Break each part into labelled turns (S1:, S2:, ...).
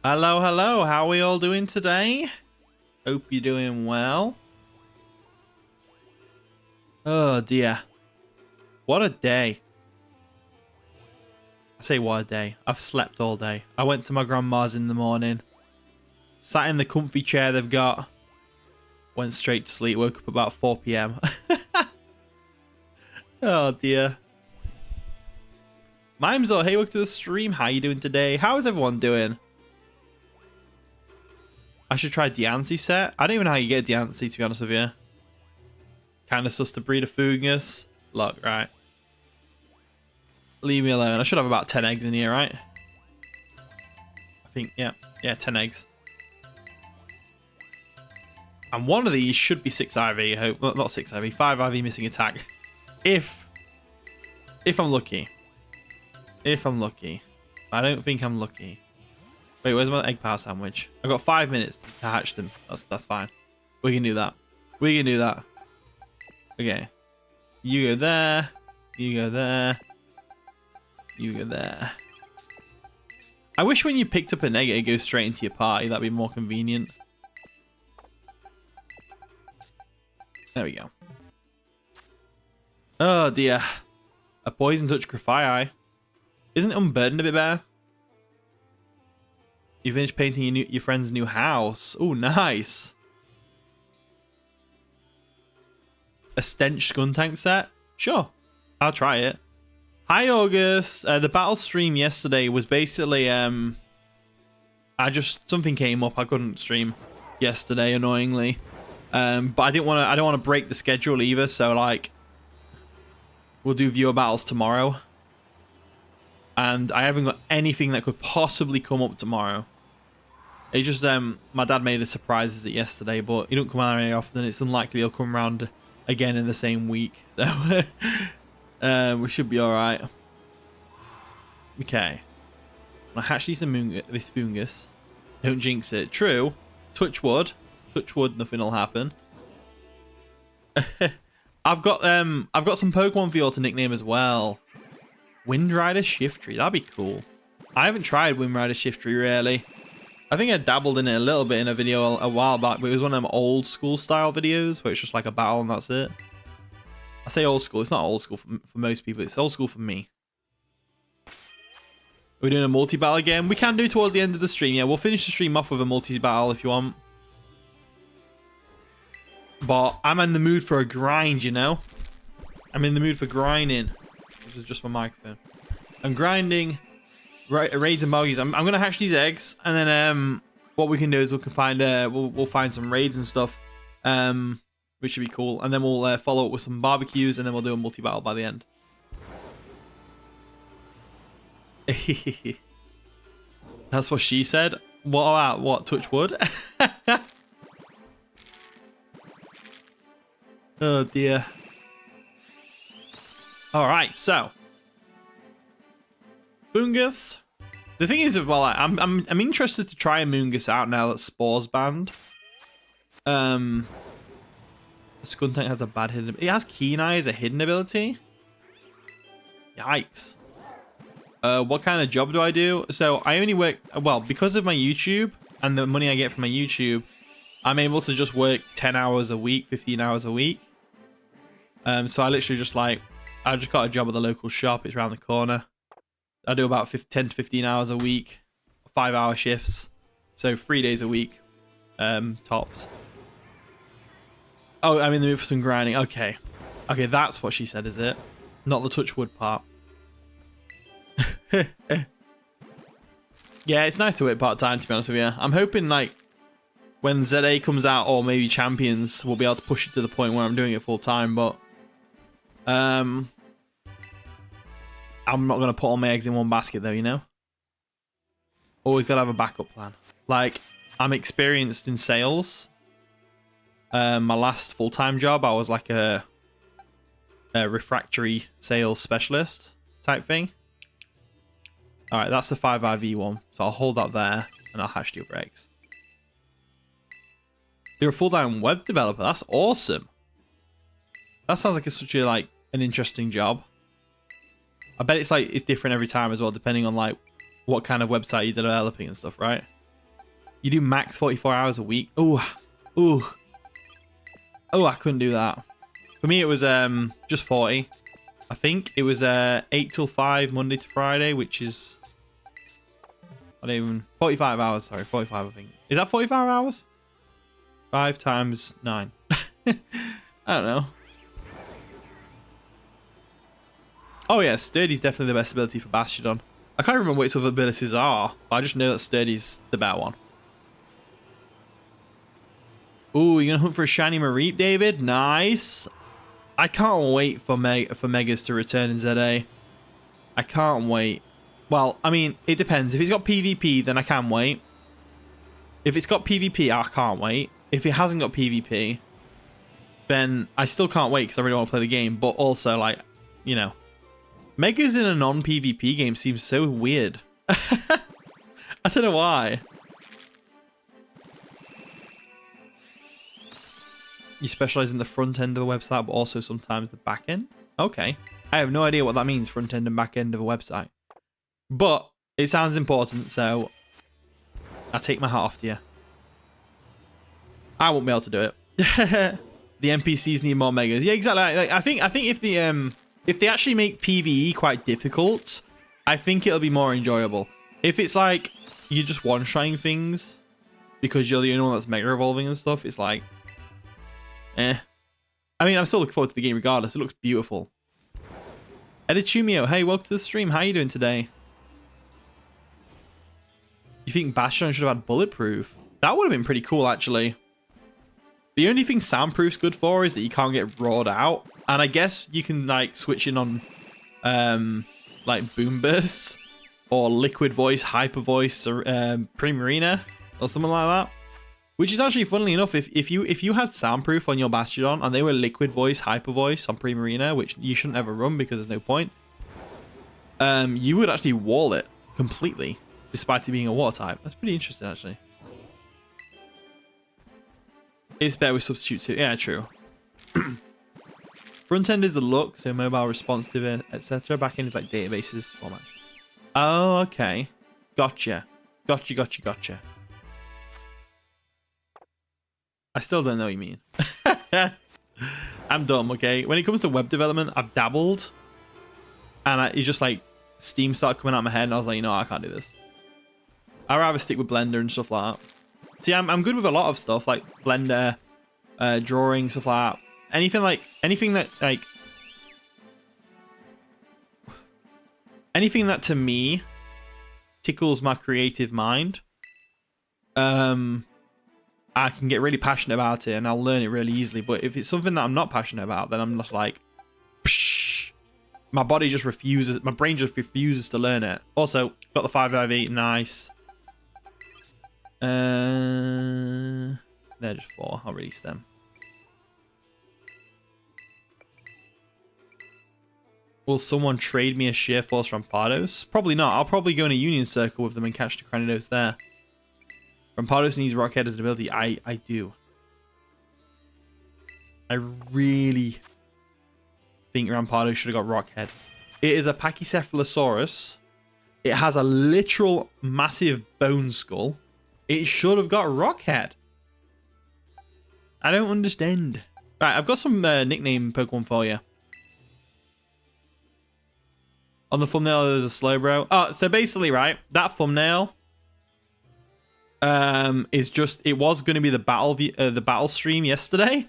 S1: Hello, hello. How are we all doing today? Hope you're doing well. Oh dear. What a day. I say what a day. I've slept all day. I went to my grandma's in the morning. Sat in the comfy chair they've got. Went straight to sleep. Woke up about 4 p.m. Oh dear. Mimesor, hey, welcome to the stream. How you doing today? How is everyone doing? I should try Diancie set. I don't even know how you get Diancie, to be honest with you. Kind of sus to breed a fungus. Look, right. Leave me alone. I should have about 10 eggs in here, right? I think, yeah. Yeah, 10 eggs. And one of these should be 6 IV, I hope. Well, not 6 IV, 5 IV missing attack. If I'm lucky. If I'm lucky. I don't think I'm lucky. Wait, where's my egg power sandwich? I've got 5 minutes to hatch them. That's fine. We can do that. We can do that. Okay. You go there. You go there. You go there. I wish when you picked up an egg, it goes straight into your party. That'd be more convenient. There we go. Oh dear. A poison touch Grafii. Isn't Unburdened a bit better? You finished painting your friend's new house. Oh, nice. A Stench Skuntank set? Sure. I'll try it. Hi, August. The battle stream yesterday was basically, something came up. I couldn't stream yesterday, annoyingly. But I don't want to break the schedule either, so like we'll do viewer battles tomorrow. And I haven't got anything that could possibly come up tomorrow. It's just my dad made a surprise visit yesterday, but he don't come out very often. It's unlikely he'll come around again in the same week, so we should be all right. Okay, I hatch this fungus. Don't jinx it. True. Touch wood. Touch wood. Nothing will happen. I've got some Pokemon for you all to nickname as well. Windrider Shiftry. That'd be cool. I haven't tried Windrider Shiftry really. I think I dabbled in it a little bit in a video a while back, but it was one of them old school style videos where it's just like a battle and that's it. I say old school. It's not old school for most people. It's old school for me. We're doing a multi-battle again. We can do towards the end of the stream. Yeah, we'll finish the stream off with a multi-battle if you want. But I'm in the mood for a grind, you know? I'm in the mood for grinding. This is just my microphone. I'm grinding raids and buggies. I'm gonna hatch these eggs, and then what we can do is we can find we'll find some raids and stuff, which should be cool. And then we'll follow up with some barbecues, and then we'll do a multi-battle by the end. That's what she said. What about what? Touch wood? Oh dear. All right, so Moongus. The thing is, well, I'm interested to try a Moongus out now that Spore's banned. The Skuntank has a bad hidden. It has Keen Eye as a hidden ability. Yikes. What kind of job do I do? So I only work, well, because of my YouTube and the money I get from my YouTube, I'm able to just work 10 hours a week, 15 hours a week. So I literally just like, I just got a job at the local shop. It's around the corner. I do about 10 to 15 hours a week, 5-hour shifts. So 3 days a week, tops. Oh, I'm in the mood for some grinding. Okay. Okay, that's what she said, is it? Not the touch wood part. Yeah, it's nice to work part-time, to be honest with you. I'm hoping, like, when ZA comes out, or maybe Champions, we'll be able to push it to the point where I'm doing it full-time, but I'm not going to put all my eggs in one basket, though, you know? Always got to have a backup plan. Like, I'm experienced in sales. My last full-time job, I was like a refractory sales specialist type thing. All right, that's the 5 IV one. So I'll hold that there, and I'll hatch the other eggs. You're a full-time web developer. That's awesome. That sounds like it's such a an interesting job. I bet it's different every time as well, depending on like what kind of website you're developing and stuff, right? You do max 44 hours a week. Oh, I couldn't do that. For me, it was just 40. I think it was 8 till 5 Monday to Friday, which is 45 hours. Sorry, 45. I think is that 45 hours? 5 times 9. I don't know. Oh yeah, Sturdy's definitely the best ability for Bastiodon. I can't remember what its other abilities are, but I just know that Sturdy's the better one. Ooh, you're gonna hunt for a shiny Mareep, David? Nice. I can't wait for Megas to return in ZA. I can't wait. Well, I mean, it depends. If it's got PvP, then I can wait. If it's got PvP, I can't wait. If it hasn't got PvP, then I still can't wait because I really want to play the game. But also, like, you know, Megas in a non-PvP game seems so weird. I don't know why. You specialize in the front end of a website, but also sometimes the back end? Okay. I have no idea what that means, front end and back end of a website. But it sounds important, so I take my hat off to you. I won't be able to do it. The NPCs need more megas. Yeah, exactly. Like, I think if they actually make PvE quite difficult, I think it'll be more enjoyable. If it's like you're just one-shotting things because you're the only one that's mega evolving and stuff, it's like, eh. I mean, I'm still looking forward to the game regardless. It looks beautiful. Editumio, hey, welcome to the stream. How are you doing today? You think Bastion should have had bulletproof? That would have been pretty cool, actually. The only thing soundproof's good for is that you can't get roared out. And I guess you can, like, switch in on, like, boom bursts or liquid voice, hyper voice, or Primarina or something like that. Which is actually, funnily enough, if you had soundproof on your Bastiodon and they were liquid voice, hyper voice on Primarina, which you shouldn't ever run because there's no point, you would actually wall it completely, despite it being a water type. That's pretty interesting, actually. It's better with substitute too. Yeah, true. Front end is the look, so mobile, responsive, etc. Back end is like databases format. Oh, okay. Gotcha. Gotcha. I still don't know what you mean. I'm dumb, okay? When it comes to web development, I've dabbled. And it's just like Steam started coming out of my head and I was like, you know, I can't do this. I'd rather stick with Blender and stuff like that. See, I'm good with a lot of stuff like Blender, drawing, stuff like that. Anything that to me tickles my creative mind. I can get really passionate about it and I'll learn it really easily. But if it's something that I'm not passionate about, then I'm just like, psh, my body just refuses, my brain just refuses to learn it. Also, got the 5 nice. They're just 4. I'll release them. Will someone trade me a Sheer Force Rampados? Probably not. I'll probably go in a Union Circle with them and catch the Cranidos there. Rampados needs Rockhead as an ability. I do. I really think Rampados should have got Rockhead. It is a Pachycephalosaurus. It has a literal massive bone skull. It should have got Rockhead. I don't understand. Right, I've got some nickname Pokemon for you. On the thumbnail, there's a Slowbro. Oh, so basically, right, that thumbnail is just, it was going to be the battle stream yesterday.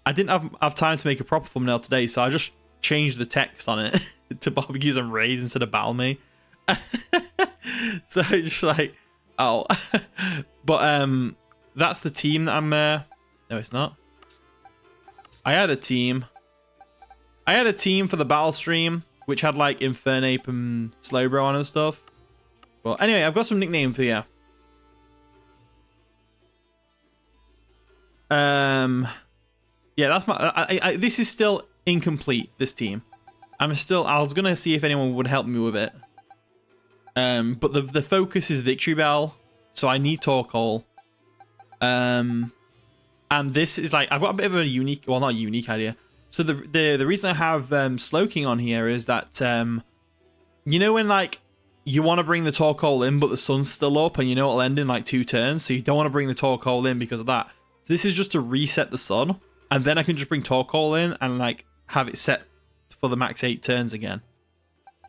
S1: I didn't have time to make a proper thumbnail today, so I just changed the text on it to barbecues and raids instead of battle me. So it's just like, oh. But that's the team that I'm no, it's not. I had a team for the battle stream which had like Infernape and Slowbro on and stuff. Well, anyway, I've got some nickname for you. Yeah, that's my. This is still incomplete. This team, I was gonna see if anyone would help me with it. But the focus is Victory Bell, so I need Torkoal. And this is like, I've got a bit of a unique, well, not a unique idea. So the reason I have Slowking on here is that you know when like you want to bring the Torkoal in, but the sun's still up, and you know it'll end in like 2 turns, so you don't want to bring the Torkoal in because of that. So this is just to reset the sun, and then I can just bring Torkoal in and like have it set for the max 8 turns again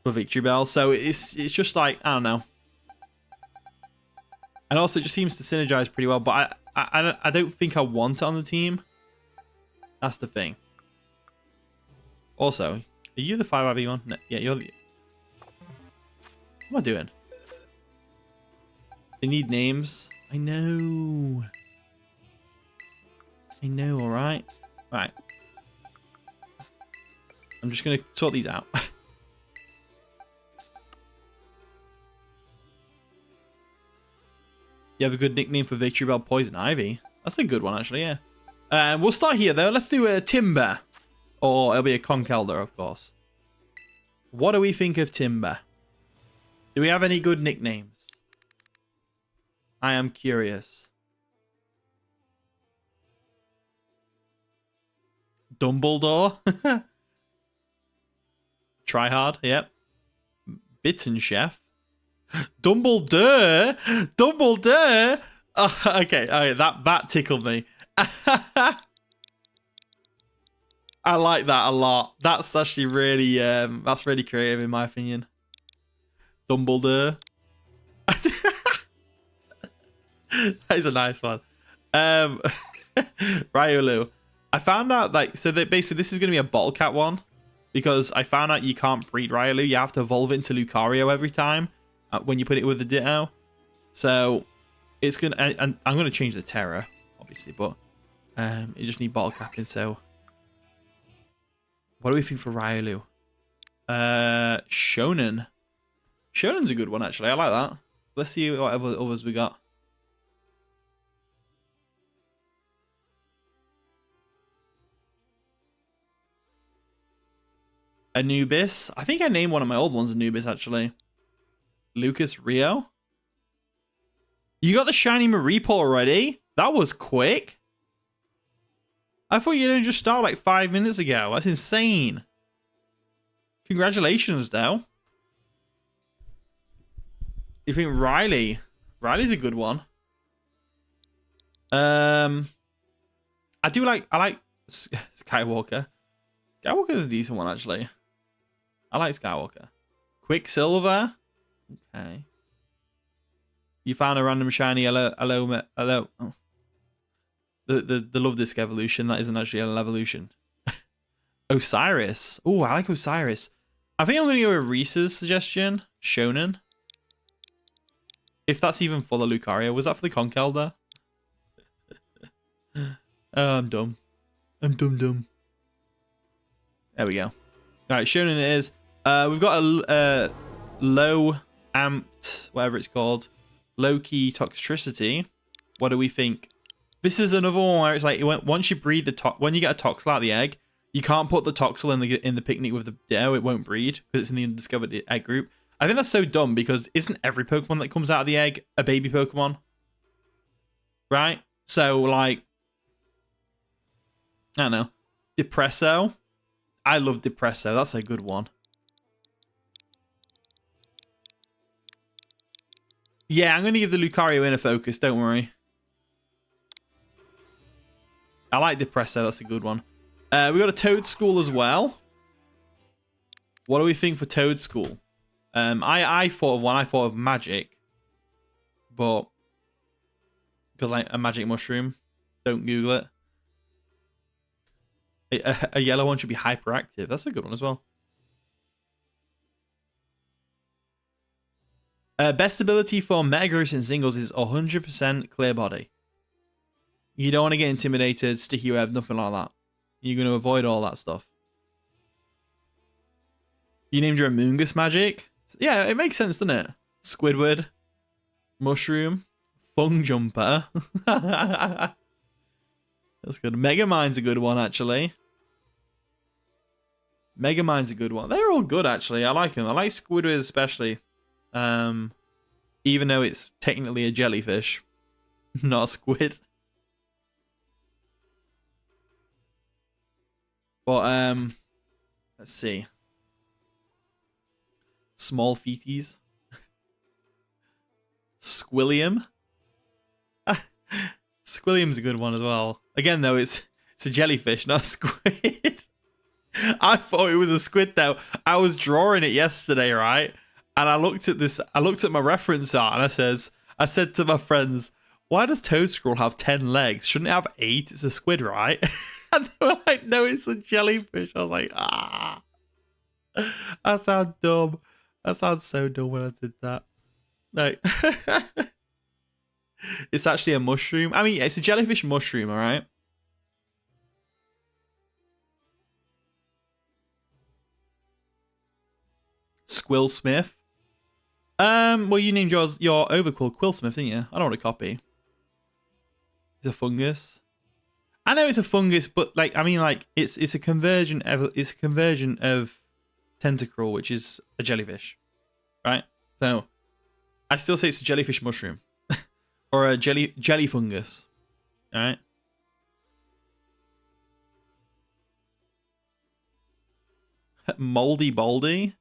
S1: for Victory Bell. So it's just like, I don't know. And also it just seems to synergize pretty well, but I don't think I want it on the team. That's the thing. Also, are you the 5IV one? No, yeah, you're the... What am I doing? They need names. I know. I know, alright? Right. I'm just going to sort these out. You have a good nickname for Victory Bell, Poison Ivy. That's a good one, actually, yeah. We'll start here, though. Let's do a Timber. Or it'll be a Conkeldurr, of course. What do we think of Timber? Do we have any good nicknames? I am curious. Dumbledore. Tryhard, yep. Bitten Chef. Dumbledore. Dumbledore. Okay, that tickled me. I like that a lot. That's actually really that's really creative in my opinion. Dumbledore. That is a nice one. Riolu. I found out like so that basically this is gonna be a bottle cap one because I found out you can't breed Riolu. You have to evolve it into Lucario every time when you put it with the Ditto. So it's gonna and I'm gonna change the Terra obviously, but you just need bottle capping. So what do we think for Riolu? Shonen. Shonen's a good one, actually. I like that. Let's see what others we got. Anubis. I think I named one of my old ones Anubis, actually. Lucas Rio. You got the shiny Mareep already? That was quick. I thought you didn't just start like 5 minutes ago. That's insane. Congratulations, though. You think Riley? Riley's a good one. I like Skywalker. Skywalker's a decent one, actually. I like Skywalker. Quicksilver. Okay. You found a random shiny hello. Oh. The Love Disc evolution. That isn't actually an evolution. Osiris. Oh, I like Osiris. I think I'm going to go with Reese's suggestion. Shonen. If that's even for the Lucario. Was that for the Conkeldurr? Oh, I'm dumb. I'm dumb. There we go. Alright, Shonen it is. We've got a low amped, whatever it's called. Low key toxicity. What do we think? This is another one where it's like once you breed when you get a Toxel out of the egg, you can't put the Toxel in the picnic with the Ditto. It won't breed because it's in the undiscovered egg group. I think that's so dumb because isn't every Pokemon that comes out of the egg a baby Pokemon? Right? So like, I don't know. Depresso. I love Depresso. That's a good one. Yeah, I'm going to give the Lucario Inner Focus. Don't worry. I like Depresso. That's a good one. We got a Toadschool as well. What do we think for Toadschool? I thought of one. I thought of Magic. But because like a Magic Mushroom. Don't Google it. A yellow one should be hyperactive. That's a good one as well. Best ability for Metagross in singles is 100% clear body. You don't want to get intimidated, sticky web, nothing like that. You're going to avoid all that stuff. You named your Amoonguss Magic? Yeah, it makes sense, doesn't it? Squidward. Mushroom. Fung Jumper. That's good. Megamind's a good one, actually. Megamind's a good one. They're all good, actually. I like them. I like Squidward especially. Even though it's technically a jellyfish. Not a squid. But, let's see. Small feeties. Squilliam. Squilliam's a good one as well. Again, though, it's a jellyfish, not a squid. I thought it was a squid, though. I was drawing it yesterday, right? And I looked at this. I looked at my reference art, and I said to my friends, "Why does Toad Scroll have 10 legs? Shouldn't it have 8? It's a squid, right?" And they were like, "No, it's a jellyfish." I was like, "Ah, that sounds dumb. That sounds so dumb when I did that." Like, it's actually a mushroom. I mean, it's a jellyfish mushroom, all right? Squill Smith. Well, you named your Overquill Quillsmith, didn't you? I don't want to copy. It's a fungus. I know it's a fungus, but like, I mean, like, it's a conversion of Tentacruel, which is a jellyfish, right? So, I still say it's a jellyfish mushroom, or a jelly fungus. All right. Moldy Baldy.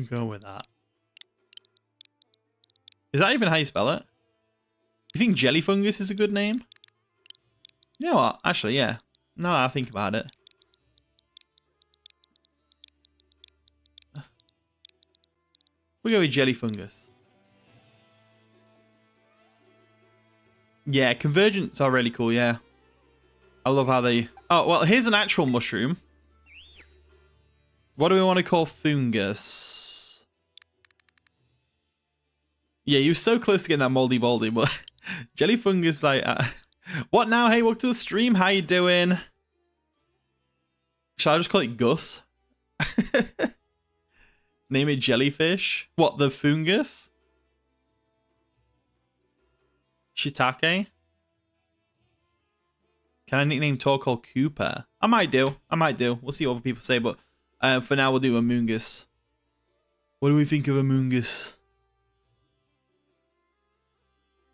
S1: Go with that. Is that even how you spell it? You think jelly fungus is a good name? You know what? Actually, yeah. Now that I think about it. We'll go with jelly fungus. Yeah, convergents are really cool, yeah. I love how they... Oh, well, here's an actual mushroom. What do we want to call fungus? Yeah, you were so close to getting that moldy baldy, but jelly fungus, like, what now? Hey, welcome to the stream. How you doing? Shall I just call it Gus? Name it jellyfish. What, the fungus? Shiitake? Can I nickname Torkoal Cooper? I might do. We'll see what other people say, but for now we'll do Amoongus. What do we think of Amoongus?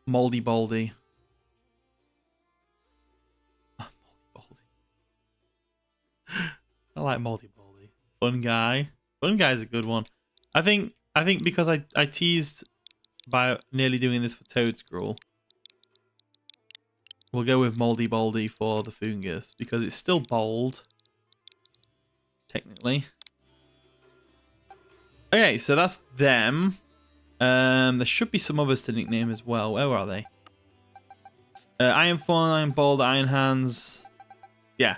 S1: Moldy Baldy. Moldy Baldy. I like Moldy Baldy. Fun guy. Fun guy's a good one. I think because I teased by nearly doing this for Toad Scroll, we'll go with Moldy Baldy for the fungus because it's still bold. Technically. Okay, so that's them. There should be some others to nickname as well. Where are they? Iron Fawn, Iron Bold, Iron Hands. Yeah.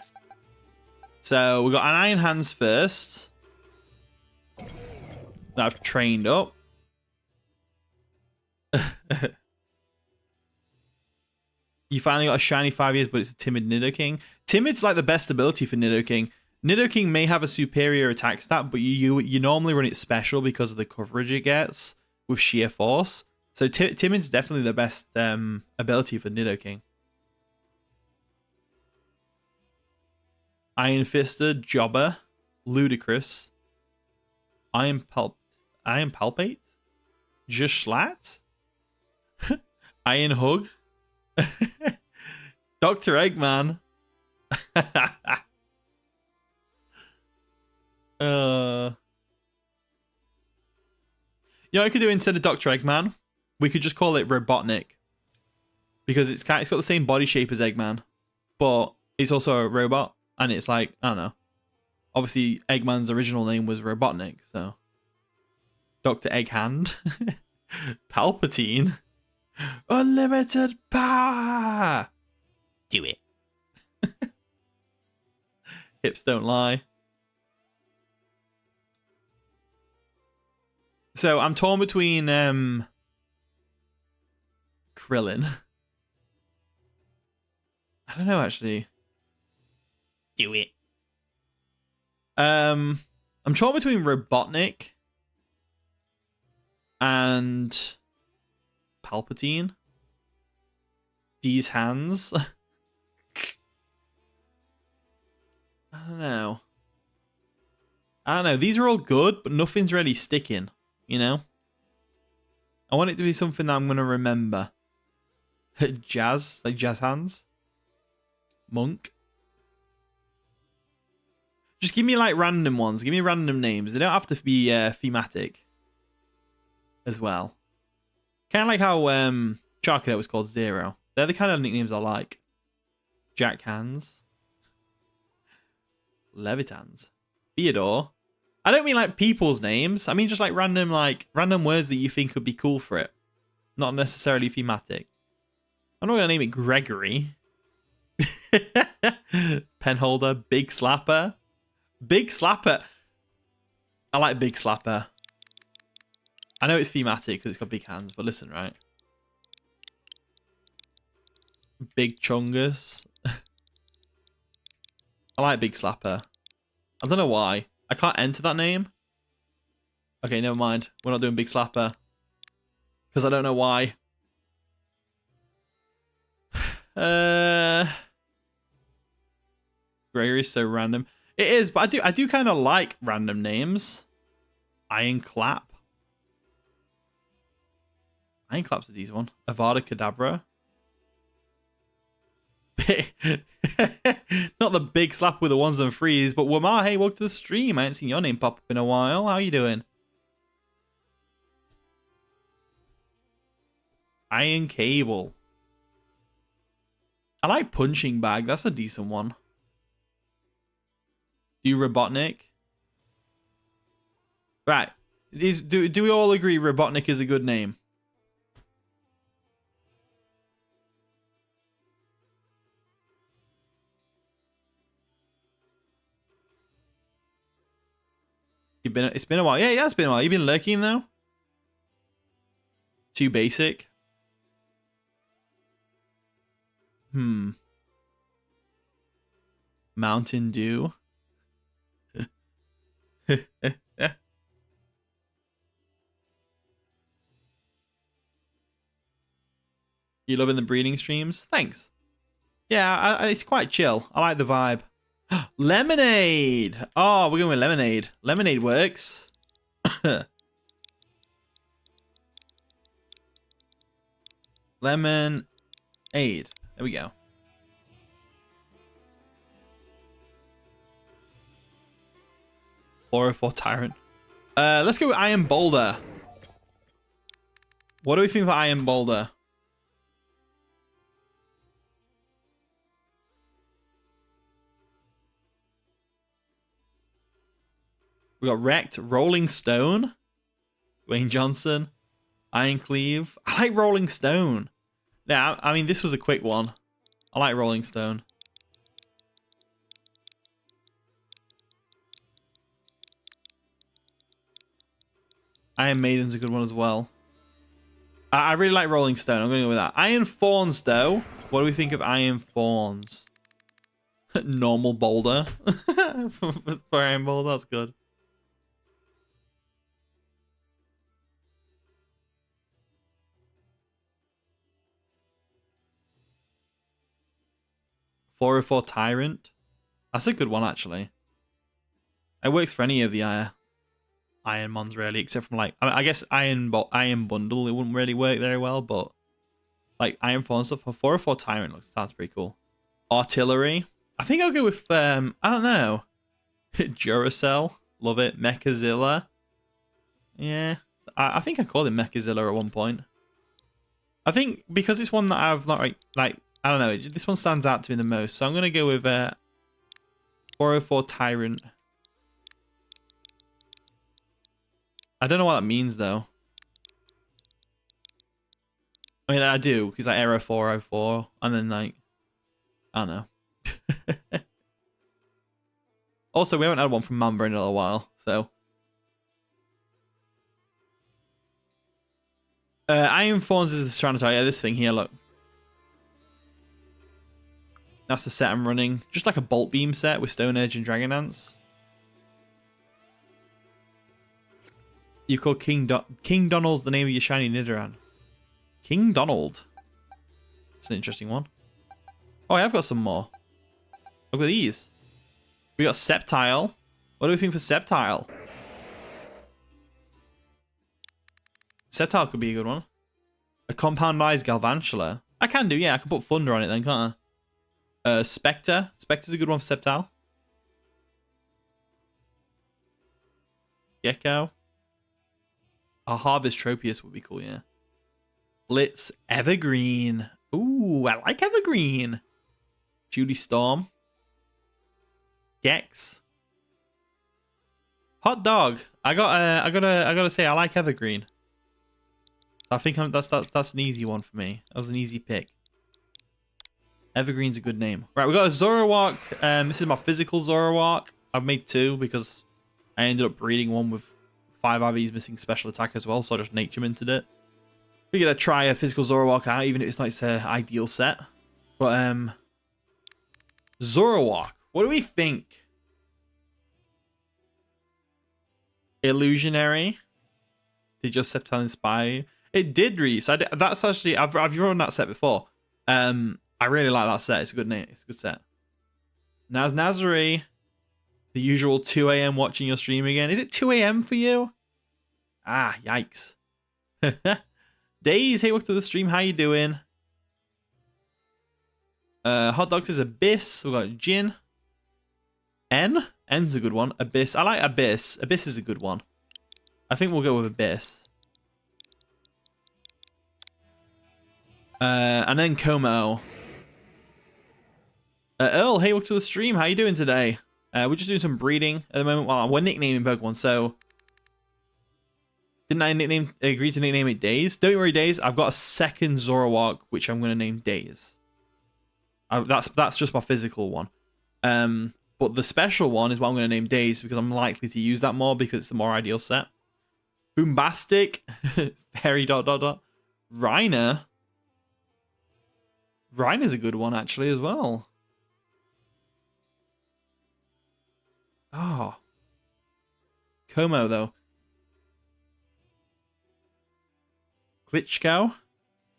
S1: So we got an Iron Hands first. That I've trained up. You finally got a shiny 5 years, but it's a timid Nidoking. Timid's like the best ability for Nidoking. Nidoking may have a superior attack stat, but you normally run it special because of the coverage it gets with sheer force. So Timid's definitely the best ability for Nidoking. Iron Fister, Jobber, Ludicrous, Iron Palpate, Just Slat, Iron Hug, Dr. Eggman. You know what I could do instead of Dr. Eggman? We could just call it Robotnik. Because it's got the same body shape as Eggman. But it's also a robot. And it's like, I don't know. Obviously, Eggman's original name was Robotnik, so. Dr. Egghand. Palpatine. Unlimited power! Do it. Hips don't lie. So I'm torn between Krillin. I don't know actually. Do it. I'm torn between Robotnik and Palpatine. These hands. I don't know. These are all good, but nothing's really sticking. You know? I want it to be something that I'm going to remember. Jazz, like jazz hands. Monk. Just give me like random ones. Give me random names. They don't have to be thematic as well. Kind of like how Charcadet was called Zero. They're the kind of nicknames I like. Jack Hands. Levitans. Theodore. I don't mean like people's names. I mean just like random words that you think could be cool for it. Not necessarily thematic. I'm not going to name it Gregory. Penholder. Big Slapper. Big Slapper. I like Big Slapper. I know it's thematic because it's got big hands, but listen, right? Big Chungus. I like Big Slapper. I don't know why. I can't enter that name. Okay, never mind. We're not doing Big Slapper. Because I don't know why. Gregory's so random. It is, but I do kind of like random names. Iron Clap. Iron Clap's a decent one. Avada Kedavra. Not the big slap with the ones and threes, but Wamar, hey, welcome to the stream. I ain't seen your name pop up in a while. How you doing? Iron Cable. I like Punching Bag. That's a decent one. Do you Robotnik? Right. Do we all agree Robotnik is a good name? It's been a while. Yeah, it's been a while. You've been lurking though. Too basic. Mountain Dew. You loving the breeding streams? Thanks. Yeah, it's quite chill. I like the vibe. Lemonade. Oh, we're going with lemonade. Lemonade works. Lemonade. There we go. For Tyrant. Let's go with Iron Boulder. What do we think of Iron Boulder? We got Wrecked, Rolling Stone, Dwayne Johnson, Iron Cleave. I like Rolling Stone. Yeah, I mean, this was a quick one. I like Rolling Stone. Iron Maiden's a good one as well. I really like Rolling Stone. I'm going to go with that. Iron Fawns, though. What do we think of Iron Fawns? Normal Boulder. For Iron Boulder, that's good. For Tyrant. That's a good one, actually. It works for any of the Iron Mons, really, except from, like, I guess Iron Bundle, it wouldn't really work very well, but, like, Iron Fawn stuff for 404 Tyrant sounds pretty cool. Artillery. I think I'll go with, I don't know. Duracell. Love it. Mechazilla. Yeah. I think I called him Mechazilla at one point. I think because it's one that I've not, like, I don't know. This one stands out to me the most. So I'm going to go with 404 Tyrant. I don't know what that means, though. I mean, I do, because like Aero 404, and then, like, I don't know. Also, we haven't had one from Mamba in a little while, so. Iron Fawns is the Tyrannosaur. Yeah, this thing here, look. That's the set I'm running. Just like a Bolt Beam set with Stone Edge and Dragon Dance. You call King Donald's the name of your shiny Nidoran. King Donald. That's an interesting one. Oh, I have got some more. Look at these. We got Sceptile. What do we think for Sceptile? Sceptile could be a good one. A Compound-Eyes Galvantula. I can do, yeah. I can put Thunder on it then, can't I? Spectre. Spectre's a good one for Sceptile. Gecko. A Harvest Tropius would be cool, yeah. Blitz Evergreen. Ooh, I like Evergreen. Judy Storm. Gex. Hot Dog. I gotta say I like Evergreen. I think that's an easy one for me. That was an easy pick. Evergreen's a good name. Right, we got a Zoroark. This is my physical Zoroark. I've made 2 because I ended up breeding one with 5 IVs missing special attack as well, so I just nature minted it. We're gonna try a physical Zoroark out, even if it's not its ideal set. But Zoroark, what do we think? Illusionary. Did your Sceptile inspire you? It did, Reese. That's actually I've run that set before. I really like that set. It's a good name. It's a good set. Nazari, the usual 2 a.m. watching your stream again. Is it 2 a.m. for you? Ah, yikes. Days, hey, welcome to the stream. How you doing? Hot Dogs is Abyss. We've got Jin. N's a good one. Abyss. I like Abyss. Abyss is a good one. I think we'll go with Abyss. And then Como. Earl, hey, welcome to the stream. How you doing today? We're just doing some breeding at the moment. Well, we're nicknaming Pokemon, so... Didn't I agree to nickname it Days? Don't worry, Days. I've got a second Zoroark, which I'm going to name Days. That's just my physical one. But the special one is what I'm going to name Days, because I'm likely to use that more because it's the more ideal set. Boombastic. Fairy ... Reiner. Reiner's a good one, actually, as well. Oh. Como, though. Klitschko?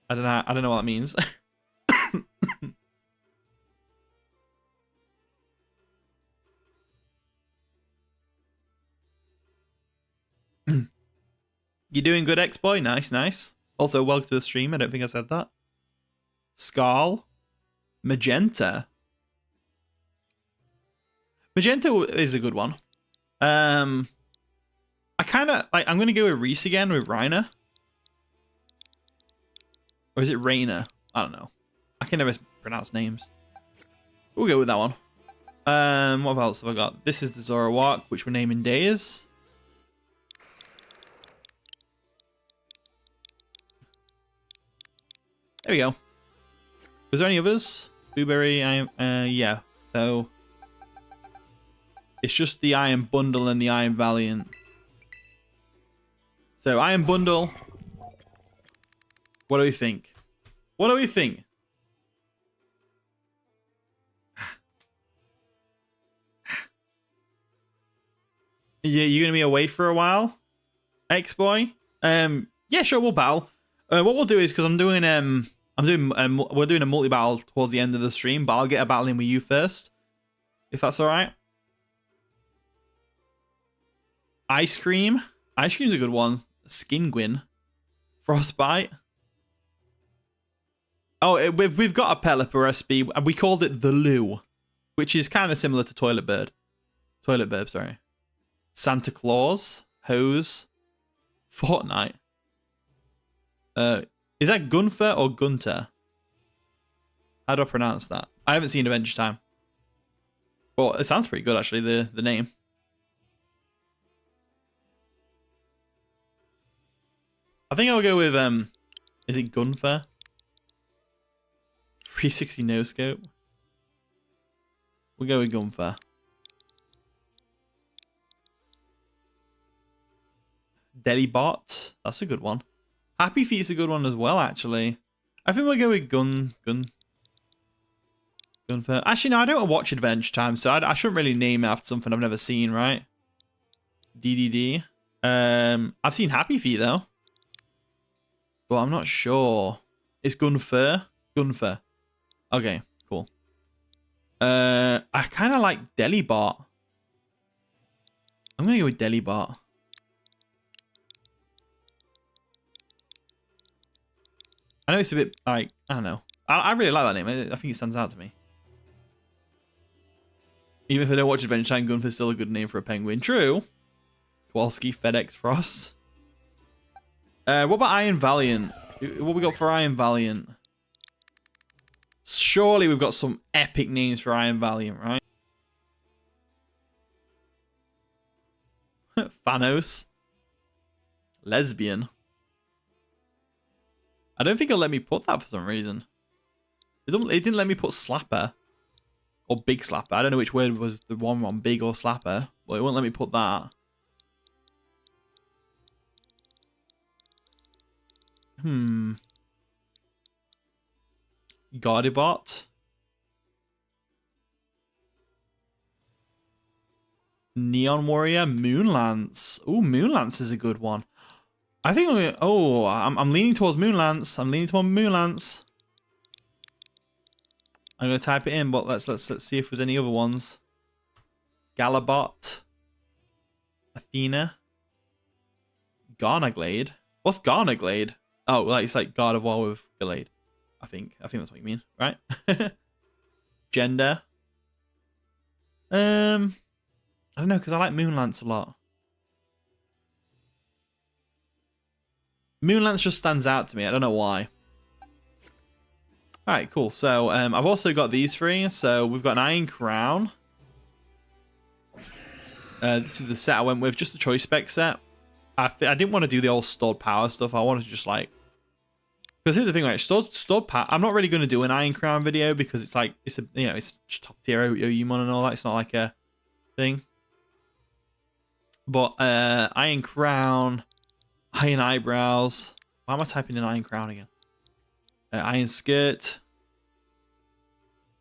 S1: I don't know what that means. You doing good, X-Boy? Nice, nice. Also, welcome to the stream. I don't think I said that. Scarl. Magenta. Magenta is a good one. I kind of like. I'm gonna go with Reese again with Reiner. Or is it Rainer? I don't know. I can never pronounce names. We'll go with that one. What else have I got? This is the Zoroark, which we're naming Days. There we go. Was there any others? Blueberry, yeah. So it's just the Iron Bundle and the Iron Valiant. So Iron Bundle. What do we think? What do we think? Yeah, you gonna be away for a while, X-Boy? Yeah, sure, we'll battle. What we'll do is, because we're doing a multi-battle towards the end of the stream, but I'll get a battle in with you first, if that's all right. Ice Cream. Ice Cream's a good one. Skinguin. Frostbite. Oh, we've got a Pelipper SP. We called it the Loo, which is kind of similar to Toilet Bird. Toilet Bird, sorry. Santa Claus. Hose. Fortnite. Is that Gunfer or Gunter? How do I pronounce that? I haven't seen Adventure Time. Well, it sounds pretty good, actually, the name. I think I'll go with, is it Gunfer? 360 no scope. We'll go with Gunfer. Delibot. That's a good one. Happy Feet's a good one as well, actually. I think we'll go with Gunfer. Actually, no, I don't watch Adventure Time, so I shouldn't really name it after something I've never seen, right? DDD. I've seen Happy Feet, though. But I'm not sure. Is Gunfer? Gunfer. Okay, cool. I kind of like Delibot. I'm going to go with Delibot. I know it's a bit, like, I don't know. I really like that name. I think it stands out to me. Even if I don't watch Adventure Time, Gunfer's still a good name for a penguin. True. Kowalski, FedEx, Frost. What about Iron Valiant? What we got for Iron Valiant? Surely we've got some epic names for Iron Valiant, right? Thanos. Lesbian. I don't think it'll let me put that for some reason. It didn't let me put Slapper. Or Big Slapper. I don't know which word was the one on Big or Slapper. But it won't let me put that. Gardibot. Neon Warrior. Moonlance. Ooh, Moonlance is a good one. I think I'm leaning towards Moonlance. I'm gonna type it in, but let's see if there's any other ones. Galabot. Athena. Garnaglade. What's Garnaglade? Oh, like it's like God of War with Glade. I think that's what you mean, right? Gender. I don't know, because I like Moonlance a lot. Moonlance just stands out to me. I don't know why. All right, cool. So I've also got these three. So we've got an Iron Crown. This is the set I went with, just the choice spec set. I didn't want to do the old stored power stuff. I wanted to just like, because here's the thing, right? Stored power. I'm not really going to do an Iron Crown video because it's like it's top tier Oyumon and all that. It's not like a thing. But Iron Crown, Iron Eyebrows. Why am I typing in Iron Crown again? Iron Skirt.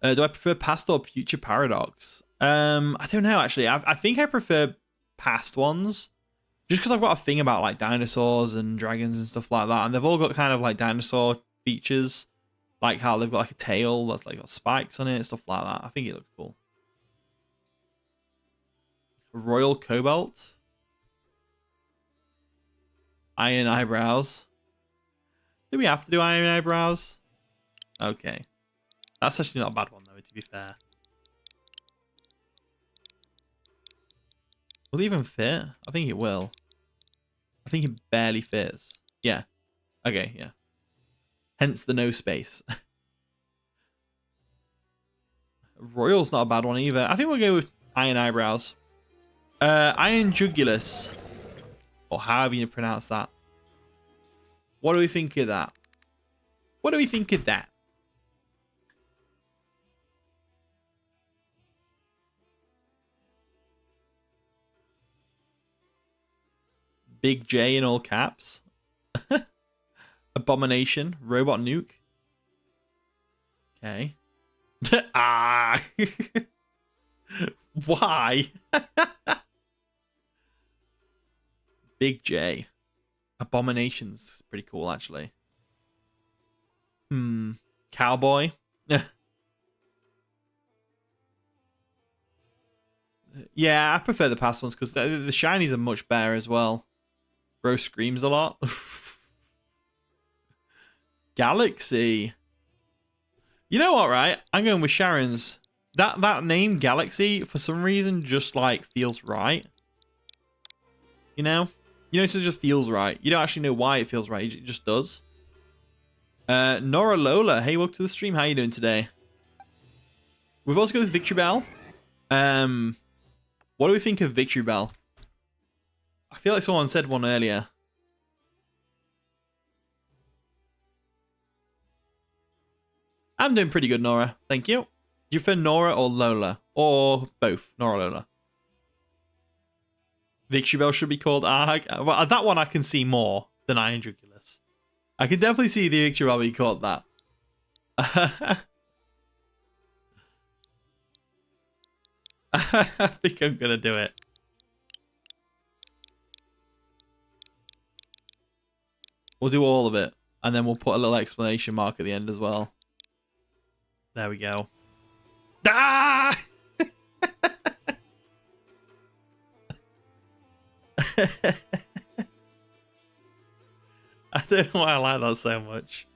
S1: Do I prefer past or future Paradox? I don't know actually. I think I prefer past ones. Just because I've got a thing about like dinosaurs and dragons and stuff like that. And they've all got kind of like dinosaur features. Like how they've got like a tail that's like got spikes on it, stuff like that. I think it looks cool. Royal Cobalt. Iron Eyebrows. Do we have to do Iron Eyebrows? Okay. That's actually not a bad one though, to be fair. Will it even fit? I think it will. I think it barely fits. Yeah. Okay, yeah. Hence the no space. Royal's not a bad one either. I think we'll go with Iron Eyebrows. Iron Jugulus. Or however you pronounce that. What do we think of that? What do we think of that? Big J in all caps. Abomination. Robot Nuke. Okay. Ah. Why? Big J. Abomination's pretty cool, actually. Cowboy. Yeah, I prefer the past ones because the shinies are much better as well. Bro screams a lot. Galaxy. You know what, right? I'm going with Sharon's. That name, Galaxy, for some reason, just like feels right. You know? You know, it just feels right. You don't actually know why it feels right. It just does. Nora Lola. Hey, welcome to the stream. How you doing today? We've also got this Victory Bell. What do we think of Victory Bell? I feel like someone said one earlier. I'm doing pretty good, Nora. Thank you. Do you prefer Nora or Lola? Or both? Nora or Lola? Victory Bell should be called Arg. Well, that one I can see more than Iron Jugulus. I can definitely see the Victory Bell being called that. I think I'm going to do it. We'll do all of it. And then we'll put a little exclamation mark at the end as well. There we go. Ah! I don't know why I like that so much.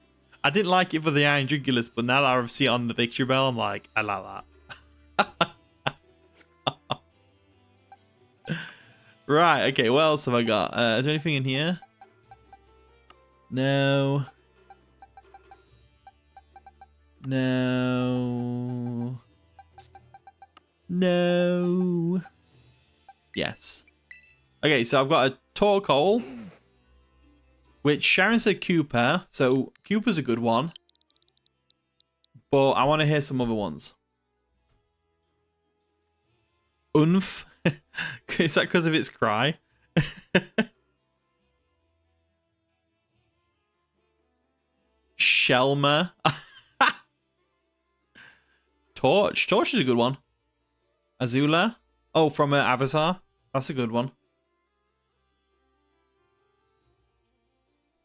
S1: I didn't like it for the Iron Jugulus, but now that I see it on the Victory Bell, I'm like, I like that. Right, okay, what else have I got? Is there anything in here? No. No. No. Yes. Okay, so I've got a Torkoal, which Sharon said Cooper, so Cooper's a good one. But I want to hear some other ones. Unf. Is that because of its cry? Shelmer. Torch. Torch is a good one. Azula. Oh, from Avatar. That's a good one.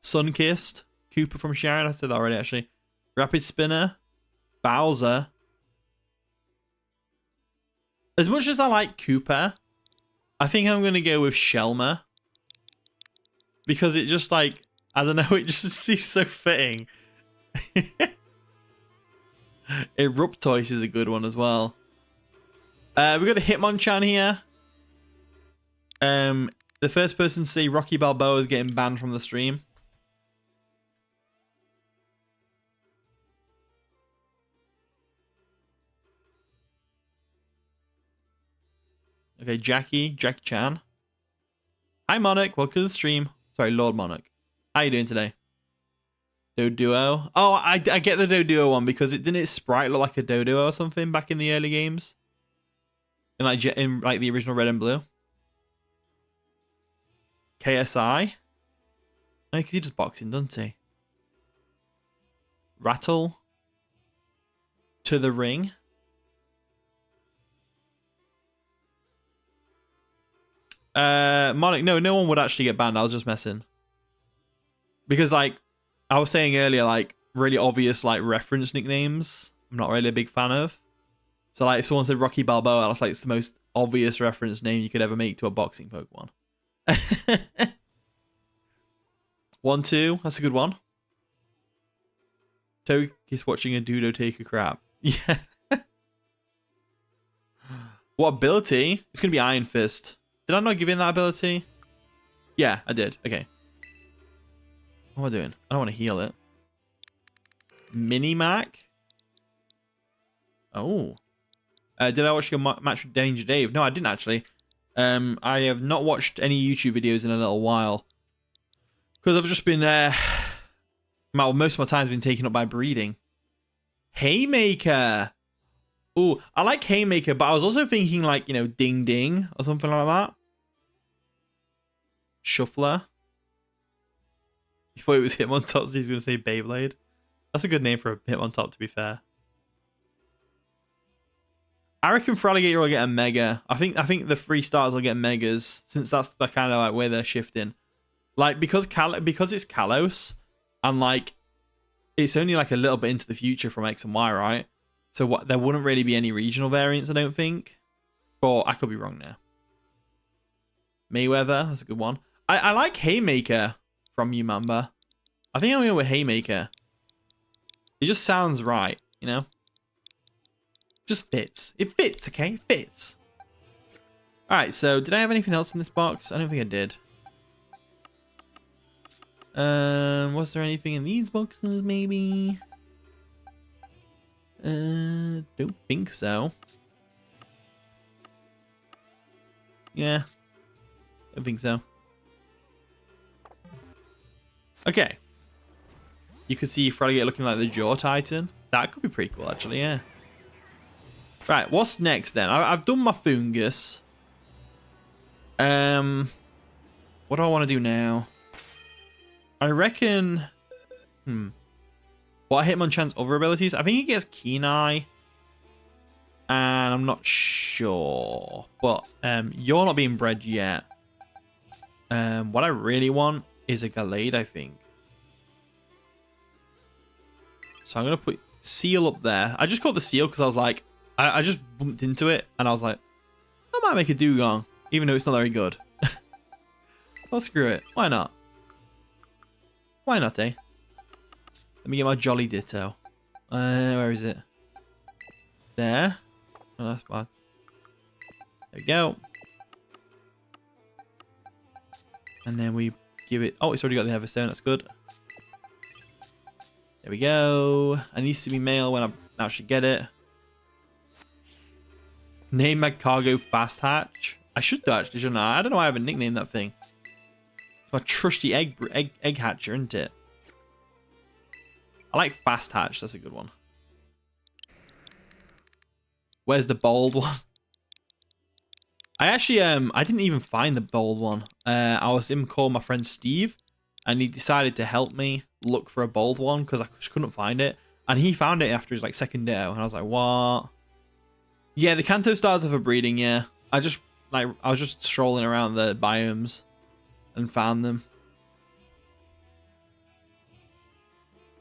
S1: Sunkissed. Cooper from Sharon. I said that already, actually. Rapid Spinner. Bowser. As much as I like Cooper, I think I'm going to go with Shelmer. Because it just like, I don't know, it just seems so fitting. Eruptoise is a good one as well. We've got a Hitmonchan here. The first person to say Rocky Balboa is getting banned from the stream. Okay, Jackie Chan. Hi, Monarch. Welcome to the stream. Sorry, Lord Monarch. How you doing today? Doduo. Oh, I get the Doduo one because it didn't its sprite look like a Doduo or something back in the early games. In like the original Red and Blue. KSI. No, because he does boxing, doesn't he? Rattle. To the Ring. Monarch, no one would actually get banned. I was just messing. Because like I was saying earlier, like really obvious like reference nicknames, I'm not really a big fan of. So like if someone said Rocky Balboa, that's like it's the most obvious reference name you could ever make to a boxing Pokemon. 1-2, that's a good one. Togekiss is watching a Dodo take a crap. Yeah. What ability? It's gonna be Iron Fist. Did I not give in that ability? Yeah, I did. Okay. What am I doing? I don't want to heal it. Mini-Mac? Oh. Did I watch your match with Danger Dave? No, I didn't actually. I have not watched any YouTube videos in a little while. Because I've just been... most of my time's been taken up by breeding. Haymaker! Ooh, I like Haymaker, but I was also thinking like, you know, Ding Ding or something like that. Shuffler. You thought it was Hitmontop, so he's going to say Beyblade. That's a good name for a Hitmontop, to be fair. I reckon Fraligator will get a Mega. I think the 3 stars will get Megas, since that's the kind of like where they're shifting. Like, because it's Kalos, and like, it's only like a little bit into the future from X and Y, right? So there wouldn't really be any regional variants, I don't think. But I could be wrong now. Mayweather, that's a good one. I like Haymaker from you, Mamba. I think I'm going with Haymaker. It just sounds right, you know? Just fits. It fits, okay? It fits. Alright, so did I have anything else in this box? I don't think I did. Was there anything in these boxes, maybe? Don't think so. Yeah. Don't think so. Okay. You could see Fraligator looking like the Jaw Titan. That could be pretty cool, actually, yeah. Right, what's next then? I've done my Fungus. What do I want to do now? I reckon... What are Hitmonchan's other abilities? I think he gets Keen Eye. And I'm not sure. But you're not being bred yet. What I really want is a Gallade, I think. So I'm going to put Seal up there. I just called the Seal because I was like... I just bumped into it and I was like... I might make a Dugong. Even though it's not very good. Well, screw it. Why not? Why not, eh? Let me get my Jolly Ditto. Where is it? There. Oh, that's bad. There we go. And then we give it... Oh, it's already got the Everstone. That's good. There we go. It needs to be male when I actually get it. Name my cargo Fast Hatch. I should do actually, shouldn't I? I don't know why I haven't nicknamed that thing. It's my trusty egg hatcher, isn't it? I like Fast Hatch. That's a good one. Where's the bold one? I actually I didn't even find the bold one. I was in call my friend Steve, and he decided to help me look for a bold one because I just couldn't find it. And he found it after his like second day, and I was like, what? Yeah, the Kanto stars are for breeding. Yeah, I was just strolling around the biomes and found them.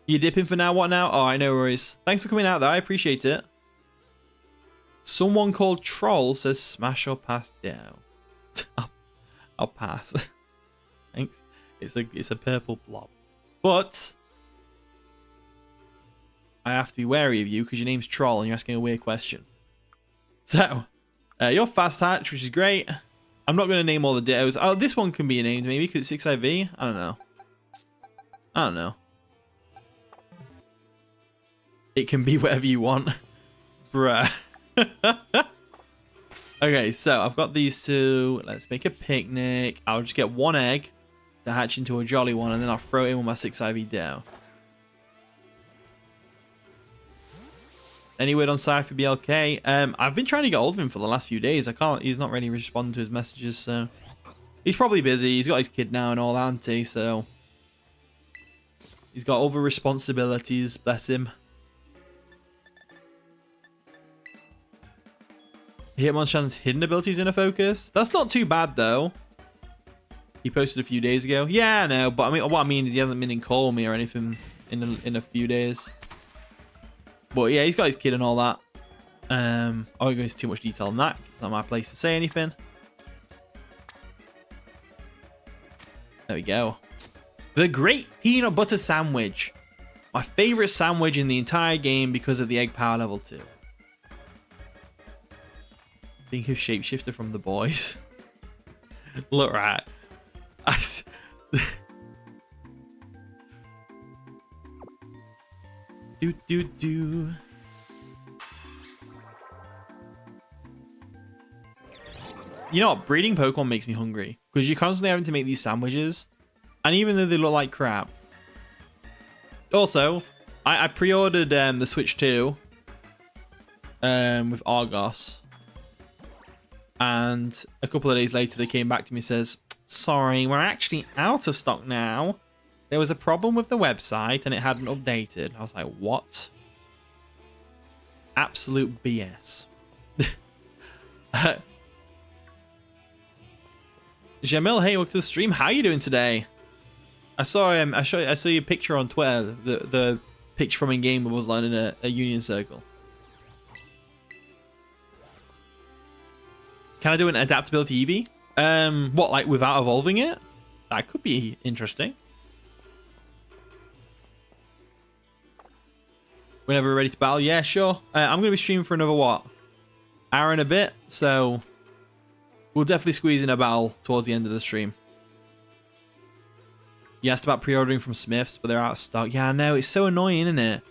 S1: You dipping for now? What now? Oh, I know worries. Thanks for coming out though. I appreciate it. Someone called Troll says smash or pass down. I'll pass. Thanks. It's a purple blob. But I have to be wary of you because your name's Troll and you're asking a weird question. So, you're Fast Hatch, which is great. I'm not going to name all the dittos. Oh, this one can be named maybe because it's 6IV. I don't know. It can be whatever you want. Bruh. Okay, so I've got these two. Let's make a picnic. I'll just get one egg to hatch into a jolly one, and then I'll throw it in with my 6IV dough. Any word on Cypher BLK? I've been trying to get hold of him for the last few days. I can't. He's not really responding to his messages, so he's probably busy. He's got his kid now and all, hasn't he? So he's got other responsibilities. Bless him. Hitmonchan's hidden abilities in a focus. That's not too bad though. He posted a few days ago. Yeah, I know, but I mean, what I mean is he hasn't been in call me or anything in a few days. But yeah, he's got his kid and all that. I won't go into too much detail on that. It's not my place to say anything. There we go. The Great Peanut Butter Sandwich. My favorite sandwich in the entire game because of the egg power level 2. Think of Shapeshifter from The Boys. Look, right. Do. You know what? Breeding Pokemon makes me hungry because you're constantly having to make these sandwiches, and even though they look like crap. Also, I pre-ordered the Switch 2 with Argos. And a couple of days later, they came back to me and says, sorry, we're actually out of stock now. There was a problem with the website and it hadn't updated. I was like, what? Absolute BS. Jamil, hey, welcome to the stream. How are you doing today? I saw your picture on Twitter. The picture from in-game was like in a union circle. Can I do an adaptability Eevee? What, like without evolving it? That could be interesting. Whenever we're ready to battle, yeah, sure. I'm going to be streaming for another, what? Hour and a bit, so we'll definitely squeeze in a battle towards the end of the stream. You asked about pre-ordering from Smiths, but they're out of stock. Yeah, I know, it's so annoying, isn't it?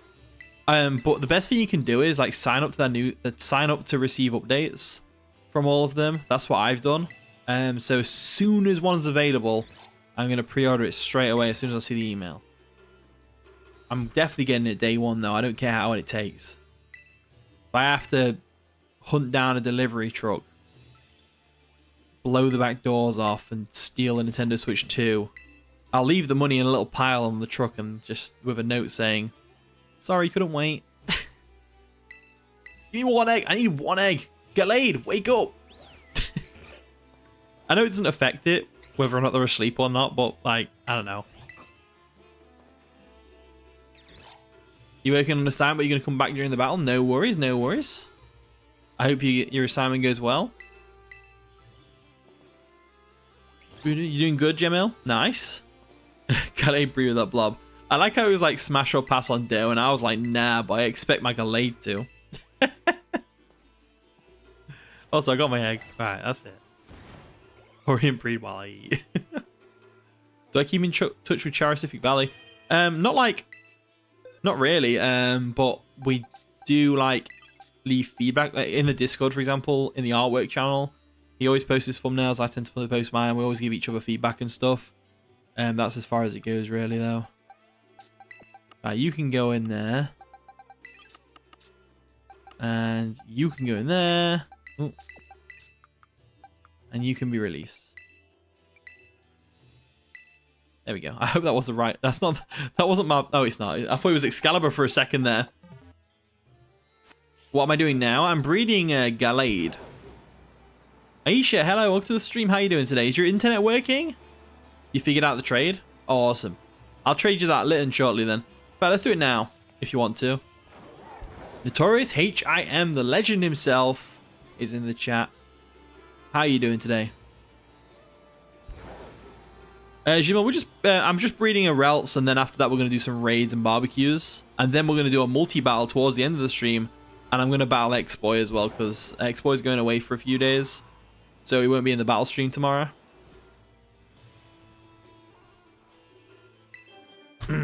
S1: But the best thing you can do is like sign up to receive updates from all of them. That's what I've done. So as soon as one's available, I'm going to pre-order it straight away as soon as I see the email. I'm definitely getting it day one though. I don't care how long it takes. If I have to hunt down a delivery truck, blow the back doors off and steal a Nintendo Switch 2, I'll leave the money in a little pile on the truck and just with a note saying, sorry, couldn't wait. Give me one egg. I need one egg. Get laid. Wake up. I know it doesn't affect it, whether or not they're asleep or not, but like, I don't know. You can understand, but you're going to come back during the battle? No worries, no worries. I hope your assignment goes well. You doing good, Jamil? Nice. Can I breathe with that blob? I like how it was like smash or pass on Dale, and I was like, nah, but I expect my Gallade to. Also, I got my egg. Alright, that's it. Hurry and breed while I eat. Do I keep in touch with Charicific Valley? Not really. But we do like leave feedback in the Discord, for example, in the artwork channel. He always posts his thumbnails. I tend to post mine. We always give each other feedback and stuff. That's as far as it goes, really, though. Right, you can go in there. And you can go in there. Ooh. And you can be released. There we go. I hope that was the right... That's not... That wasn't my... Oh, it's not. I thought it was Excalibur for a second there. What am I doing now? I'm breeding Gallade. Aisha, hello. Welcome to the stream. How are you doing today? Is your internet working? You figured out the trade? Oh, awesome. I'll trade you that Litten shortly then. But let's do it now, if you want to. Notorious HIM, the legend himself, is in the chat. How are you doing today? Jimmy, I'm just breeding a Relts, and then after that we're going to do some raids and barbecues. And then we're going to do a multi-battle towards the end of the stream. And I'm going to battle X-Boy as well, because X-Boy's going away for a few days. So he won't be in the battle stream tomorrow. There's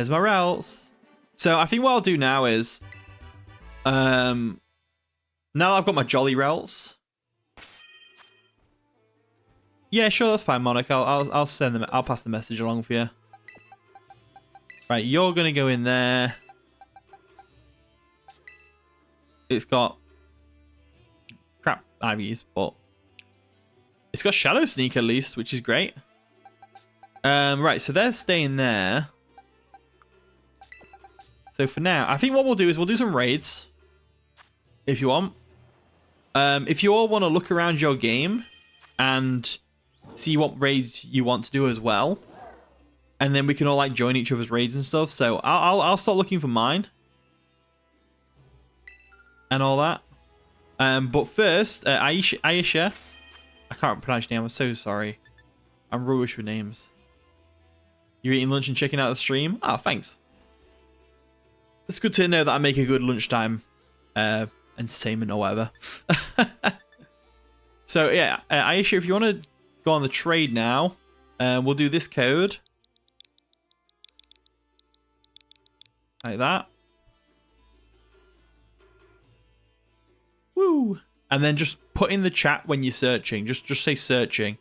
S1: my Relts. So I think what I'll do now is, now that I've got my Jolly Relts. Yeah, sure, that's fine, Monarch. I'll send them. I'll pass the message along for you. Right, you're gonna go in there. It's got crap IVs, but it's got Shadow Sneak at least, which is great. Right, so they're staying there. So for now, I think what we'll do is we'll do some raids, if you want. If you all want to look around your game and see what raids you want to do as well, and then we can all like join each other's raids and stuff. So I'll start looking for mine and all that. But first, Aisha, I can't pronounce your name. I'm so sorry. I'm rubbish with names. You're eating lunch and checking out the stream? Oh, thanks. It's good to know that I make a good lunchtime entertainment or whatever. So yeah, Aisha, if you want to go on the trade now, we'll do this code. Like that. Woo! And then just put in the chat when you're searching. Just say searching.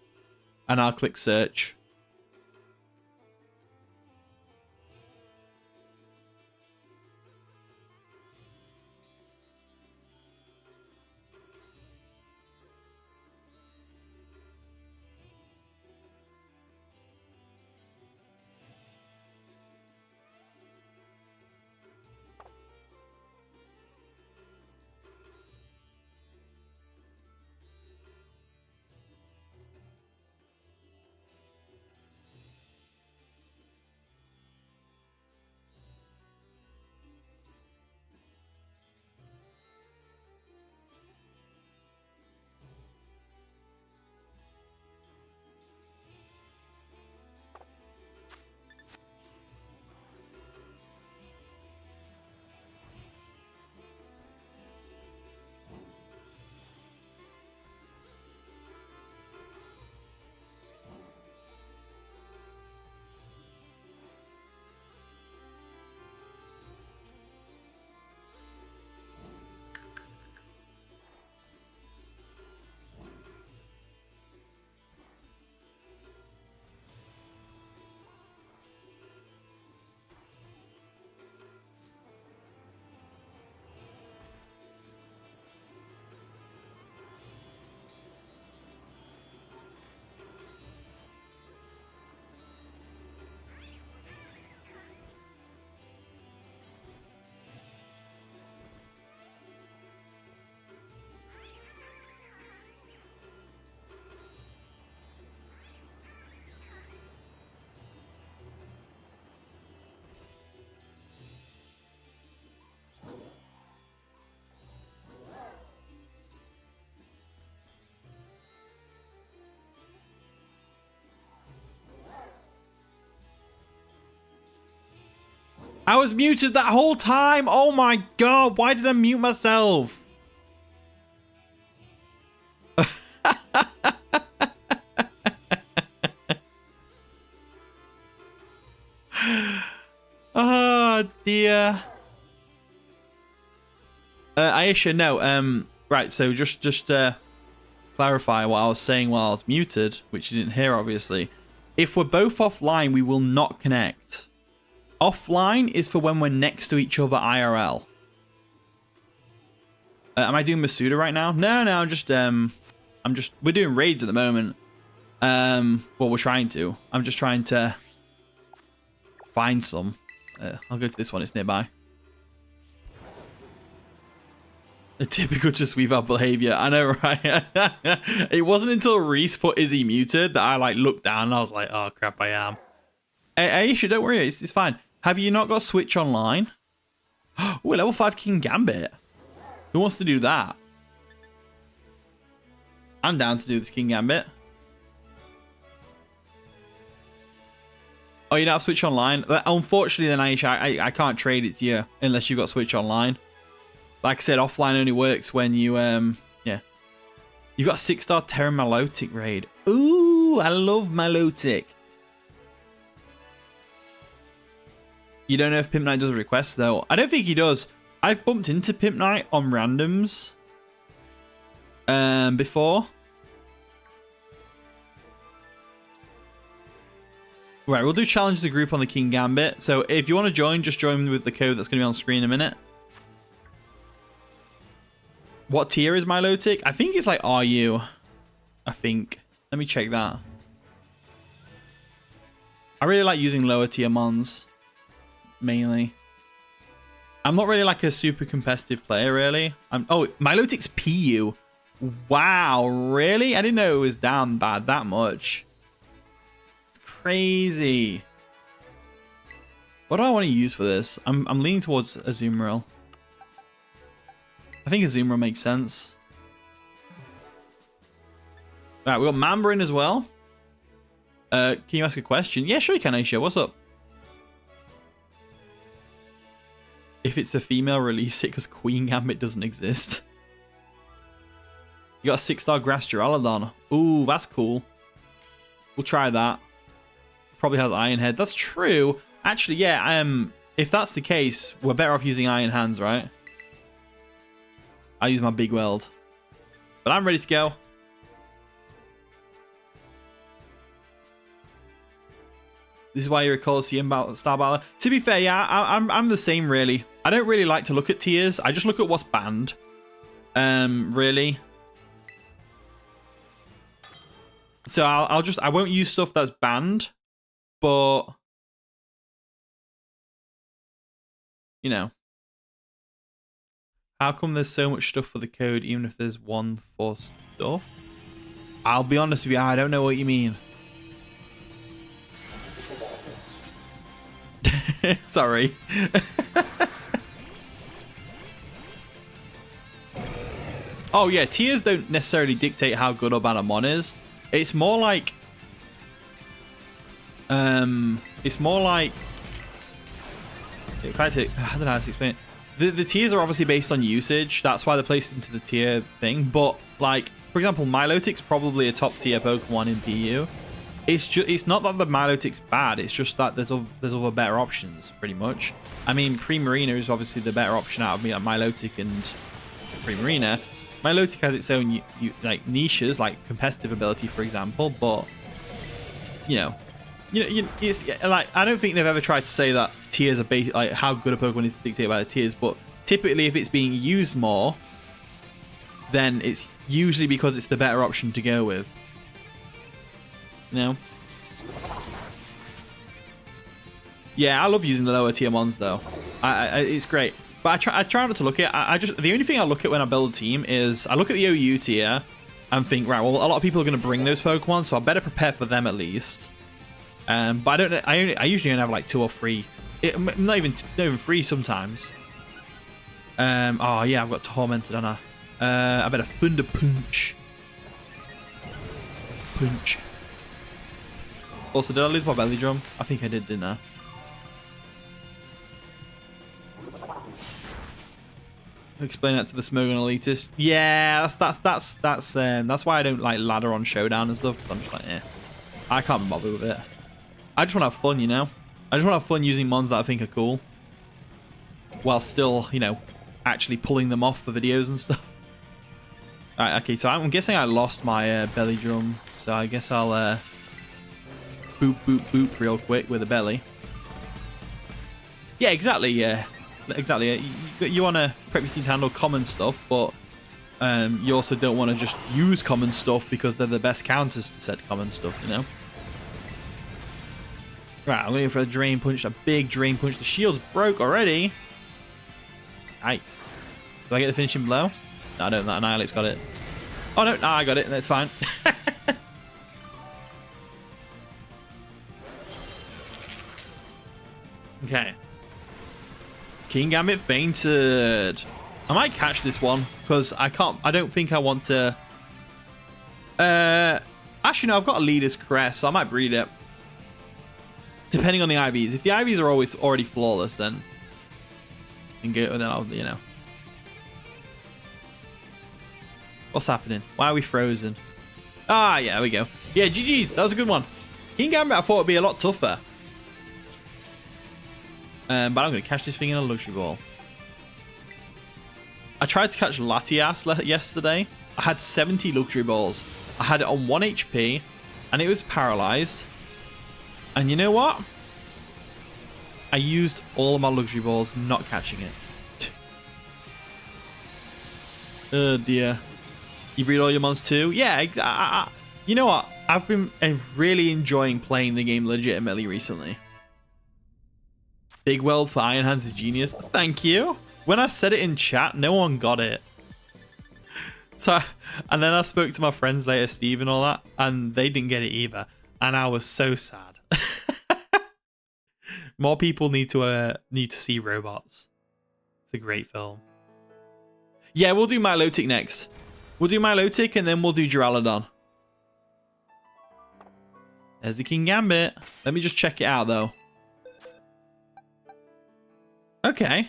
S1: And I'll click search. I was muted that whole time. Oh my god. Why did I mute myself? Oh dear. Aisha, no. Right. So just clarify what I was saying while I was muted, which you didn't hear, obviously. If we're both offline, we will not connect. Offline is for when we're next to each other IRL. Am I doing Masuda right now? No, we're doing raids at the moment. Well, we're trying to. I'm just trying to find some. I'll go to this one. It's nearby. The typical JustWeavile behavior. I know, right? It wasn't until Reese put Izzy muted that I like looked down and I was like, oh crap, I am. Hey, Aisha, don't worry, it's fine. Have you not got Switch Online? Oh, level 5 King Gambit. Who wants to do that? I'm down to do this King Gambit. Oh, you don't have Switch Online? Unfortunately, then, Aisha, I can't trade it to you unless you've got Switch Online. Like I said, offline only works when you, yeah. You've got a 6-star Terra Milotic raid. Ooh, I love Milotic. You don't know if Pimp Knight does a request, though. I don't think he does. I've bumped into Pimp Knight on randoms before. Right, we'll do challenge the group on the King Gambit. So if you want to join, just join with the code that's going to be on screen in a minute. What tier is Milotic? I think it's like RU. I think. Let me check that. I really like using lower tier mons. Mainly. I'm not really like a super competitive player, really. Oh, Milotic's PU. Wow, really? I didn't know it was down bad that much. It's crazy. What do I want to use for this? I'm leaning towards Azumarill. I think Azumarill makes sense. Alright, we got Mambarin as well. Can you ask a question? Yeah, sure you can, Aisha. What's up? If it's a female, release it because Queen Gambit doesn't exist. You got a 6-star Grass Duraludon. Ooh, that's cool. We'll try that. Probably has Iron Head. That's true. Actually, yeah, if that's the case, we're better off using Iron Hands, right? I use my Big Weld. But I'm ready to go. This is why you're a Colosseum Star Battler. To be fair, yeah, I'm the same, really. I don't really like to look at tiers. I just look at what's banned. Really. So I won't use stuff that's banned, but you know. How come there's so much stuff for the code, even if there's one for stuff? I'll be honest with you, I don't know what you mean. Sorry. Oh yeah, tiers don't necessarily dictate how good or bad a mon is. It's more like if I take, I don't know how to explain it. The tiers are obviously based on usage. That's why they're placed into the tier thing. But like, for example, Milotic's probably a top tier Pokemon in PU. It's not that the Milotic's bad. It's just that there's other better options, pretty much. I mean, Primarina is obviously the better option out of Milotic and Primarina. Milotic has its own like niches, like competitive ability, for example. But it's like, I don't think they've ever tried to say that tiers are based, like how good a Pokemon is dictated by the tiers. But typically, if it's being used more, then it's usually because it's the better option to go with. No. Yeah, I love using the lower tier mons though. It's great, but I try not to look at. The only thing I look at when I build a team is I look at the OU tier and think, right, well, a lot of people are going to bring those Pokemon, so I better prepare for them at least. But I don't. I usually only have like 2 or 3. Not even 3 sometimes. Oh yeah, I've got Tormented on her. I better Thunder Punch. Punch. Also, did I lose my belly drum? I think I did, didn't I? Explain that to the smoking elitist. Yeah, that's why I don't like ladder on showdown and stuff. I'm just like, I can't be bothered with it. I just want to have fun, you know. I just want to have fun using mons that I think are cool, while still, you know, actually pulling them off for videos and stuff. All right, okay. So I'm guessing I lost my belly drum, so I guess I'll boop boop boop real quick with a belly. Yeah, exactly. Yeah. Exactly. You want to prep your team to handle common stuff, but you also don't want to just use common stuff because they're the best counters to said common stuff, you know? Right, I'm going for a drain punch, a big drain punch. The shield's broke already. Nice. Do I get the finishing blow? No, I don't. Annihilate's got it. Oh, no, I got it. That's fine. Okay. King Gambit fainted. I might catch this one because I don't think I want to. Actually, no, I've got a leader's crest, so I might breed it. Depending on the IVs. If the IVs are already flawless, then I'll, you know. What's happening? Why are we frozen? Ah, yeah, there we go. Yeah, GG's. That was a good one. King Gambit, I thought it'd be a lot tougher. But I'm going to catch this thing in a luxury ball. I tried to catch Latias yesterday. I had 70 luxury balls. I had it on 1 HP, and it was paralyzed. And you know what? I used all of my luxury balls not catching it. Oh dear. You breed all your mons too? Yeah, you know what? I've been really enjoying playing the game legitimately recently. Big weld for Iron Hands is genius. Thank you. When I said it in chat, no one got it. So, and then I spoke to my friends later, Steve and all that, and they didn't get it either. And I was so sad. More people need to see Robots. It's a great film. Yeah, we'll do Milotic next. We'll do Milotic and then we'll do Duraludon. There's the King Gambit. Let me just check it out though. Okay.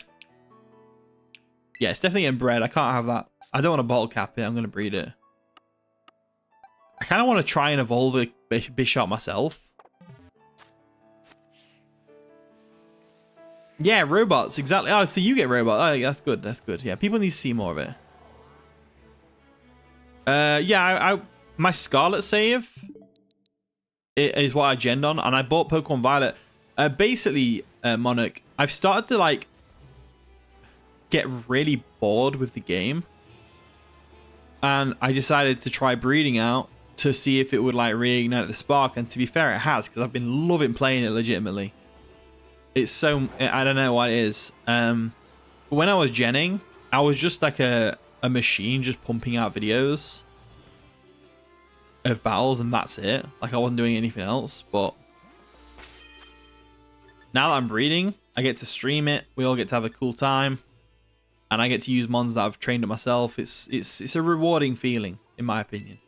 S1: Yeah, it's definitely getting bred. I can't have that. I don't want to bottle cap it. I'm going to breed it. I kind of want to try and evolve a Bisharp myself. Yeah, robots. Exactly. Oh, so you get robot. Oh, that's good. That's good. Yeah, people need to see more of it. Yeah, my Scarlet save is what I genned on, and I bought Pokemon Violet. Basically, Monarch, I've started to like get really bored with the game, and I decided to try breeding out to see if it would like reignite the spark. And to be fair, it has, because I've been loving playing it legitimately. It's so, I don't know what it is. When I was genning, I was just like a machine just pumping out videos of battles, and that's it. Like I wasn't doing anything else. But now that I'm breeding, I get to stream it. We all get to have a cool time, and I get to use mons that I've trained up myself. It's a rewarding feeling, in my opinion.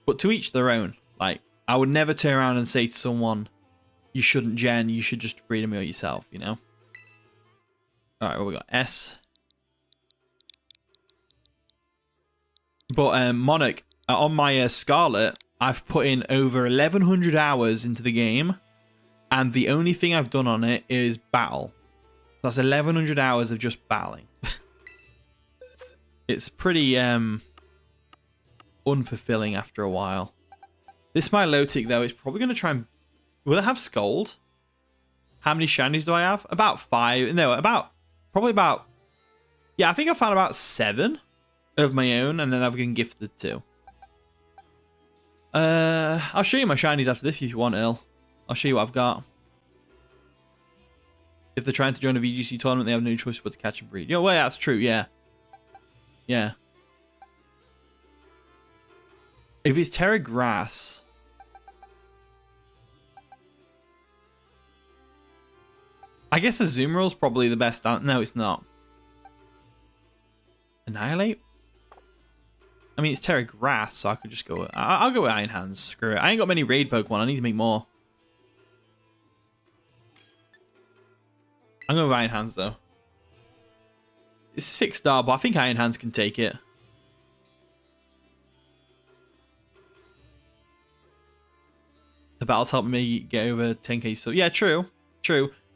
S1: But to each their own. Like I would never turn around and say to someone, you shouldn't gen, you should just breed them yourself, you know? Alright, what we got? S. But Monarch, on my Scarlet, I've put in over 1,100 hours into the game, and the only thing I've done on it is battle. That's 1,100 hours of just battling. It's pretty unfulfilling after a while. This Milotic, though, is probably going to try and... Will it have Scold? How many shinies do I have? About 5. No, probably about... Yeah, I think I found about 7 of my own, and then I've been gifted 2. I'll show you my shinies after this if you want, Earl. I'll show you what I've got. If they're trying to join a VGC tournament, they have no choice but to catch and breed. Yeah, well, yeah, that's true, yeah. Yeah. If it's Terra Grass... I guess Azumarill is probably the best. No, it's not. Annihilate? I mean, it's Terra Grass, so I could just go... I'll go with Iron Hands. Screw it. I ain't got many raid Pokemon. I need to make more. I'm going with Iron Hands, though. It's a 6-star, but I think Iron Hands can take it. The battles helped me get over 10k. So yeah, true.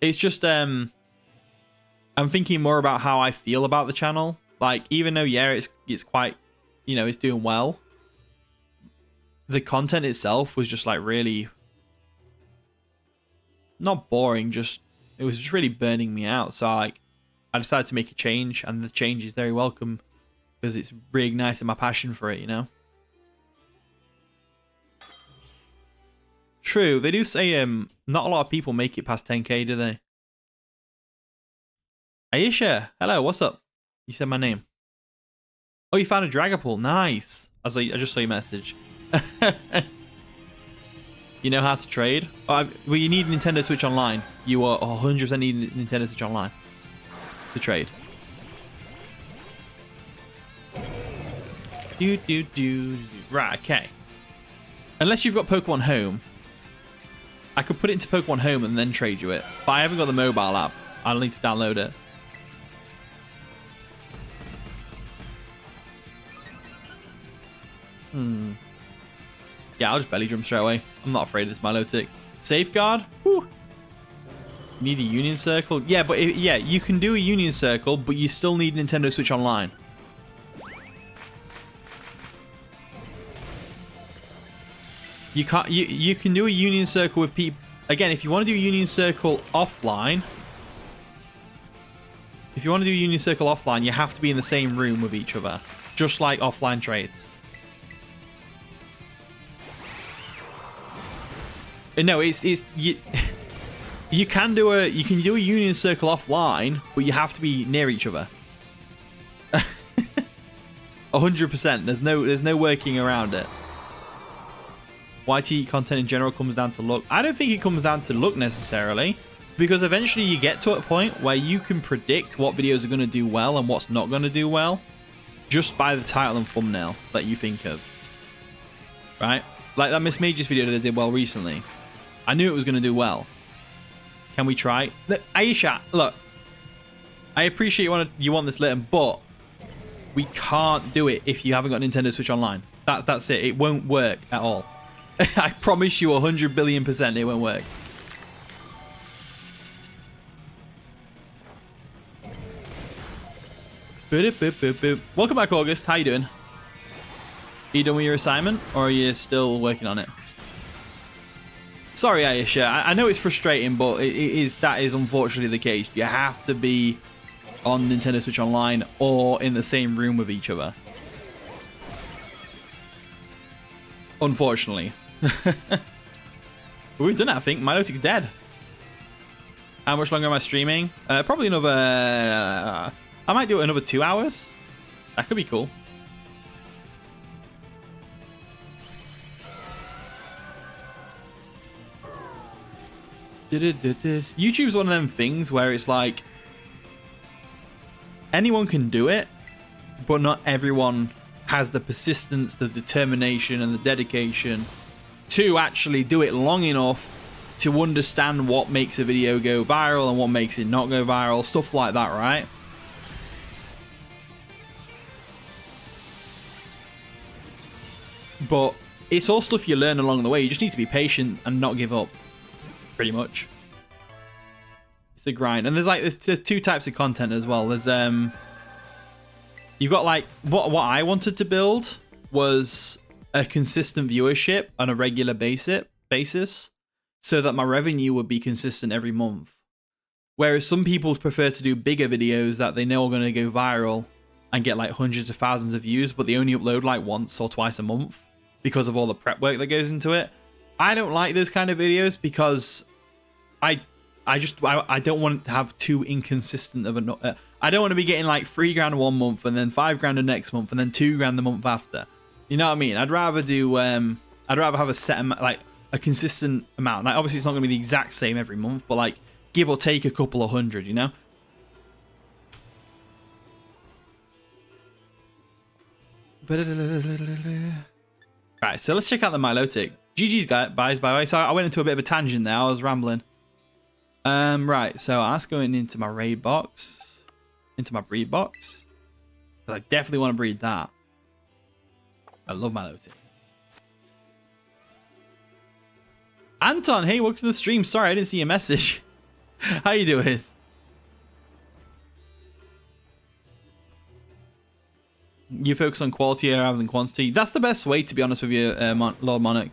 S1: It's just I'm thinking more about how I feel about the channel. Like, even though yeah, it's quite, you know, it's doing well. The content itself was just like really not boring, just it was just really burning me out. So like I decided to make a change, and the change is very welcome because it's reignited my passion for it, you know. True, they do say not a lot of people make it past 10k, do they? Aisha, hello, what's up? You said my name. Oh, you found a Dragapult, nice. I just saw your message. You know how to trade? Oh, well, you need Nintendo Switch Online. You are 100% need Nintendo Switch Online to trade. Right, okay. Unless you've got Pokemon Home, I could put it into Pokemon Home and then trade you it. But I haven't got the mobile app. I'll need to download it. Yeah, I'll just belly drum straight away. I'm not afraid of this Milotic. Safeguard? Whew. Need a Union Circle? Yeah, but yeah, you can do a Union Circle, but you still need Nintendo Switch Online. You can't. You can do a Union Circle with people. Again, if you want to do a Union Circle offline, you have to be in the same room with each other, just like offline trades. No, it's you can do a Union Circle offline, but you have to be near each other. 100%. There's no working around it. YT content in general comes down to luck. I don't think it comes down to luck necessarily, because eventually you get to a point where you can predict what videos are going to do well and what's not going to do well just by the title and thumbnail that you think of. Right? Like that Miss Majors video that I did well recently. I knew it was going to do well. Can we try? Look, Aisha, look. I appreciate you want this Litten, but we can't do it if you haven't got Nintendo Switch Online. That's it. It won't work at all. I promise you 100 billion% it won't work. Boop, boop, boop, boop. Welcome back, August. How you doing? Are you done with your assignment, or are you still working on it? Sorry, Aisha. I know it's frustrating, but that is unfortunately the case. You have to be on Nintendo Switch Online or in the same room with each other. Unfortunately. We've done it, I think. Milotic's dead. How much longer am I streaming? Probably another... I might do it another 2 hours. That could be cool. YouTube's one of them things where it's like anyone can do it, but not everyone has the persistence, the determination, and the dedication to actually do it long enough to understand what makes a video go viral and what makes it not go viral, stuff like that, right? But it's all stuff you learn along the way. You just need to be patient and not give up. Pretty much. It's a grind. And there's two types of content as well. There's you've got like what I wanted to build was a consistent viewership on a regular basis so that my revenue would be consistent every month. Whereas some people prefer to do bigger videos that they know are going to go viral and get like hundreds of thousands of views, but they only upload like once or twice a month because of all the prep work that goes into it. I don't like those kind of videos because I don't want to have too inconsistent of a... I don't want to be getting like $3,000 one month and then $5,000 the next month and then $2,000 the month after. You know what I mean? I'd rather do... I'd rather have a set amount, like a consistent amount. Like obviously it's not going to be the exact same every month, but like give or take a couple of hundred, you know? Right, so let's check out the Milotic. GG's guys, by the way. So I went into a bit of a tangent there. I was rambling. Right, so that's going into my raid box. into my breed box. But I definitely want to breed that. I love my Loti. Anton, hey, welcome to the stream. Sorry, I didn't see your message. How you doing? You focus on quality rather than quantity. That's the best way, to be honest with you, Lord Monarch.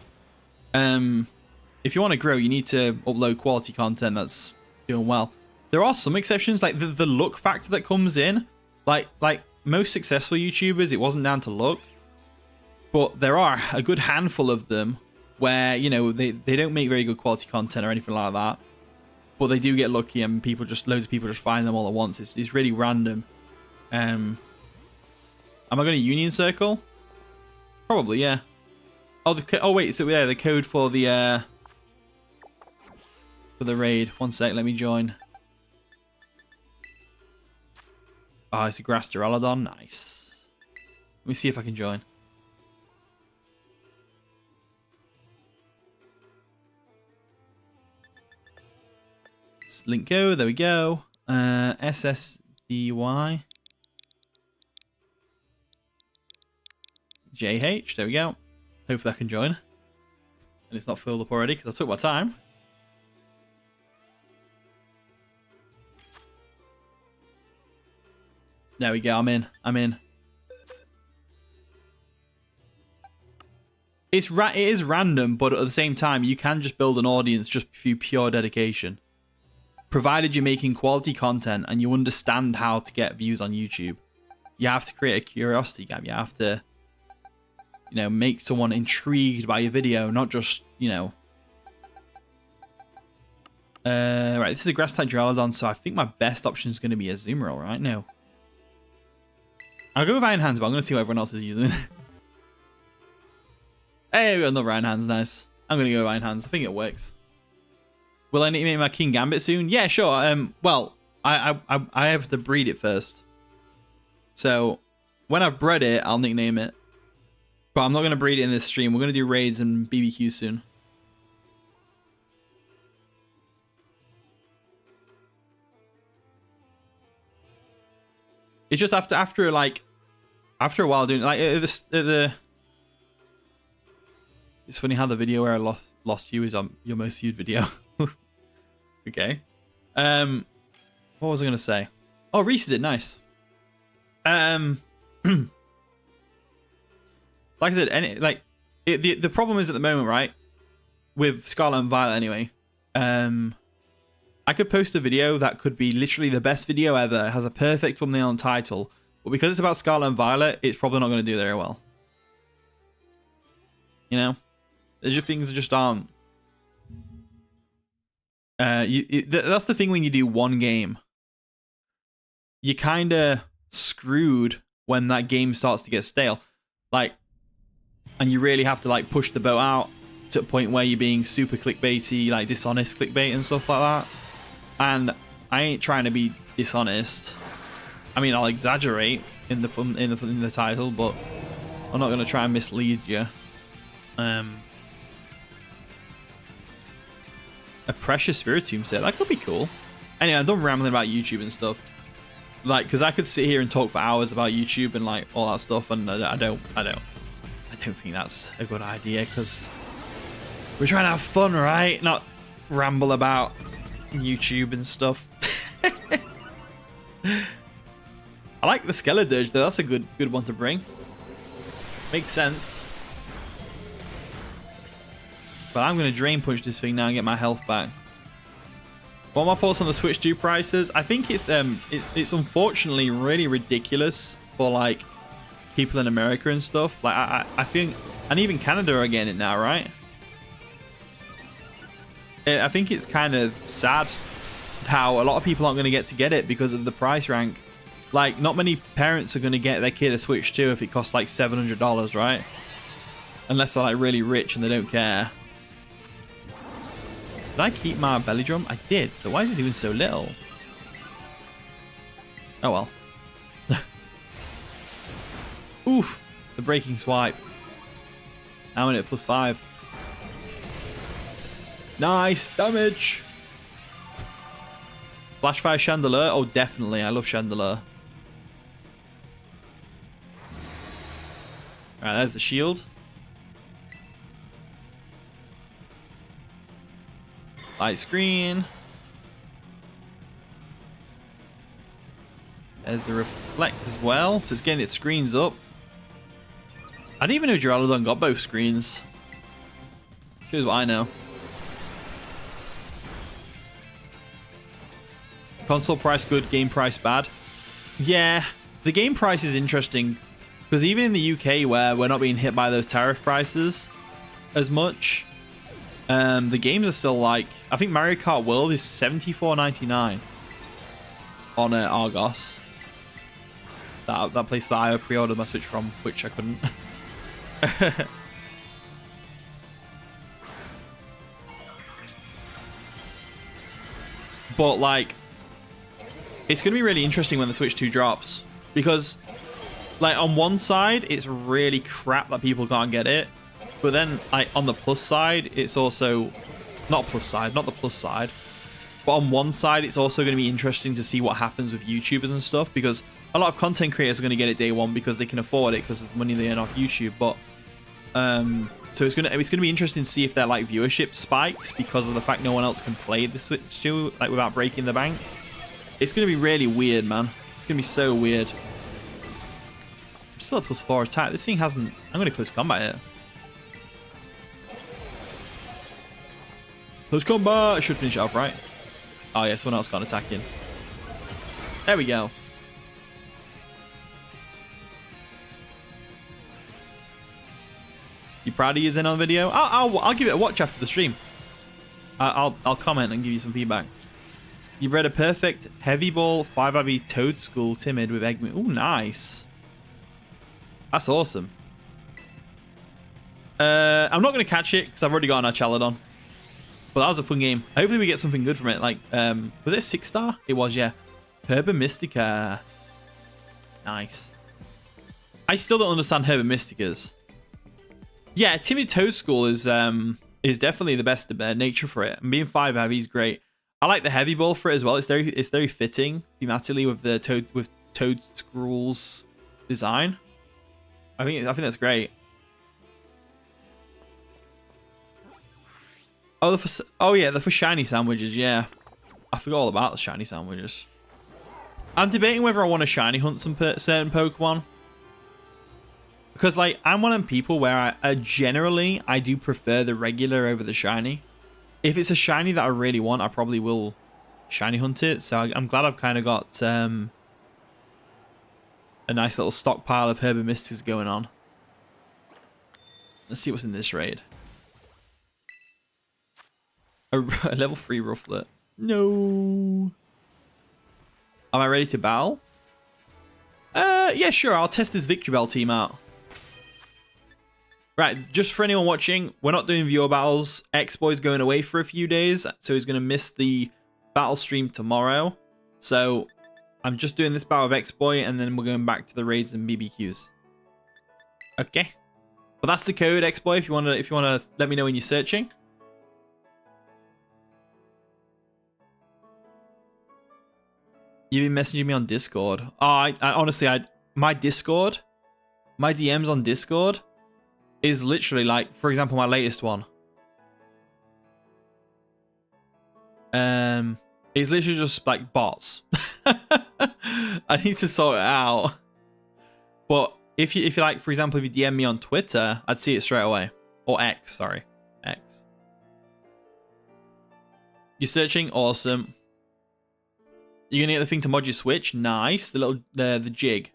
S1: If you want to grow, you need to upload quality content that's doing well. There are some exceptions, like the look factor that comes in. Like most successful YouTubers, it wasn't down to look. But there are a good handful of them where, you know, they don't make very good quality content or anything like that. But they do get lucky and loads of people just find them all at once. It's really random. Am I going to Union Circle? Probably, yeah. Oh wait, so yeah, the code for the raid. One sec, let me join. Oh, it's a Grass Duraludon. Nice. Let me see if I can join. Link go, there we go. SSDY. JH, there we go. Hopefully I can join. And it's not filled up already because I took my time. There we go, I'm in. It is random, but at the same time, you can just build an audience just through pure dedication. Provided you're making quality content and you understand how to get views on YouTube. You have to create a curiosity gap. You have to, you know, make someone intrigued by your video, not just, you know. Right, this is a grass type Duraludon, so I think my best option is going to be a Azumarill, right? No. I'll go with Iron Hands, but I'm going to see what everyone else is using. Hey, we got another Iron Hands, nice. I'm going to go with Iron Hands. I think it works. Will I need to make my King Gambit soon? Yeah, sure. Well, I have to breed it first. So, when I've bred it, I'll nickname it. But I'm not going to breed it in this stream. We're going to do raids and BBQ soon. It's just after a while doing like it's funny how the video where I lost you is on your most viewed video. Okay. What was I gonna say? Oh, Reese is it nice. Like I said, the problem is at the moment, right? With Scarlet and Violet anyway. I could post a video that could be literally the best video ever, has a perfect thumbnail and title, but because it's about Scarlet and Violet, it's probably not going to do very well. You know? There's just things that just aren't. That's the thing when you do one game. You're kind of screwed when that game starts to get stale. Like, and you really have to like push the boat out to a point where you're being super clickbaity, like dishonest clickbait and stuff like that. And I ain't trying to be dishonest. I mean, I'll exaggerate in the title, but I'm not gonna try and mislead you. A Precious Spiritomb set, that could be cool. Anyway, I'm done rambling about YouTube and stuff. Like, because I could sit here and talk for hours about YouTube and like all that stuff, and I don't think that's a good idea because we're trying to have fun, right? Not ramble about YouTube and stuff. I like the Skeledirge though. That's a good one to bring. Makes sense. But I'm gonna Drain Punch this thing now and get my health back. What are my thoughts on the Switch 2 prices? I think it's unfortunately really ridiculous for like people in America and stuff. Like I think, and even Canada are getting it now, right? I think it's kind of sad how a lot of people aren't going to get it because of the price rank. Like, not many parents are going to get their kid a Switch 2 if it costs like $700, right? Unless they're like really rich and they don't care. Did I keep my belly drum? I did. So why is it doing so little? Oh well. Oof. The breaking swipe. I'm in at +5. Nice damage. Flashfire Chandelier. Oh, definitely. I love Chandelier. Alright, there's the shield. Light screen. There's the reflect as well. So it's getting its screens up. I didn't even know Duraludon got both screens. Here's what I know. Console price good, game price bad. Yeah, the game price is interesting. Because even in the UK where we're not being hit by those tariff prices as much, the games are still like, I think Mario Kart World is $74.99 on Argos. That place that I pre-ordered my Switch from, which I couldn't. But like, it's going to be really interesting when the Switch 2 drops, because like on one side it's really crap that people can't get it, but then like on the plus side it's also not the plus side, but on one side it's also going to be interesting to see what happens with YouTubers and stuff, because a lot of content creators are going to get it day one because they can afford it because of the money they earn off YouTube. But so it's gonna be interesting to see if their like viewership spikes because of the fact no one else can play the Switch 2 like without breaking the bank. It's gonna be really weird, man. It's gonna be so weird. I'm still at +4 attack. This thing hasn't. I'm gonna close combat it. Close combat. I should finish it off right. Oh yeah, someone else got attacking. There we go. You proud of using on video? I'll give it a watch after the stream. I'll comment and give you some feedback. You bred a perfect heavy ball 5IV Toad School timid with Eggman. Oh, nice. That's awesome. I'm not going to catch it because I've already got an Archaludon. But that was a fun game. Hopefully we get something good from it. Like, was it a 6-star? It was, yeah. Herba Mystica. Nice. I still don't understand Herba Mysticas. Yeah, Timid Toad School is definitely the best nature for it. And being 5 is great. I like the heavy ball for it as well. It's very fitting thematically with the Toad School's design. I think that's great. Oh yeah, they're for shiny sandwiches. Yeah, I forgot all about the shiny sandwiches. I'm debating whether I want to shiny hunt some certain Pokemon. Because, like, I'm one of them people where I generally do prefer the regular over the shiny. If it's a shiny that I really want, I probably will shiny hunt it. So I'm glad I've kind of got a nice little stockpile of Herba Mystics going on. Let's see what's in this raid. A level 3 Rufflet. No. Am I ready to battle? Yeah, sure. I'll test this Victory Bell team out. Right, just for anyone watching, we're not doing viewer battles. X-Boy's going away for a few days, so he's going to miss the battle stream tomorrow. So I'm just doing this battle of X-Boy, and then we're going back to the raids and BBQs. Okay. Well, that's the code, X-Boy, if you wanna let me know when you're searching. You've been messaging me on Discord. Oh, I honestly, my Discord, my DMs on Discord is literally like, for example, my latest one. It's literally just like bots. I need to sort it out. But if you like, for example, if you DM me on Twitter, I'd see it straight away. Or X, sorry. X. You're searching? Awesome. You're gonna get the thing to mod your Switch? Nice. The little the jig.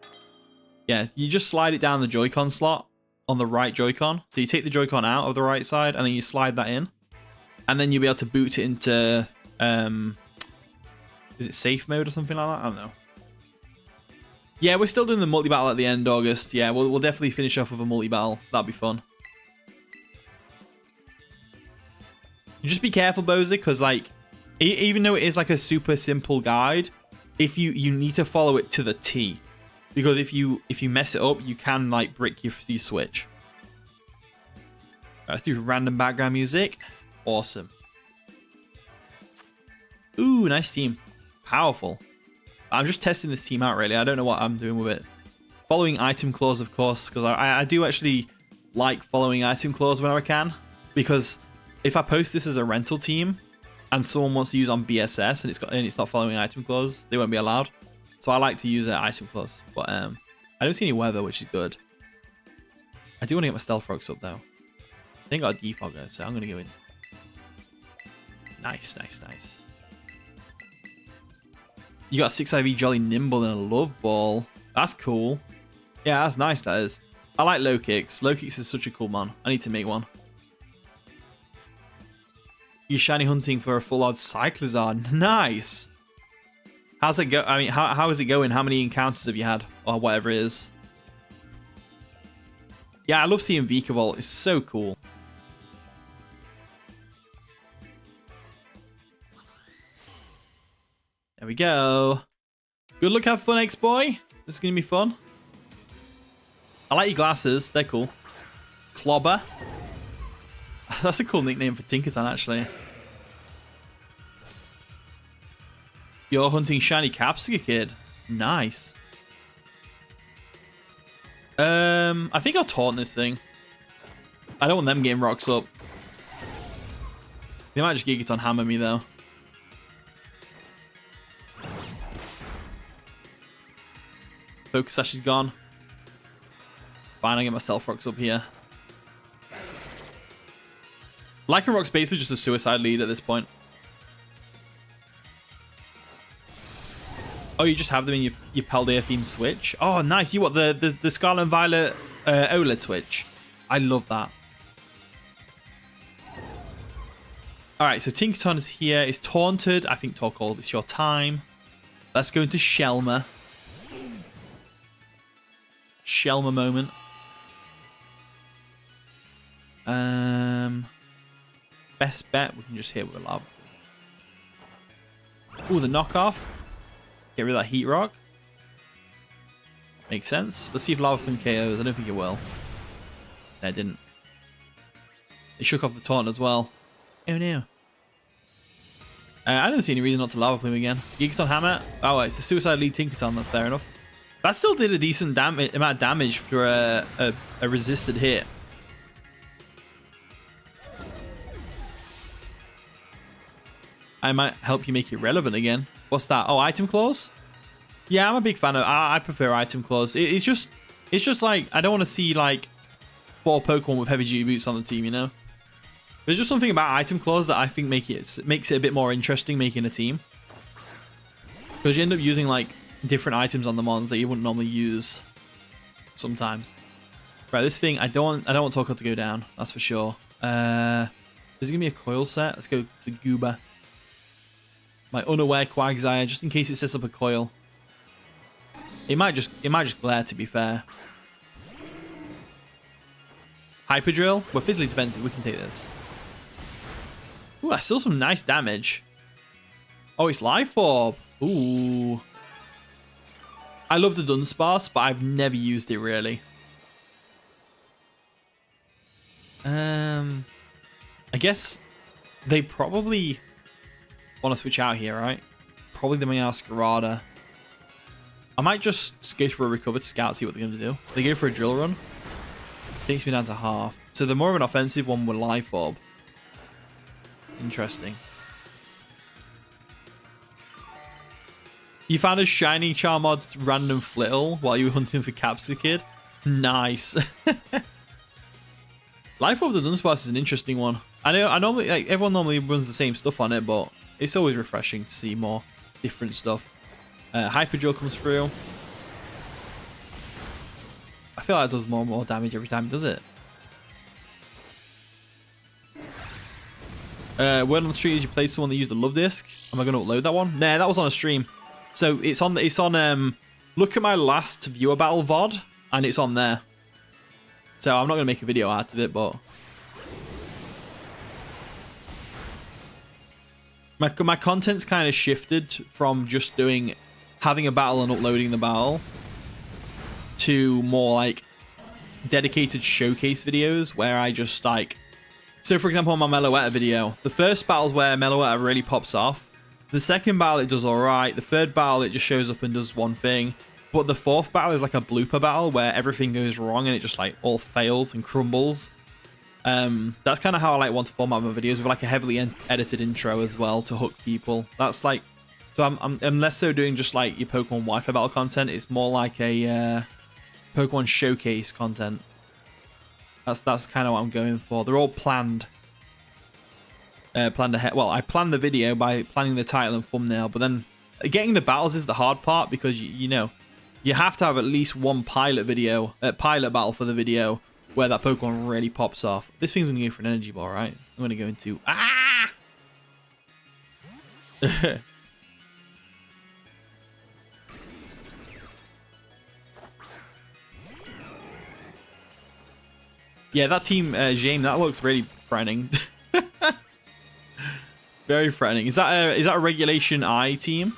S1: Yeah, you just slide it down the Joy-Con slot on the right Joy-Con. So you take the Joy-Con out of the right side and then you slide that in. And then you'll be able to boot it into is it safe mode or something like that? I don't know. Yeah, we're still doing the multi-battle at the end, August. Yeah, we'll definitely finish off with a multi-battle. That'd be fun. Just be careful, Bozy, because like, even though it is like a super simple guide, if you need to follow it to the T, because if you mess it up, you can like brick your Switch. Let's do random background music. Awesome. Ooh, nice team. Powerful. I'm just testing this team out, really. I don't know what I'm doing with it. following item clause, of course, because I do actually like following item clause whenever I can. Because if I post this as a rental team and someone wants to use on BSS and it's not following item clause, they won't be allowed. So I like to use an item clause. But I don't see any weather, which is good. I do want to get my stealth rocks up though. I think I got a defogger, so I'm going to go in. Nice, nice, nice. You got a 6 IV Jolly Nimble and a Love Ball. That's cool. Yeah, that's nice, that is. I like low kicks. Low kicks is such a cool mon. I need to make one. You're shiny hunting for a full odds Cyclizard. Nice. How's it go? I mean, how is it going? How many encounters have you had? Or whatever it is. Yeah, I love seeing Vikavolt. It's so cool. There we go. Good luck, have fun, X-Boy. This is going to be fun. I like your glasses. They're cool. Clobber. That's a cool nickname for Tinkerton, actually. You're hunting shiny Capsica Kid. Nice. I think I'll taunt this thing. I don't want them getting rocks up. They might just Gigaton hammer me, though. Focus Sash is gone. It's fine, I get my Stealth Rocks up here. Lycanroc's basically just a suicide lead at this point. Oh, you just have them in your Paldea theme switch? Oh, nice. You what, the Scarlet and Violet OLED switch? I love that. Alright, so Tinkerton is here. It's taunted. I think Torkold, it's your time. Let's go into Shelmer. Shelmer moment. Best bet, we can just hit with a Lava. Ooh, the knockoff. Get rid of that Heat Rock. Makes sense. Let's see if Lava Plume KOs. I don't think it will. No, it didn't. It shook off the taunt as well. Oh no. I don't see any reason not to Lava Plume again. Gigaton Hammer. Oh, it's a Suicide Lead Tinkerton. That's fair enough. That still did a decent amount of damage for a resisted hit. I might help you make it relevant again. What's that? Oh, item clause? Yeah, I'm a big fan of. I prefer item clause. It's just like I don't want to see like 4 Pokemon with heavy duty boots on the team. You know, there's just something about item clause that I think makes it a bit more interesting making a team, because you end up using like different items on the mons that you wouldn't normally use sometimes. Right, this thing I don't want Torkoal to go down. That's for sure. There's gonna be a coil set. Let's go to Goober. My unaware Quagsire, just in case it sets up a coil. It might just glare, to be fair. Hyper Drill. We're physically defensive. We can take this. Ooh, that's still some nice damage. Oh, it's Life Orb. Ooh. I love the Dunsparce, but I've never used it really. I guess they probably want to switch out here, right? Probably the Meowscarada. I might just go for a Recovered Scout, see what they're going to do. They go for a Drill Run. Takes me down to half. So they're more of an offensive one with Life Orb. Interesting. You found a shiny Charmod's random Flittle while you were hunting for Capsica Kid. Nice. Life Orb the Dunsparce is an interesting one. I normally like everyone normally runs the same stuff on it, but it's always refreshing to see more different stuff. Hyper Drill comes through. I feel like it does more and more damage every time it does it. Word on the street is you played someone that used a Love Disc. Am I going to upload that one? Nah, that was on a stream. So it's on look at my last viewer battle VOD and it's on there. So I'm not going to make a video out of it, but my content's kind of shifted from just having a battle and uploading the battle to more like dedicated showcase videos where I just like, so for example on my Meloetta video, the first battle's where Meloetta really pops off. The second battle it does alright. The third battle it just shows up and does one thing. But the fourth battle is like a blooper battle where everything goes wrong and it just like all fails and crumbles. That's kind of how I like want to format my videos, with like a heavily edited intro as well to hook people. That's like, so I'm less so doing just like your Pokemon Wi-Fi battle content. It's more like a Pokemon showcase content. That's kind of what I'm going for. They're all planned. Planned ahead. Well, I planned the video by planning the title and thumbnail, but then getting the battles is the hard part, because you know, you have to have at least one pilot battle for the video where that Pokemon really pops off. This thing's gonna go for an energy ball, right? I'm gonna go into Yeah, that team James, that looks really threatening. Very threatening. Is that a Regulation I team?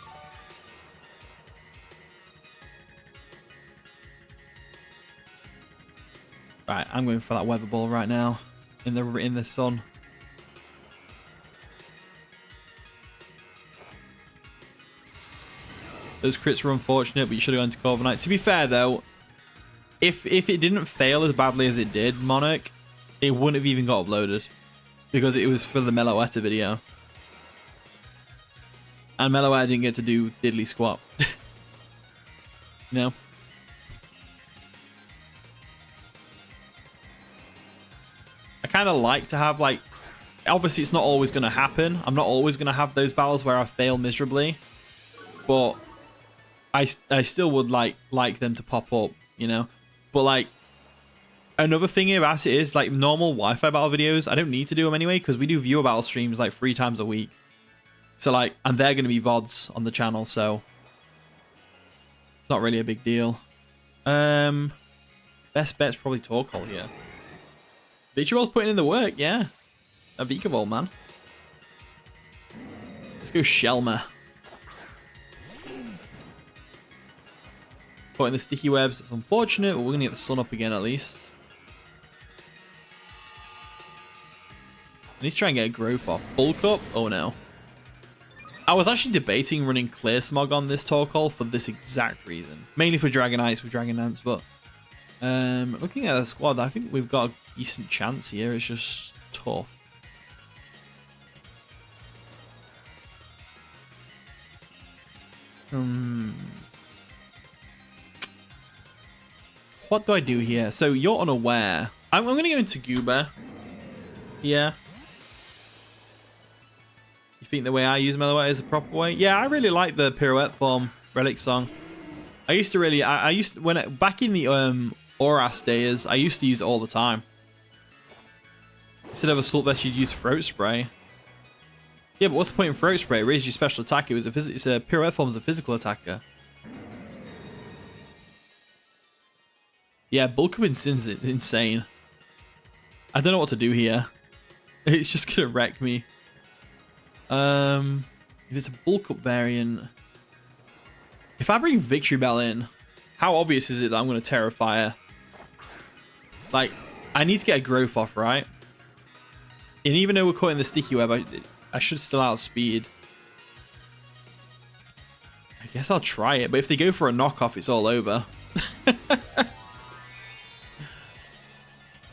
S1: Right, I'm going for that weather ball right now in the sun. Those crits were unfortunate, but you should have gone to Corviknight. To be fair though, if it didn't fail as badly as it did, Monarch, it wouldn't have even got uploaded, because it was for the Meloetta video. And Meloetta didn't get to do diddly squat. No. I kind of like to have, like, obviously it's not always going to happen. I'm not always going to have those battles where I fail miserably, but I still would like them to pop up, you know. But like, another thing about it is, like, normal Wi-Fi battle videos, I don't need to do them anyway, because we do viewer battle streams like 3 times a week. So like, and they're going to be VODs on the channel, so it's not really a big deal. Best bet's probably Torkoal here. Vitriol's putting in the work, yeah. A Vikavolt, man. Let's go Shelmer. Putting the sticky webs, it's unfortunate, but we're going to get the sun up again at least. I need to try and get a growth off. Bulk up? Oh no. I was actually debating running Clear Smog on this Torkoal for this exact reason. Mainly for Dragonites with Dragon Dance, but looking at the squad, I think we've got a decent chance here. It's just tough. What do I do here? So you're unaware. I'm going to go into Goober. Yeah. You think the way I use Meloetta is the proper way? Yeah, I really like the Pirouette form Relic Song. I used to really, back in the Oras days, I used to use it all the time. Instead of Assault Vest, you'd use Throat Spray. Yeah, but what's the point in Throat Spray? It raises your special attack. It's a Pirouette form is a physical attacker. Yeah, Bulk Up is insane. I don't know what to do here. It's just gonna wreck me. If it's a Bulk Up variant, if I bring Victory Bell in, how obvious is it that I'm gonna Terrafire? Like, I need to get a growth off, right? And even though we're caught in the sticky web, I should still outspeed. I guess I'll try it, but if they go for a knockoff, it's all over.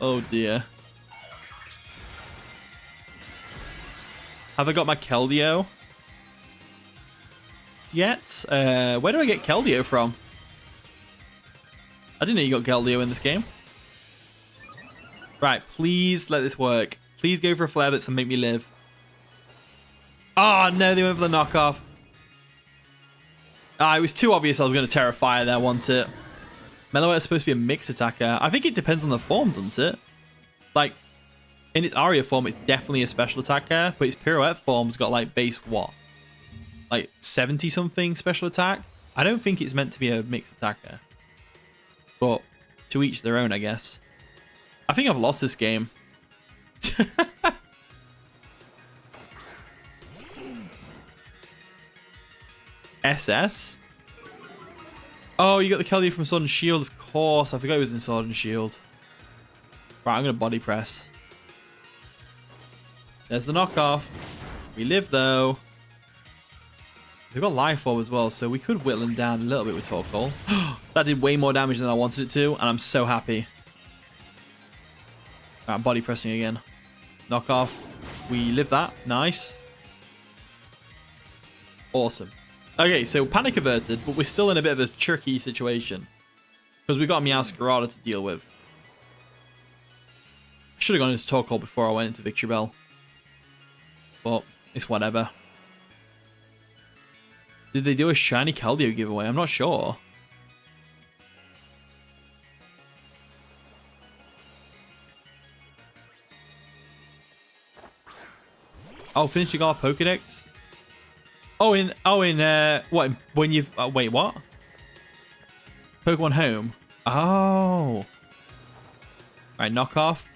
S1: Oh dear. Have I got my Keldeo yet? Where do I get Keldeo from? I didn't know you got Keldeo in this game. Right, please let this work. Please go for a Flare Blitz and make me live. Oh no, they went for the knockoff. Ah, it was too obvious I was going to Terrafire there, wasn't it? Meloetta is supposed to be a mixed attacker. I think it depends on the form, doesn't it? Like, in its Aria form, it's definitely a special attacker, but its Pirouette form's got, like, base what? Like, 70-something special attack? I don't think it's meant to be a mixed attacker. But, to each their own, I guess. I think I've lost this game. SS? Oh, you got the Keldeo from Sword and Shield, of course. I forgot it was in Sword and Shield. Right, I'm going to body press. There's the knockoff. We live, though. They've got Life Orb as well, so we could whittle them down a little bit with Torkoal. That did way more damage than I wanted it to, and I'm so happy. Alright, body pressing again. Knock off. We live that. Nice. Awesome. Okay, so panic averted, but we're still in a bit of a tricky situation. Because we got Meowscarada to deal with. I should have gone into Torkoal before I went into Victory Bell. But it's whatever. Did they do a shiny Keldeo giveaway? I'm not sure. Oh, finish your Pokedex? What? When you've... wait, what? Pokemon Home? Oh. Alright, knock off.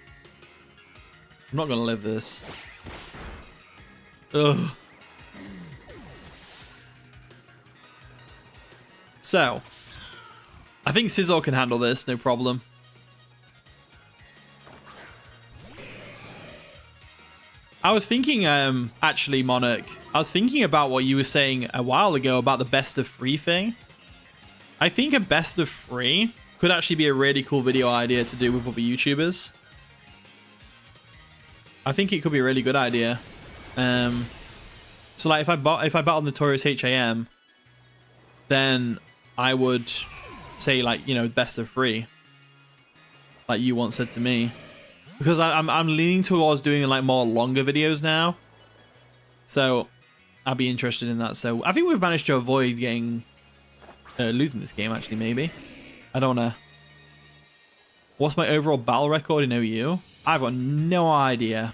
S1: I'm not going to live this. Ugh. So, I think Scizor can handle this, no problem. I was thinking, actually, Monarch, I was thinking about what you were saying a while ago about the best of 3 thing. I think a best of 3 could actually be a really cool video idea to do with other YouTubers. I think it could be a really good idea. So like if I battle Notorious HAM, then I would say, like, you know, best of 3, like you once said to me, because I'm leaning towards doing like more longer videos now, so I'll be interested in that. So I think we've managed to avoid getting losing this game, actually. Maybe I don't know. What's my overall battle record in OU? I've got no idea.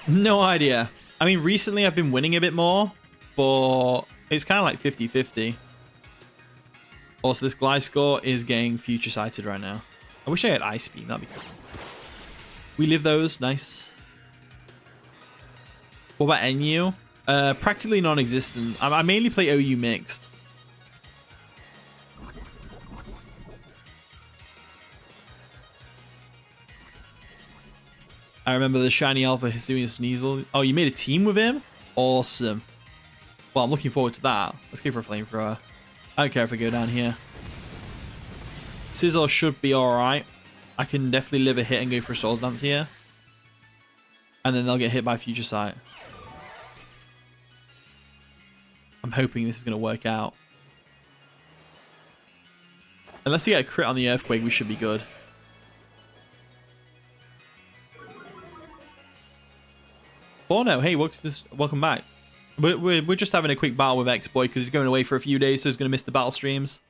S1: No idea. I mean, recently I've been winning a bit more, but it's kind of like 50-50. Also, this Gliscor is getting future sighted right now. I wish I had Ice Beam. That'd be cool. We live those. Nice. What about NU? Practically non-existent. I mainly play OU mixed. I remember the shiny alpha Hisuian Sneasel. Oh, you made a team with him? Awesome. Well, I'm looking forward to that. Let's go for a flamethrower. I don't care if I go down here. Scizor should be alright. I can definitely live a hit and go for a Soul Dance here. And then they'll get hit by Future Sight. I'm hoping this is going to work out. Unless you get a crit on the Earthquake, we should be good. Oh no, hey, welcome back. We're just having a quick battle with X-Boy because he's going away for a few days, so he's going to miss the battle streams.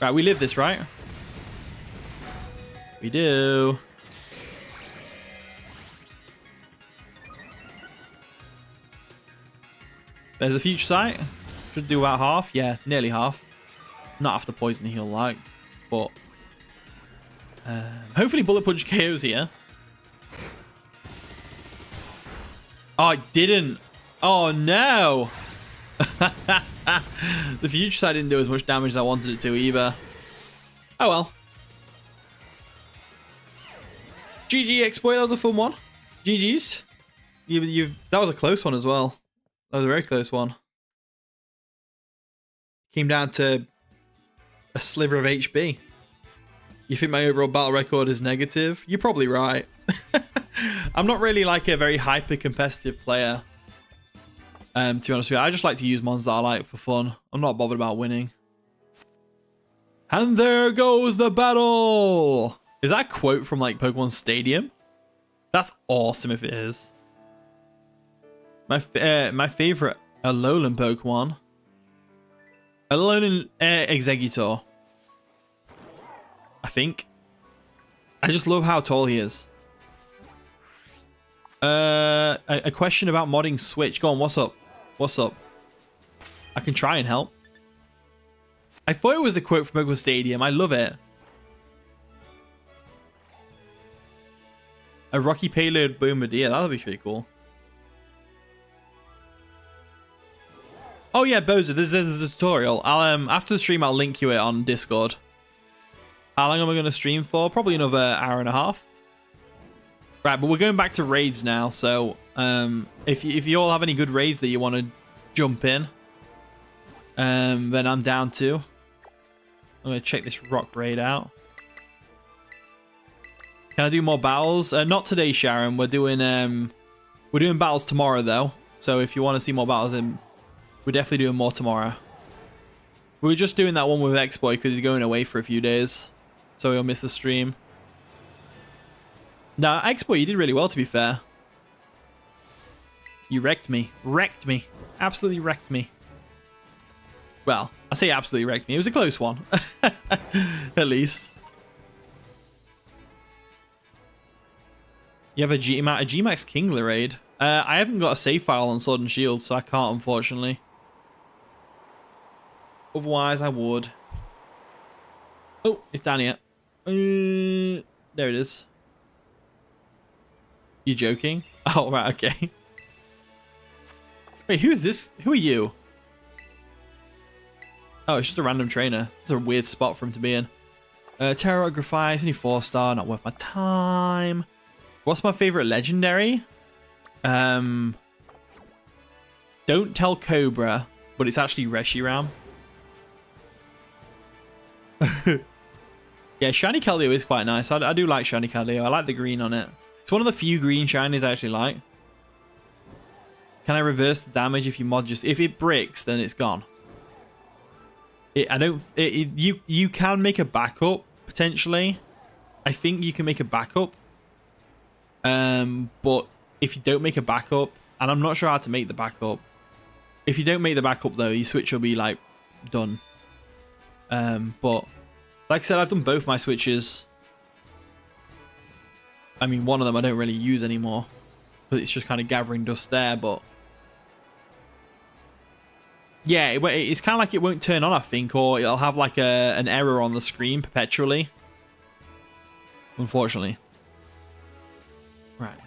S1: Right, we live this, right? We do. There's a Future Sight. Should do about half. Yeah, nearly half. Not after Poison Heal, like, but hopefully Bullet Punch KOs here. Oh, it didn't. Oh, no. The Future Sight didn't do as much damage as I wanted it to either. Oh, well. GG, Exploit. That was a fun one. GG's. That was a close one as well. That was a very close one. Came down to a sliver of HP. You think my overall battle record is negative? You're probably right. I'm not really like a very hyper competitive player. To be honest with you, I just like to use mons that I like for fun. I'm not bothered about winning. And there goes the battle. Is that a quote from like Pokemon Stadium? That's awesome if it is. My favorite Alolan Pokemon. Alolan Exeggutor. I think. I just love how tall he is. A question about modding Switch. Go on, what's up? What's up? I can try and help. I thought it was a quote from Pokemon Stadium. I love it. A Rocky Payload Bombardier. That would be pretty cool. Oh yeah, Boza, there's a tutorial. I'll after the stream I'll link you it on Discord. How long am I going to stream for? Probably another hour and a half. Right, but we're going back to raids now. So if you all have any good raids that you want to jump in. Then I'm down 2. I'm going to check this rock raid out. Can I do more battles? Not today, Sharon. We're doing battles tomorrow, though. So if you want to see more battles, then we're definitely doing more tomorrow. We were just doing that one with X-Boy because he's going away for a few days. So he'll miss the stream. Nah, X-Boy, you did really well, to be fair. You wrecked me. Wrecked me. Absolutely wrecked me. Well, I say absolutely wrecked me. It was a close one. At least. You have a G-Max Kingler raid. I haven't got a save file on Sword and Shield, so I can't, unfortunately. Otherwise, I would. Oh, it's down here. There it is. You joking? Oh, right, okay. Wait, who's this? Who are you? Oh, it's just a random trainer. It's a weird spot for him to be in. Terror Graphite, only 4-star, not worth my time. What's my favorite legendary? Don't tell Cobra, but it's actually Reshiram. Yeah, Shiny Keldeo is quite nice. I do like Shiny Keldeo. I like the green on it. It's one of the few green shinies I actually like. Can I reverse the damage if you mod just... If it bricks, then it's gone. You can make a backup, potentially. I think you can make a backup. But if you don't make a backup... And I'm not sure how to make the backup. If you don't make the backup, though, your switch will be, like, done. But... Like I said, I've done both my switches. I mean, one of them I don't really use anymore. But it's just kind of gathering dust there, but... Yeah, it's kind of like it won't turn on, I think. Or it'll have like an error on the screen perpetually. Unfortunately. Right.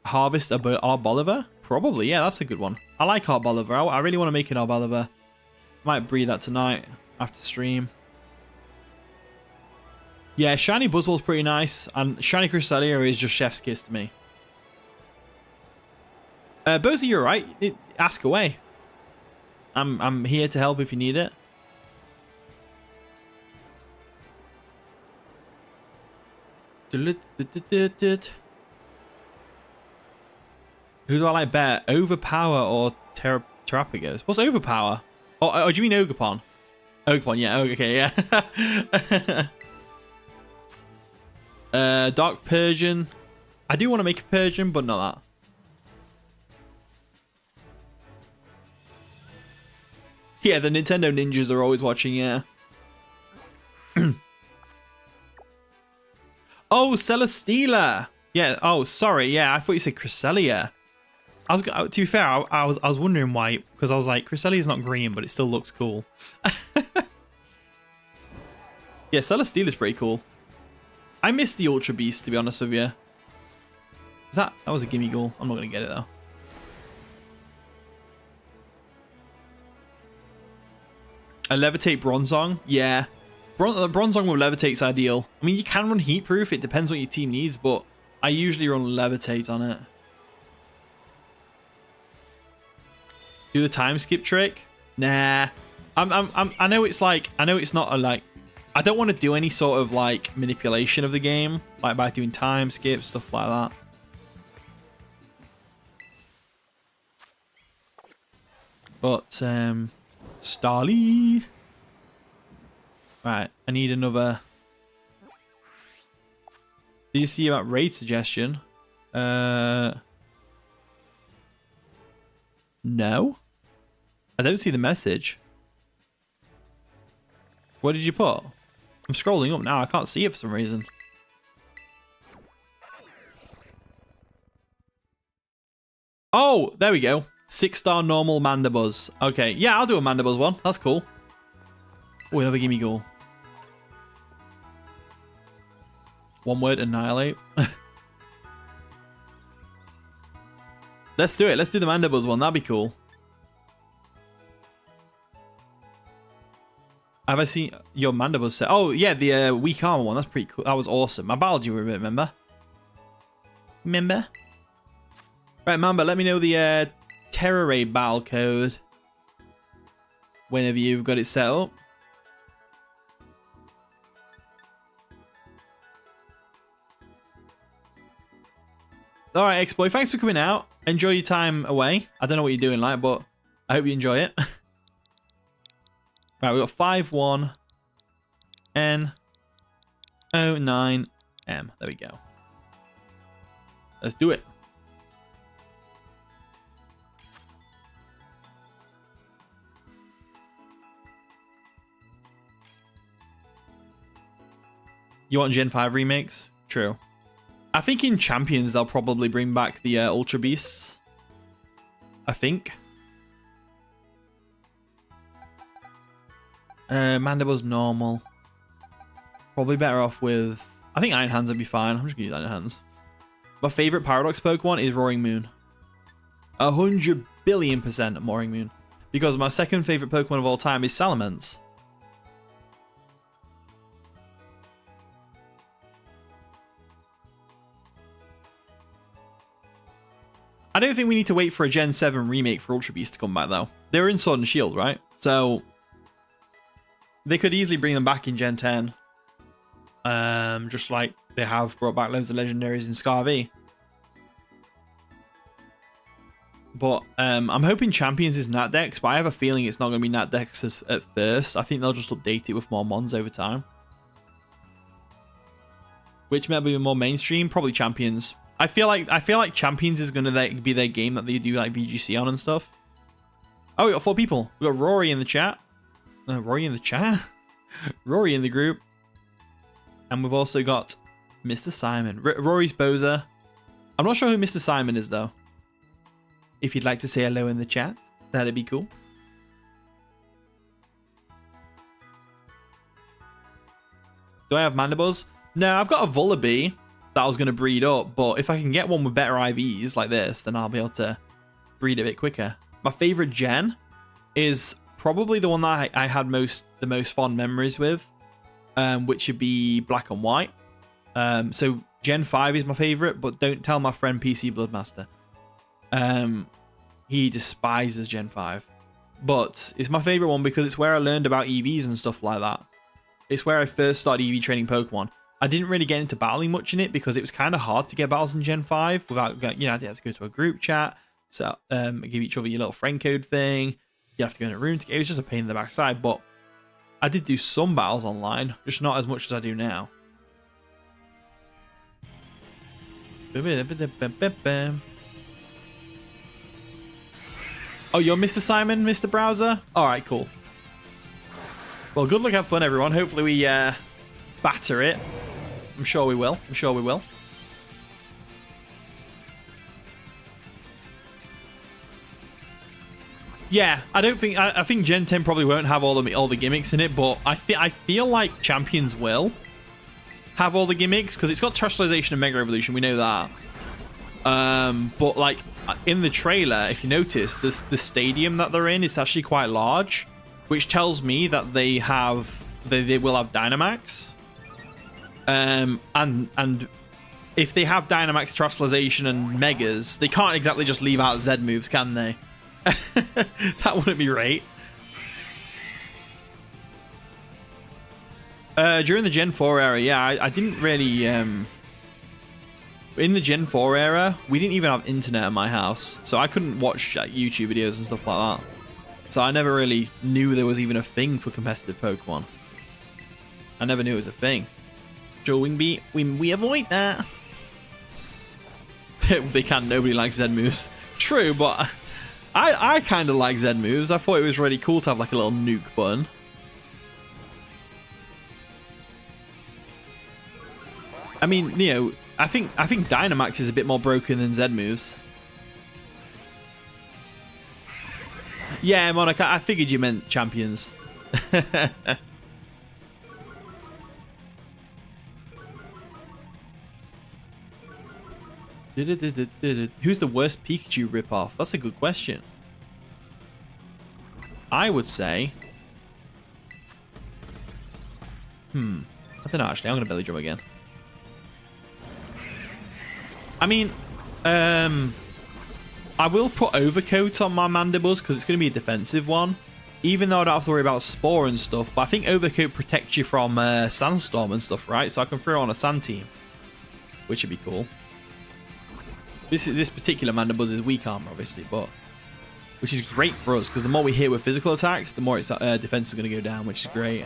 S1: Harvest Arboliver? Probably, yeah, that's a good one. I like Arboliver. I really want to make an Arboliver. Might breed that tonight after stream. Yeah, Shiny Buzzwole's pretty nice, and Shiny Cresselia is just chef's kiss to me. Bozy, you're right. Ask away. I'm here to help if you need it. Who do I like better? Overpower or Terrapagos? What's Overpower? Oh, do you mean Ogerpon? Ogerpon, yeah. Okay, yeah. Dark Persian. I do want to make a Persian, but not that. Yeah, the Nintendo ninjas are always watching, yeah. Oh, Celesteela. Yeah, oh, sorry. Yeah, I thought you said Cresselia. To be fair, I was wondering why, because I was like, Cresselia's not green, but it still looks cool. Yeah, Celesteela's pretty cool. I missed the Ultra Beast, to be honest with you. That was a gimme goal. I'm not going to get it, though. A Levitate Bronzong? Yeah. Bronzong with Levitate's ideal. I mean, you can run Heat Proof. It depends what your team needs, but I usually run Levitate on it. Do the time skip trick? Nah. I know it's like... I know it's not a, like... I don't want to do any sort of, like, manipulation of the game. Like, by doing time skips, stuff like that. But, Starly. Right, I need another. Did you see about raid suggestion? No. I don't see the message. What did you put? I'm scrolling up now. I can't see it for some reason. Oh, there we go. 6-star normal Mandibuzz. Okay, yeah, I'll do a Mandibuzz one. That's cool. Oh, another gimme goal. One word, annihilate. Let's do it. Let's do the Mandibuzz one. That'd be cool. Have I seen your Mandibuzz set? Oh, yeah, the weak armor one. That's pretty cool. That was awesome. I battled you with it, remember? Remember? Right, Mamba, let me know the Terror Raid battle code whenever you've got it set up. All right, Exploit, thanks for coming out. Enjoy your time away. I don't know what you're doing, like, but I hope you enjoy it. Right, we've got 5-1 N09M. There we go. Let's do it. You want Gen 5 remakes? True. I think in Champions, they'll probably bring back the Ultra Beasts. I think. Mandible's normal. Probably better off with... I think Iron Hands would be fine. I'm just going to use Iron Hands. My favorite Paradox Pokemon is Roaring Moon. 100 billion% Roaring Moon. Because my second favorite Pokemon of all time is Salamence. I don't think we need to wait for a Gen 7 remake for Ultra Beast to come back, though. They were in Sword and Shield, right? So, they could easily bring them back in Gen 10. Just like they have brought back loads of legendaries in Scar V. But I'm hoping Champions is Nat Dex, but I have a feeling it's not going to be Nat Dex at first. I think they'll just update it with more mons over time. Which may be more mainstream, probably Champions. I feel like Champions is gonna be their game that they do like VGC on and stuff. Oh, we got 4 people. We got Rory in the chat. Rory in the chat? Rory in the group. And we've also got Mr. Simon. Rory's Boza. I'm not sure who Mr. Simon is though. If you'd like to say hello in the chat, that'd be cool. Do I have Mandibles? No, I've got a Vullaby that I was going to breed up, but if I can get one with better IVs like this, then I'll be able to breed a bit quicker. My favorite gen is probably the one that I had the most fond memories with, which would be Black and White. So Gen 5 is my favorite, but don't tell my friend PC Bloodmaster. He despises Gen 5. But it's my favorite one because it's where I learned about EVs and stuff like that. It's where I first started EV training Pokemon. I didn't really get into battling much in it because it was kind of hard to get battles in Gen 5 without, you know, you have to go to a group chat, so give each other your little friend code thing. You have to go in a room to get, it was just a pain in the backside, but I did do some battles online, just not as much as I do now. Oh, you're Mr. Simon, Mr. Browser? Alright, cool. Well, good luck, have fun, everyone. Hopefully we batter it. I'm sure we will. I'm sure we will. Yeah, I don't think... I think Gen 10 probably won't have all the gimmicks in it, but I feel like Champions will have all the gimmicks, because it's got Terrestrialization and Mega Evolution, we know that. But, like, in the trailer, if you notice, the stadium that they're in is actually quite large, which tells me that they will have Dynamax. And if they have Dynamax, Terrestrialization, and Megas, they can't exactly just leave out Z moves, can they? That wouldn't be right. During the Gen 4 era, yeah, I didn't really... in the Gen 4 era, we didn't even have internet in my house, so I couldn't watch like, YouTube videos and stuff like that. So I never really knew there was even a thing for competitive Pokemon. I never knew it was a thing. Joe Wingbeat, we avoid that. They can't. Nobody likes Z moves. True, but I kind of like Z moves. I thought it was really cool to have like a little nuke button. I mean, you know, I think Dynamax is a bit more broken than Z moves. Yeah, Monica, I figured you meant Champions. Who's the worst Pikachu ripoff? That's a good question. I would say... I don't know, actually. I'm going to belly drum again. I mean, I I will put Overcoat on my Mandibles because it's going to be a defensive one. Even though I don't have to worry about Spore and stuff. But I think Overcoat protects you from Sandstorm and stuff, right? So I can throw on a Sand team. Which would be cool. This particular Mandibles is weak armor, obviously. But which is great for us because the more we hit with physical attacks, the more its defense is going to go down, which is great.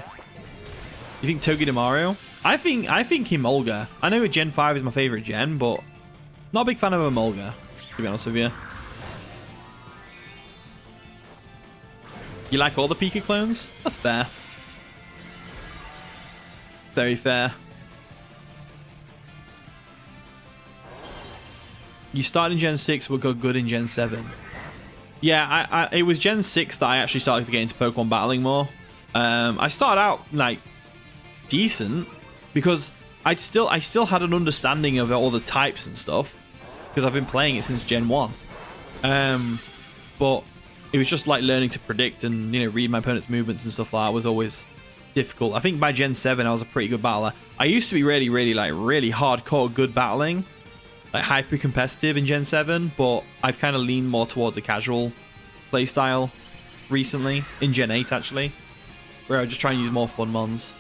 S1: You think Togedemaru? I think Emolga. I know Gen 5 is my favorite gen, but not a big fan of Emolga, to be honest with you. You like all the Pika clones? That's fair. Very fair. You start in Gen 6, but go good in Gen 7. Yeah, it was Gen 6 that I actually started to get into Pokemon battling more. I started out like decent because I still had an understanding of all the types and stuff because I've been playing it since Gen 1. But it was just like learning to predict and, you know, read my opponent's movements and stuff like that was always difficult. I think by Gen 7 I was a pretty good battler. I used to be really hardcore good battling, like hyper competitive in Gen 7, but I've kind of leaned more towards a casual playstyle recently, in Gen 8 actually, where I just try and use more fun mons.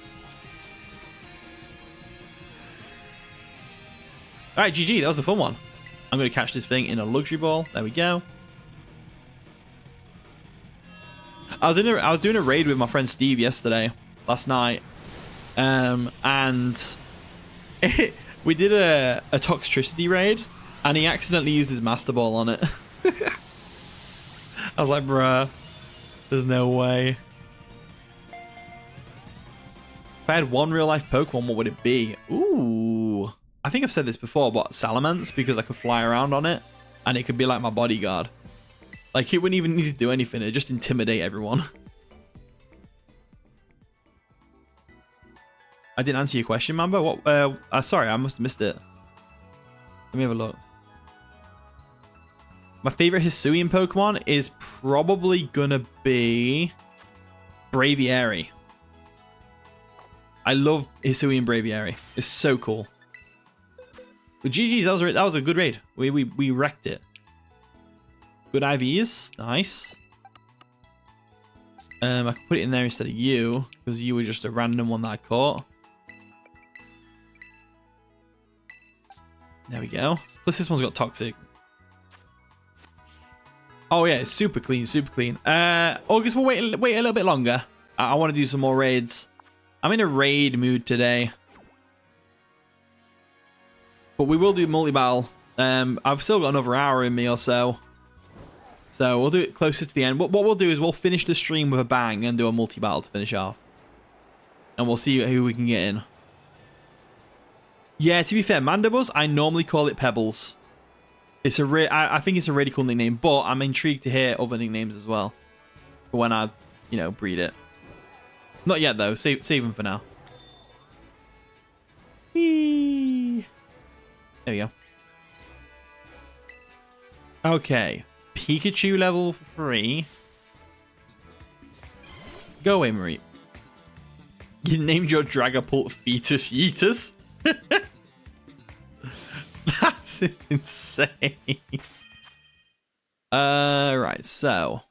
S1: Alright, GG, that was a fun one. I'm going to catch this thing in a luxury ball. There we go. I was doing a raid with my friend Steve last night, and we did a Toxtricity raid, and he accidentally used his Master Ball on it. I was like, bruh, there's no way. If I had one real life Pokemon, what would it be? Ooh, I think I've said this before, but Salamence, because I could fly around on it, and it could be like my bodyguard. Like, it wouldn't even need to do anything. It'd just intimidate everyone. I didn't answer your question, Mamba. What? Sorry, I must have missed it. Let me have a look. My favorite Hisuian Pokemon is probably gonna be Braviary. I love Hisuian Braviary. It's so cool. But GG's, that was a good raid. We wrecked it. Good IVs, nice. I can put it in there instead of you because you were just a random one that I caught. There we go. Plus this one's got toxic. Oh yeah, it's super clean, super clean. August, we'll wait a little bit longer. I want to do some more raids. I'm in a raid mood today. But we will do multi-battle. I've still got another hour in me or so. So we'll do it closer to the end. What we'll do is we'll finish the stream with a bang and do a multi-battle to finish off. And we'll see who we can get in. Yeah, to be fair, Mandibles, I normally call it Pebbles. It's I think it's a really cool nickname, but I'm intrigued to hear other nicknames as well. For when I, you know, breed it. Not yet though. Save them for now. Whee! There we go. Okay. Pikachu level 3. Go away, Marie. You named your Dragapult Fetus Yeetus? That's insane. Right, so.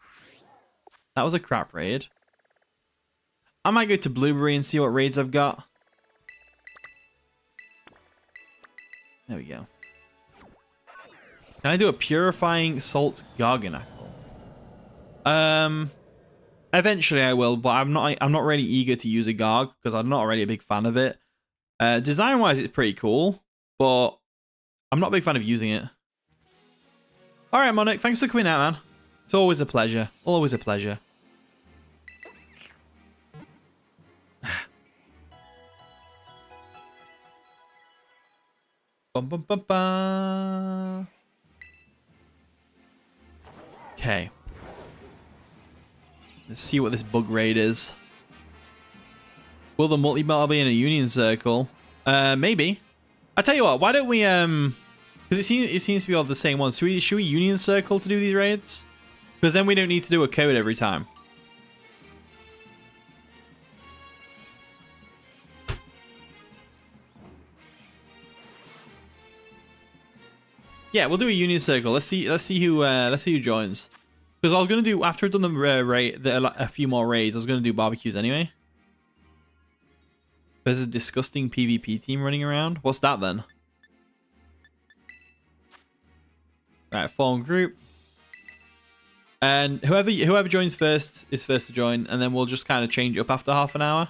S1: That was a crap raid. I might go to Blueberry and see what raids I've got. There we go. Can I do a Purifying Salt Garganacle? Eventually I will, but I'm not really eager to use a Garg because I'm not already a big fan of it. Design-wise, it's pretty cool, but I'm not a big fan of using it. All right, Monarch, thanks for coming out, man. It's always a pleasure. Always a pleasure. Bum, bum, bum, bum. Okay. Let's see what this bug raid is. Will the multi-battle be in a union circle? Maybe. I tell you what, why don't we because it seems to be all the same ones. Should we union circle to do these raids? Because then we don't need to do a code every time. Yeah, we'll do a union circle. Let's see who joins. Because I was gonna do after I've done the raid, a few more raids. I was gonna do barbecues anyway. There's a disgusting PvP team running around. What's that then? Right, form group. And whoever joins first is first to join, and then we'll just kind of change it up after half an hour.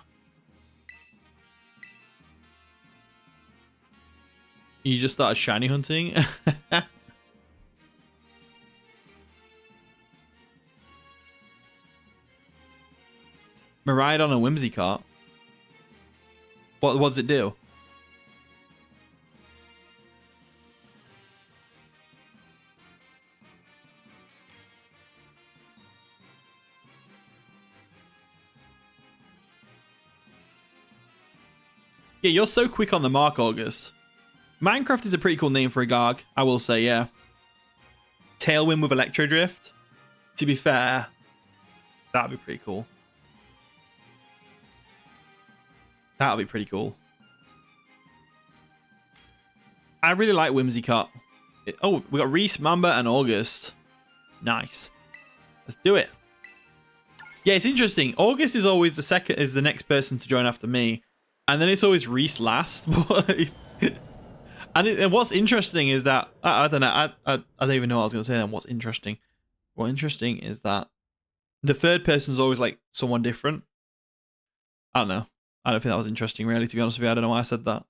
S1: You just started shiny hunting. Ride on a whimsy cart. What does it do? Yeah, you're so quick on the mark, August. Minecraft is a pretty cool name for a Garg, I will say, yeah. Tailwind with Electro Drift. To be fair, that'd be pretty cool. That'll be pretty cool. I really like Whimsicott. Oh, we got Reese, Mamba, and August. Nice. Let's do it. Yeah, it's interesting. August is always the next person to join after me, and then it's always Reese last. And what's interesting is that I don't know. I don't even know what I was gonna say. Then what's interesting? What's interesting is that the third person's always like someone different. I don't know. I don't think that was interesting, really, to be honest with you. I don't know why I said that.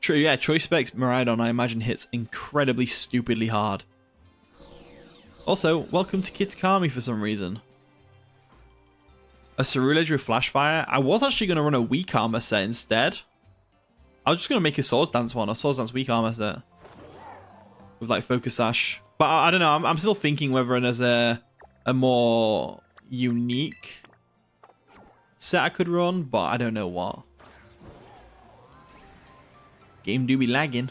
S1: True, yeah, Choice Specs Miraidon, I imagine, hits incredibly stupidly hard. Also, welcome to Kitakami for some reason. A Cerulege with Flashfire. I was actually going to run a Weak Armor set instead. I was just going to make a Swords Dance one, a Swords Dance Weak Armor set. With, like, Focus Sash. But I don't know, I'm still thinking whether there's a more unique set I could run, but I don't know what. Game do be lagging.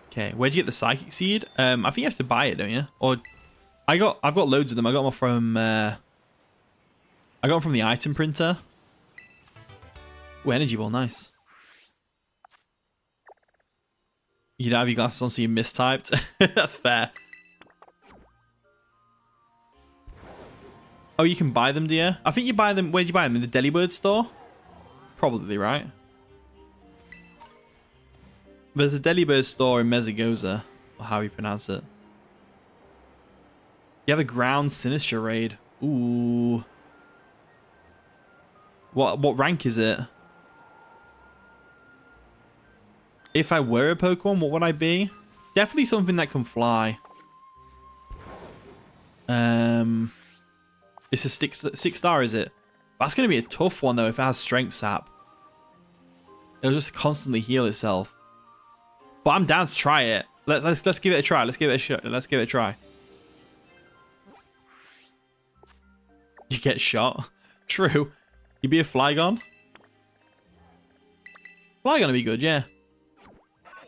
S1: Okay, where'd you get the Psychic Seed? I think you have to buy it, don't you? Or I've got loads of them. I got them from I got them from the item printer. Ooh, Energy Ball, nice. You don't have your glasses on, so you mistyped. That's fair. Oh, you can buy them, dear. I think you buy them. Where'd you buy them? In the Delibird store? Probably, right? There's a Delibird store in Mezagoza, or how you pronounce it. You have a Ground Sinister raid. Ooh. What rank is it? If I were a Pokemon, what would I be? Definitely something that can fly. It's a six star, is it? That's going to be a tough one, though, if it has Strength Sap. It'll just constantly heal itself. But I'm down to try it. Let's give it a try. Let's give it a shot. Let's give it a try. You get shot. True. You be a Flygon? Flygon would be good, yeah.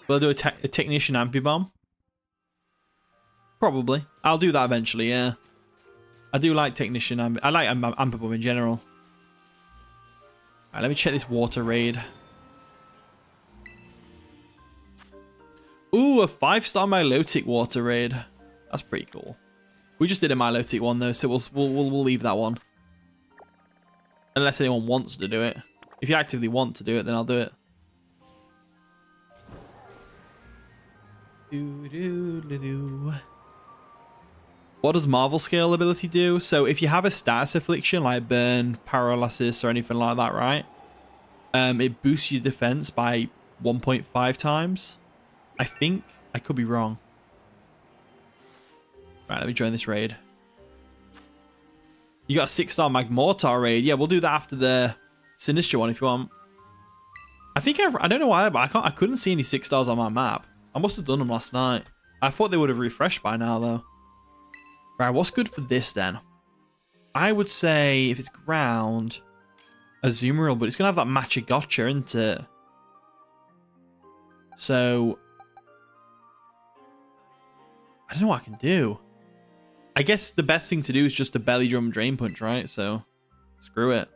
S1: Will I do a Technician Ampibomb? Probably. I'll do that eventually, yeah. I do like Technician. I like Ampibomb in general. Alright, let me check this water raid. Ooh, a 5-star Milotic water raid. That's pretty cool. We just did a Milotic one though, so we'll leave that one. Unless anyone wants to do it. If you actively want to do it, then I'll do it. What does Marvel Scale ability do? So if you have a status affliction like burn, paralysis, or anything like that, right? It boosts your defense by 1.5 times. I think. I could be wrong. Right, let me join this raid. You got a 6-star Magmortar raid. Yeah, we'll do that after the Sinistcha one if you want. I think I don't know why, but I couldn't see any 6 stars on my map. I must have done them last night. I thought they would have refreshed by now though. Right, what's good for this then? I would say if it's ground, Azumarill, but it's gonna have that Matcha Gotcha, isn't it? So I don't know what I can do. I guess the best thing to do is just a Belly Drum Drain Punch, right? So screw it.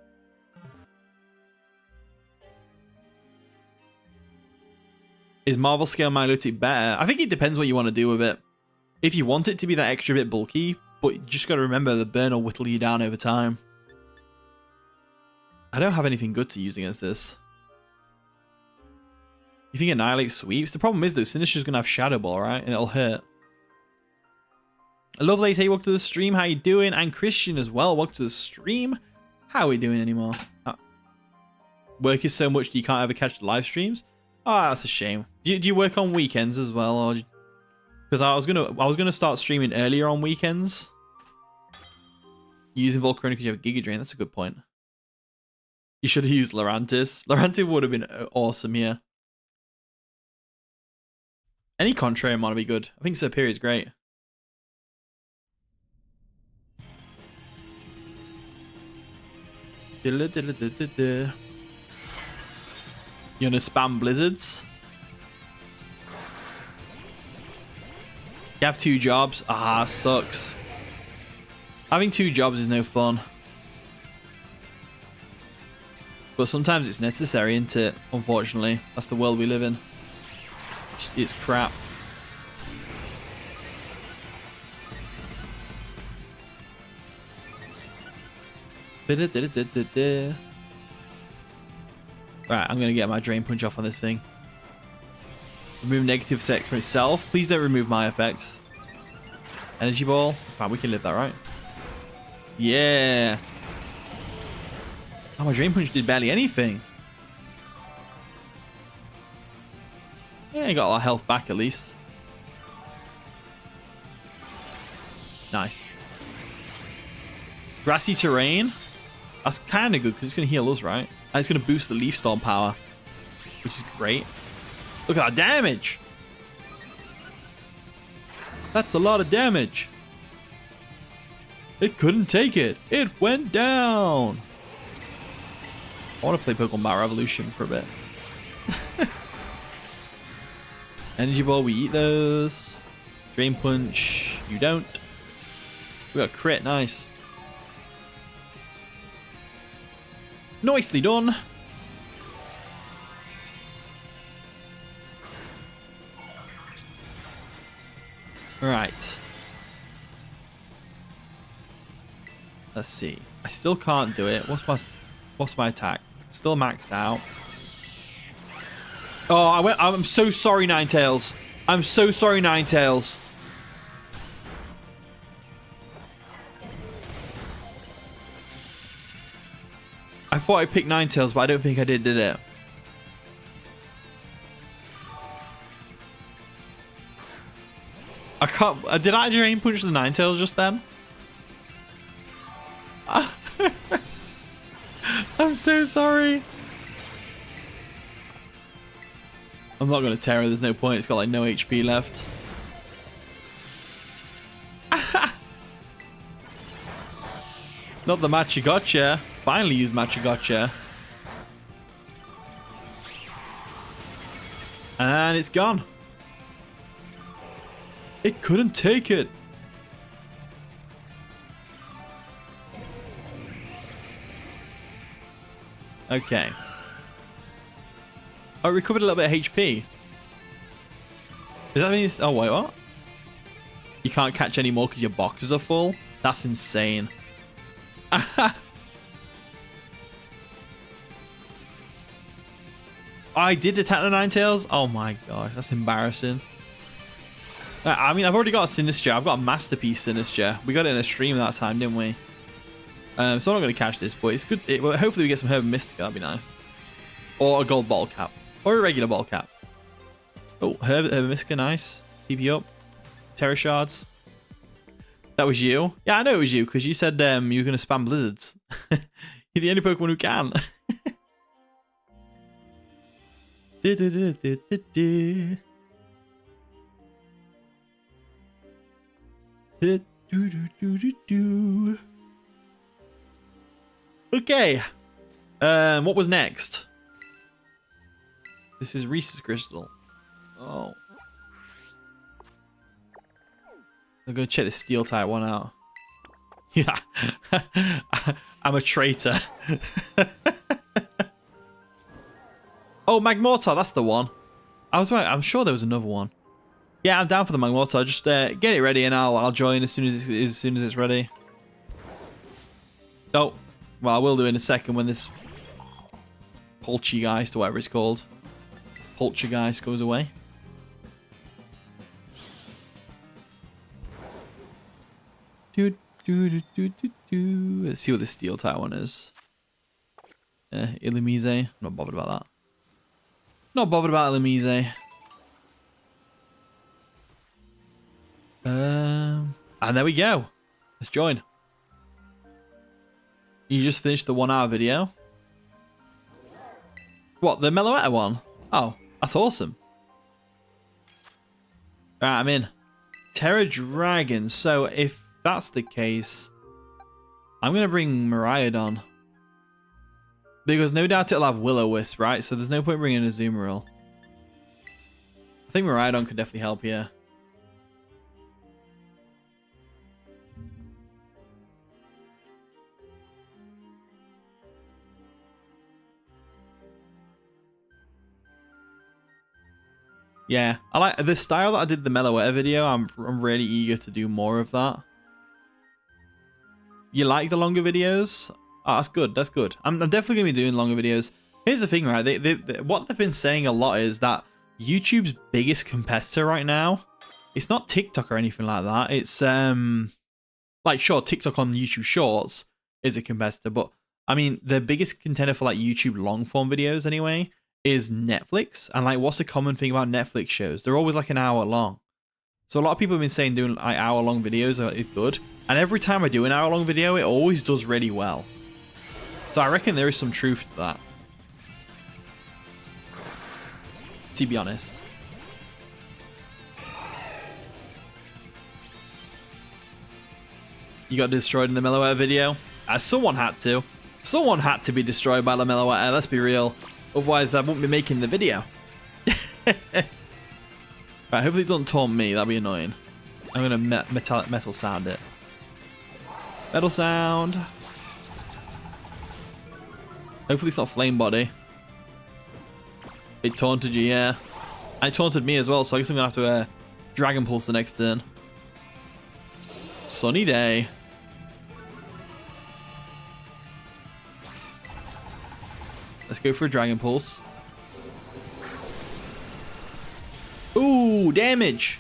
S1: Is Marvel Scale Milotic better? I think it depends what you want to do with it. If you want it to be that extra bit bulky, but you just got to remember the burn will whittle you down over time. I don't have anything good to use against this. You think Annihilate sweeps? The problem is though, Sinister's going to have Shadow Ball, right? And it'll hurt. Lovelace, hey, welcome to the stream. How you doing? And Christian as well. Welcome to the stream. How are we doing anymore? Work is so much you can't ever catch the live streams. Oh, that's a shame. Do you work on weekends as well, or? Because I was gonna start streaming earlier on weekends. Using Volcarona because you have Giga Drain. That's a good point. You should have used Lurantis. Lurantis would have been awesome here. Any Contrarian might be good. I think Superior is great. You wanna spam blizzards? You have 2 jobs? Ah, sucks. Having 2 jobs is no fun. But sometimes it's necessary, isn't it? Unfortunately. That's the world we live in. It's crap. Right, I'm going to get my Drain Punch off on this thing. Remove negative effects from itself. Please don't remove my effects. Energy Ball. That's fine, we can live that, right? Yeah. Oh, my Drain Punch did barely anything. Yeah, I got a lot of health back at least. Nice. Grassy Terrain. That's kind of good because it's going to heal us, right? And it's going to boost the Leaf Storm power, which is great. Look at that damage. That's a lot of damage. It couldn't take it. It went down. I want to play Pokemon Battle Revolution for a bit. Energy Ball, we eat those. Drain Punch, you don't. We got crit, nice. Nicely done. Right. Let's see. I still can't do it. What's my attack? Still maxed out. Oh, I'm so sorry, Ninetales. I'm so sorry, Ninetales. I thought I picked Ninetales, but I don't think I did it? I can't. Did I Drain Punch the Ninetales just then? I'm so sorry. I'm not going to Terror. There's no point. It's got like no HP left. Not the Matcha Gotcha. Finally used Matcha Gotcha. And it's gone. It couldn't take it. Okay. Oh, it recovered a little bit of HP. Does that mean it's... Oh, wait, what? You can't catch any more because your boxes are full? That's insane. I did attack the Ninetales? Oh my gosh, that's embarrassing. I mean, I've already got a Sinistcha. I've got a Masterpiece Sinistcha. We got it in a stream that time, didn't we? So I'm not going to catch this, but it's good. Well, hopefully we get some Herb Mystica. That'd be nice. Or a gold bottle cap. Or a regular bottle cap. Oh, Herb Mystica, nice. TP up. Terror Shards. That was you? Yeah, I know it was you, because you said you were going to spam blizzards. You're the only Pokemon who can. Okay. What was next? This is Reese's Crystal. Oh. I'm gonna check the Steel type one out. Yeah. I'm a traitor. Oh, Magmortar, that's the one. I was right. I'm sure there was another one. Yeah, I'm down for the Magmortar. Just get it ready and I'll join as soon as it's ready. Oh, well, I will do in a second when this Poltergeist or whatever it's called. Poltergeist goes away. Let's see what this steel type one is. Illumise. Not bothered about that. Not bothered about Illumise. And there we go. Let's join. You just finished the 1 hour video. What, the Meloetta one? Oh, that's awesome. Alright, I'm in. Terra Dragon. So if that's the case, I'm going to bring Miraidon. Because no doubt it'll have Will-O-Wisp, right? So there's no point bringing a Azumarill. I think Miraidon could definitely help here. Yeah, I like the style that I did the Meloetta video. I'm really eager to do more of that. You like the longer videos? Oh, that's good. That's good. I'm definitely going to be doing longer videos. Here's the thing, right? What they've been saying a lot is that YouTube's biggest competitor right now, it's not TikTok or anything like that. It's like, sure, TikTok on YouTube Shorts is a competitor, but I mean, the biggest contender for like YouTube long form videos anyway is Netflix. And like, what's the common thing about Netflix shows? They're always like an hour long. So a lot of people have been saying doing like hour-long videos are good. And every time I do an hour-long video, it always does really well. So I reckon there is some truth to that. To be honest. You got destroyed in the Meloetta video? Someone had to. Someone had to be destroyed by the Meloetta, let's be real. Otherwise, I won't be making the video. Right, hopefully it doesn't taunt me. That'd be annoying. I'm going to metal sound it. Metal sound. Hopefully it's not flame body. It taunted you, yeah. And it taunted me as well, so I guess I'm going to have to Dragon Pulse the next turn. Sunny day. Let's go for a Dragon Pulse. Ooh, damage.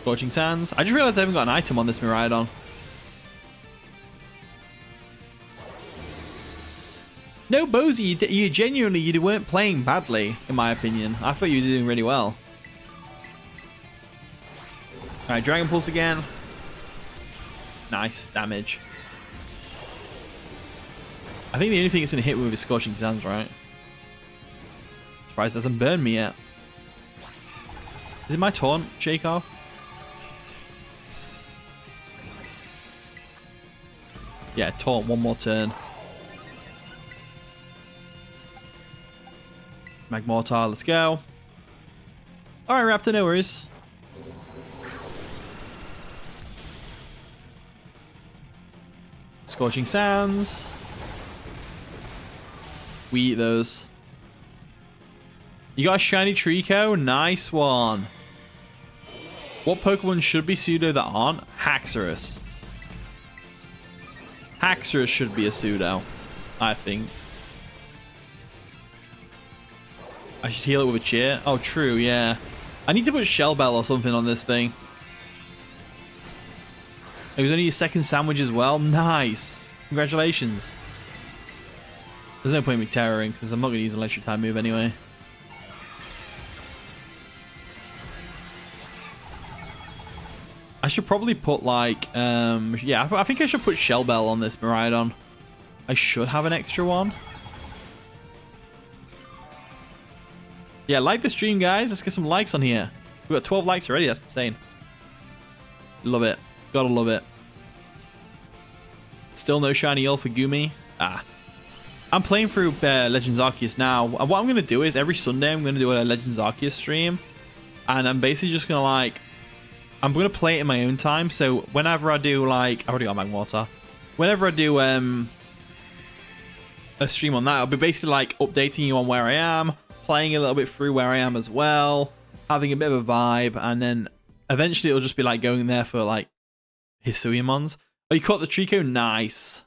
S1: Scorching Sands. I just realized I haven't got an item on this Miraidon. No, Bozy, you genuinely, you weren't playing badly, in my opinion. I thought you were doing really well. Alright, Dragon Pulse again. Nice, damage. I think the only thing it's going to hit with is Scorching Sands, right? Surprised it doesn't burn me yet. Is it my taunt shake off? Yeah, taunt one more turn. Magmortar, let's go. Alright, Raptor, no worries. Scorching Sands. We eat those. You got a shiny Trico? Nice one. What Pokemon should be pseudo that aren't? Haxorus. Haxorus should be a pseudo, I think. I should heal it with a cheer. Oh, true, yeah. I need to put Shell Bell or something on this thing. It was only your second sandwich as well. Nice. Congratulations. There's no point in me terroring because I'm not going to use an electric type move anyway. I should probably put like, yeah, I think I should put Shell Bell on this Miraidon. I should have an extra one. Yeah, like the stream, guys. Let's get some likes on here. We've got 12 likes already. That's insane. Love it. Gotta love it. Still no shiny Yell for Gumi. Ah. I'm playing through Legends Arceus now. What I'm going to do is every Sunday I'm going to do a Legends Arceus stream. And I'm basically just going to like... I'm going to play it in my own time. So whenever I do like... I've already got Magmortar. Whenever I do a stream on that, I'll be basically like updating you on where I am. playing a little bit through where I am as well, having a bit of a vibe, and then eventually it'll just be like going there for like Hisuiamons. Oh, you caught the Trico? Nice.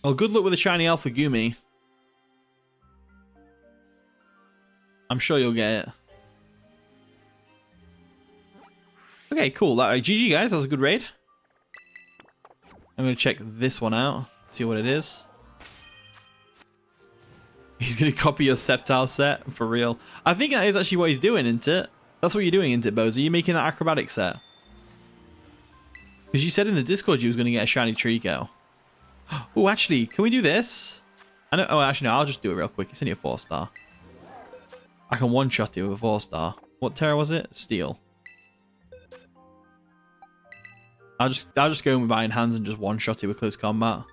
S1: Well, good luck with the shiny Alpha Gumi. I'm sure you'll get it. Okay, cool. GG, guys. That was a good raid. I'm going to check this one out. See what it is. He's going to copy your Sceptile set. For real. I think that is actually what he's doing, isn't it? That's what you're doing, isn't it, Bozo? You're making that acrobatic set. Because you said in the Discord you was going to get a shiny Trico. Oh, actually, can we do this? I know. Oh, actually, no. I'll just do it real quick. It's only a 4-star. I can one-shot it with a 4-star. What Terra was it? Steel. I'll just go in with Iron Hands and just one-shot it with close combat.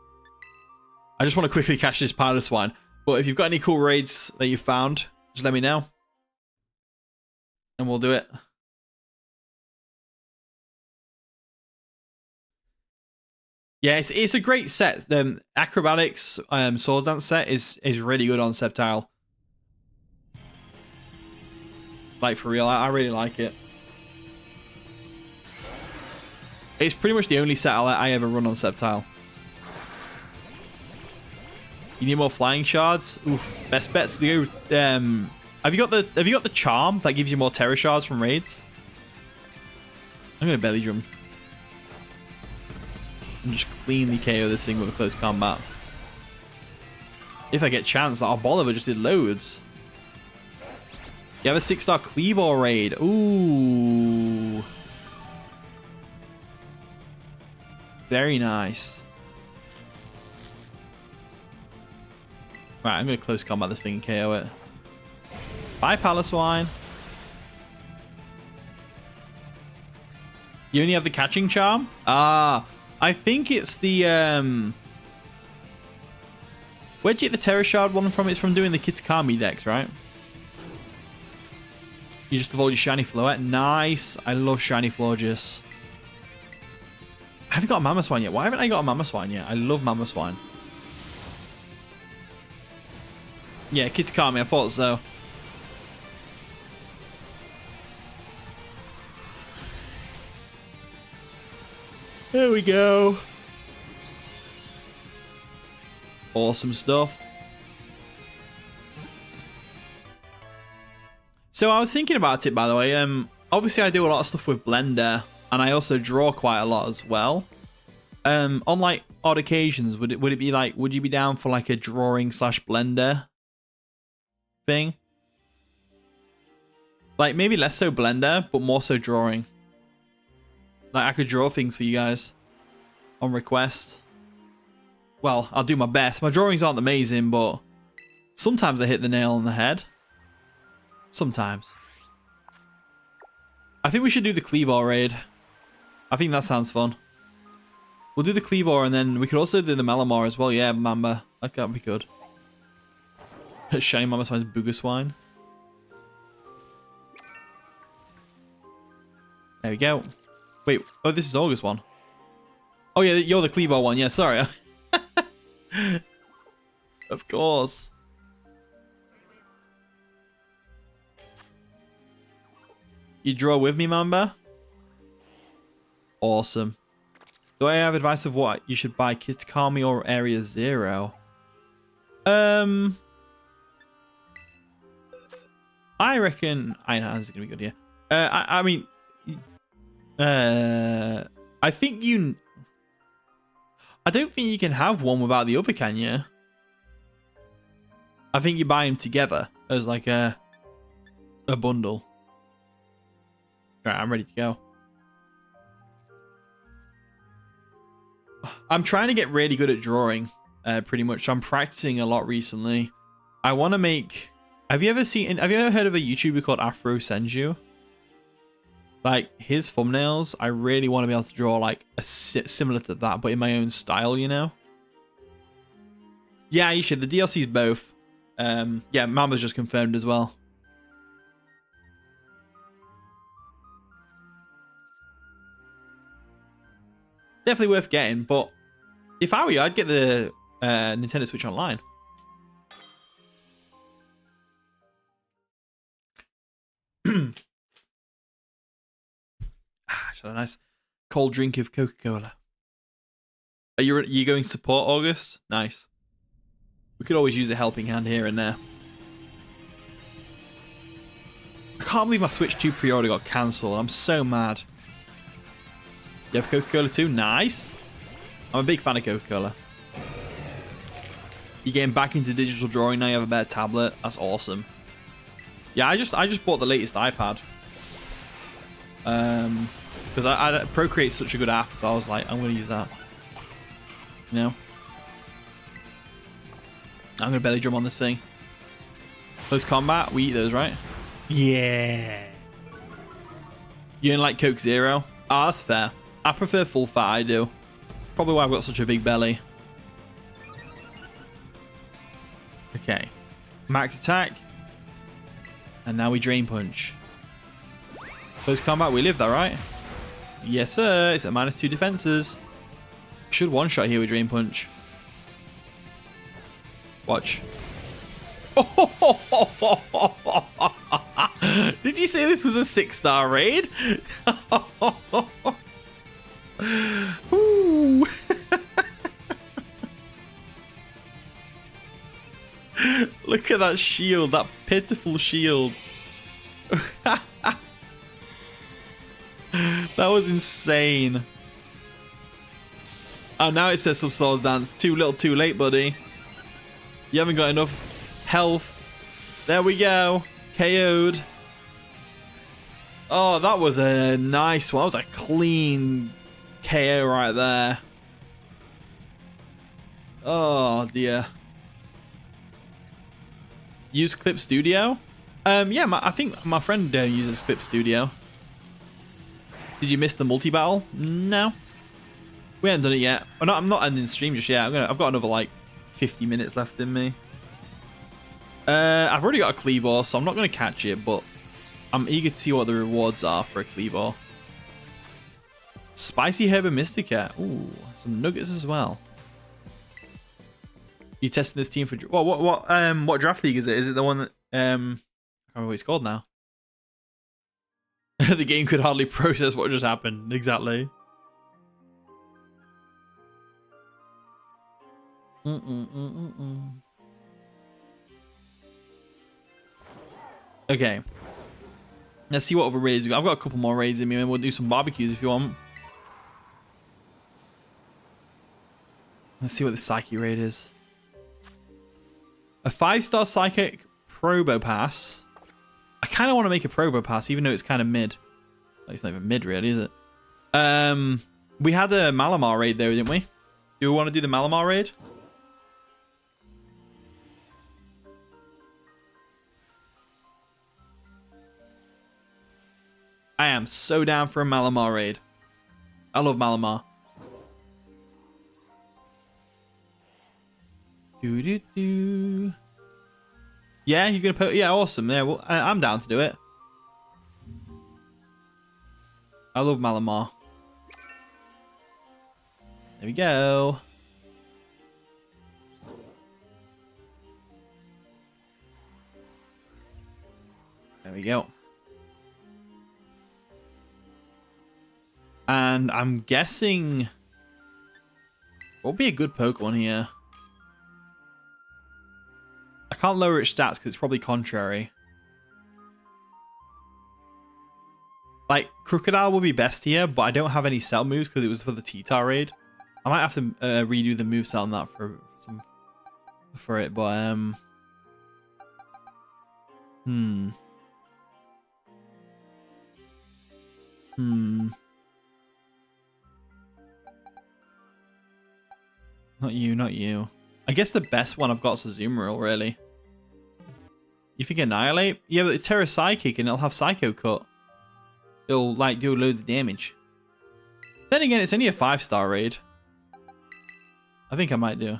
S1: I just want to quickly catch this Powder Swine. But if you've got any cool raids that you found, just let me know. And we'll do it. Yeah, it's a great set. The Acrobatics Swords Dance set is really good on Sceptile. Like, for real, I really like it. It's pretty much the only set I ever run on Sceptile. You need more flying shards? Oof. Best bets to go. Have you got the charm that gives you more terror shards from raids? I'm gonna belly drum. And just cleanly KO this thing with a close combat. If I get chance, that Bolivar just did loads. You have a 6-star Cleavor raid. Ooh. Very nice. Right, I'm going to close combat this thing and KO it. Bye, Pallaswine. You only have the catching charm? Ah, I think it's the... Where'd you get the Terror Shard one from? It's from doing the Kitakami decks, right? You just evolved your shiny Floette. Nice. I love shiny Florges. I haven't got a Mamoswine yet. Why haven't I got a Mamoswine yet? I love Mamoswine. Yeah, Kitakami. I thought so. There we go. Awesome stuff. So I was thinking about it, by the way. Obviously I do a lot of stuff with Blender, and I also draw quite a lot as well. On like odd occasions, would it be like, would you be down for like a drawing / Blender thing? Like maybe less so Blender, but more so drawing. Like I could draw things for you guys on request. Well, I'll do my best. My drawings aren't amazing, but sometimes I hit the nail on the head. Sometimes. I think we should do the Cleavor raid. I think that sounds fun. We'll do the Cleavor and then we could also do the Malamar as well. Yeah, Mamba. That could be good. Shiny Mamoswine's Boogerswine. There we go. Wait, oh, this is August one. Oh yeah, you're the Cleavor one. Yeah, sorry. Of course. You draw with me, Mamba? Awesome. Do I have advice of what you should buy? Kitakami or Area Zero? I reckon Iron Hands is gonna be good, yeah. I mean, I think you... I don't think you can have one without the other, can you? I think you buy them together as like a bundle. Right, I'm ready to go. I'm trying to get really good at drawing, pretty much. So I'm practicing a lot recently. I want to make... Have you ever heard of a YouTuber called Afro Senju? Like, his thumbnails, I really want to be able to draw like similar to that, but in my own style, you know? Yeah, you should. The DLC's both. Yeah, Mamba's just confirmed as well. Definitely worth getting, but if I were you, I'd get the Nintendo Switch Online. Just had a nice cold drink of Coca-Cola. Are you going to support August? Nice. We could always use a helping hand here and there. I can't believe my Switch 2 pre-order got cancelled. I'm so mad. You have Coca-Cola too? Nice. I'm a big fan of Coca-Cola. You're getting back into digital drawing now. You have a better tablet. That's awesome. Yeah, I just bought the latest iPad. Because Procreate's such a good app, so I was like, I'm going to use that. You know? I'm going to belly drum on this thing. Close combat, we eat those, right? Yeah. You don't like Coke Zero? Ah, that's fair. I prefer full fat, I do. Probably why I've got such a big belly. Okay. Max attack. And now we drain punch. Close combat, we live that, right? Yes, sir. It's at -2 defenses. Should one-shot here with drain punch. Watch. Did you say this was a 6-star raid? Ooh. Look at that shield, that pitiful shield. That was insane. Oh, now it says some Swords Dance. Too little, too late, buddy. You haven't got enough health. There we go. KO'd. Oh, that was a nice one. That was a clean KO right there. Oh, dear. Use Clip Studio? Yeah, I think my friend uses Clip Studio. Did you miss the multi-battle? No. We haven't done it yet. Oh, no, I'm not ending the stream just yet. I've got another, like, 50 minutes left in me. I've already got a Cleavor, so I'm not going to catch it, but I'm eager to see what the rewards are for a Cleavor. Spicy Herba Mystica. Ooh, some nuggets as well. You testing this team for what draft league is it? Is it the one that I can't remember what it's called now? The game could hardly process what just happened. Exactly. Okay. Let's see what other raids we got. I've got a couple more raids in me, and we'll do some barbecues if you want. Let's see what the Psyche raid is. A 5-star Psychic Probo Pass. I kind of want to make a Probo Pass, even though it's kind of mid. Like, it's not even mid, really, is it? We had a Malamar raid there, didn't we? Do we want to do the Malamar raid? I am so down for a Malamar raid. I love Malamar. Do. Yeah, you're gonna put. Yeah, awesome. Yeah, well, I'm down to do it. I love Malamar. There we go. There we go. And I'm guessing what would be a good Pokemon here? I can't lower its stats because it's probably contrary. Like, Crocodile would be best here, but I don't have any cell moves because it was for the T-Tar raid. I might have to redo the moveset on that for it, but Not you, not you. I guess the best one I've got is Azumarill, really. You think Annihilate? Yeah, but it's Terra Psychic and it'll have Psycho Cut. It'll, like, do loads of damage. Then again, it's only a 5-star raid. I think I might do.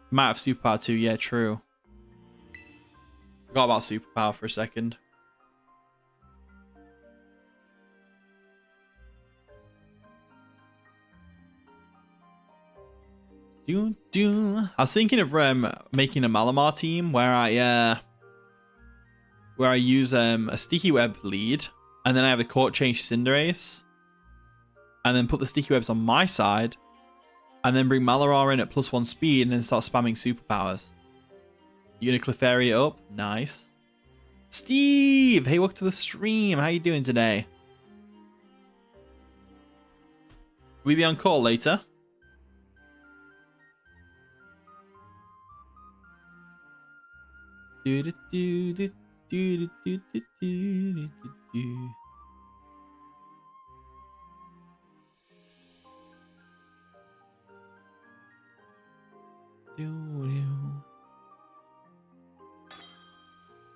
S1: Might have Superpower too, yeah, true. Forgot about Superpower for a second. I was thinking of making a Malamar team where I use a Sticky Web lead, and then I have a Court Change Cinderace, and then put the sticky webs on my side, and then bring Malamar in at +1 speed, and then start spamming superpowers. You gonna Clefairy it up? Nice. Steve! Hey, welcome to the stream. How you doing today? Will we be on call later?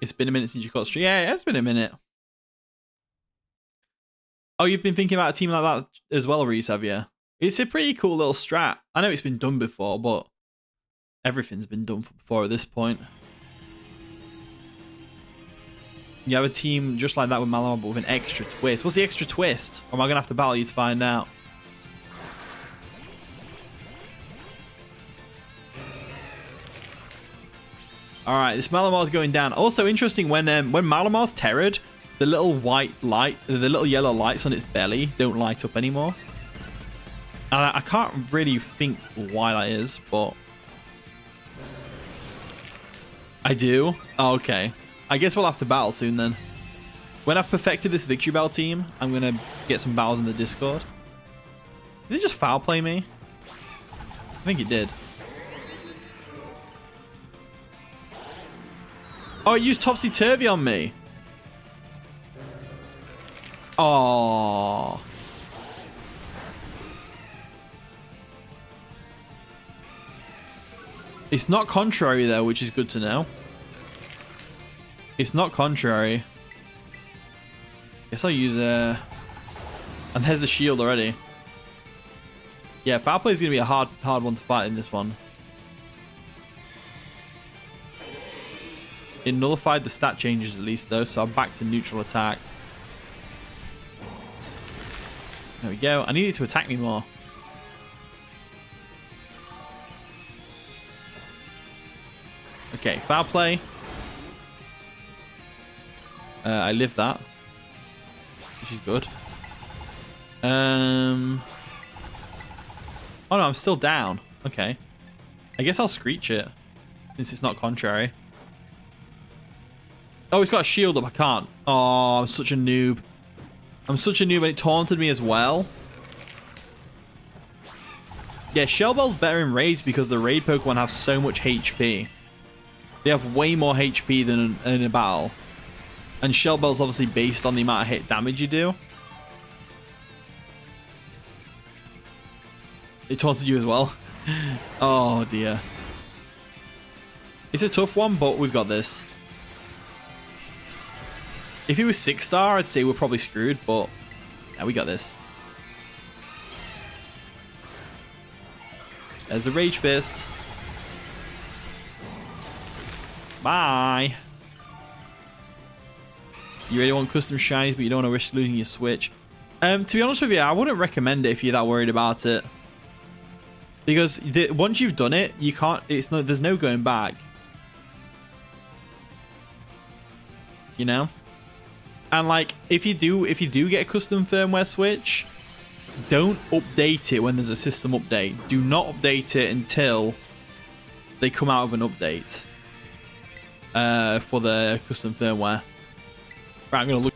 S1: It's been a minute since you caught stream. Yeah, it's been a minute. Oh, you've been thinking about a team like that as well, Reese, have you? It's a pretty cool little strat. I know it's been done before, but everything's been done before at this point. You have a team just like that with Malamar, but with an extra twist. What's the extra twist? Or am I going to have to battle you to find out? Alright, this Malamar's going down. Also interesting, when Malamar's terrored, the little white light, the little yellow lights on its belly don't light up anymore. And I can't really think why that is, but I do. Oh, okay. I guess we'll have to battle soon then. When I've perfected this Victory Bell team, I'm going to get some battles in the Discord. Did it just foul play me? I think it did. Oh, it used Topsy-Turvy on me. Oh. It's not contrary though, which is good to know. It's not contrary. Guess I'll use and there's the shield already. Yeah, foul play is gonna be a hard one to fight in this one. It nullified the stat changes at least though, so I'm back to neutral attack. There we go. I need it to attack me more. Okay, foul play. I live that, which is good. Oh no, I'm still down. Okay. I guess I'll screech it, since it's not contrary. Oh, it's got a shield up. I can't. Oh, I'm such a noob. I'm such a noob, and it taunted me as well. Yeah, Shell Bell's better in raids because the raid Pokemon have so much HP. They have way more HP than in a battle. And Shell Bell's obviously based on the amount of hit damage you do. It taunted you as well. Oh, dear. It's a tough one, but we've got this. If he was 6-star, I'd say we're probably screwed, but yeah, we got this. There's the Rage Fist. Bye. You really want custom shinies, but you don't want to risk losing your Switch. To be honest with you, I wouldn't recommend it if you're that worried about it. Because once you've done it, you can't. There's no going back. You know. And like, if you do get a custom firmware Switch, don't update it when there's a system update. Do not update it until they come out of an update for the custom firmware. Right, I'm gonna look.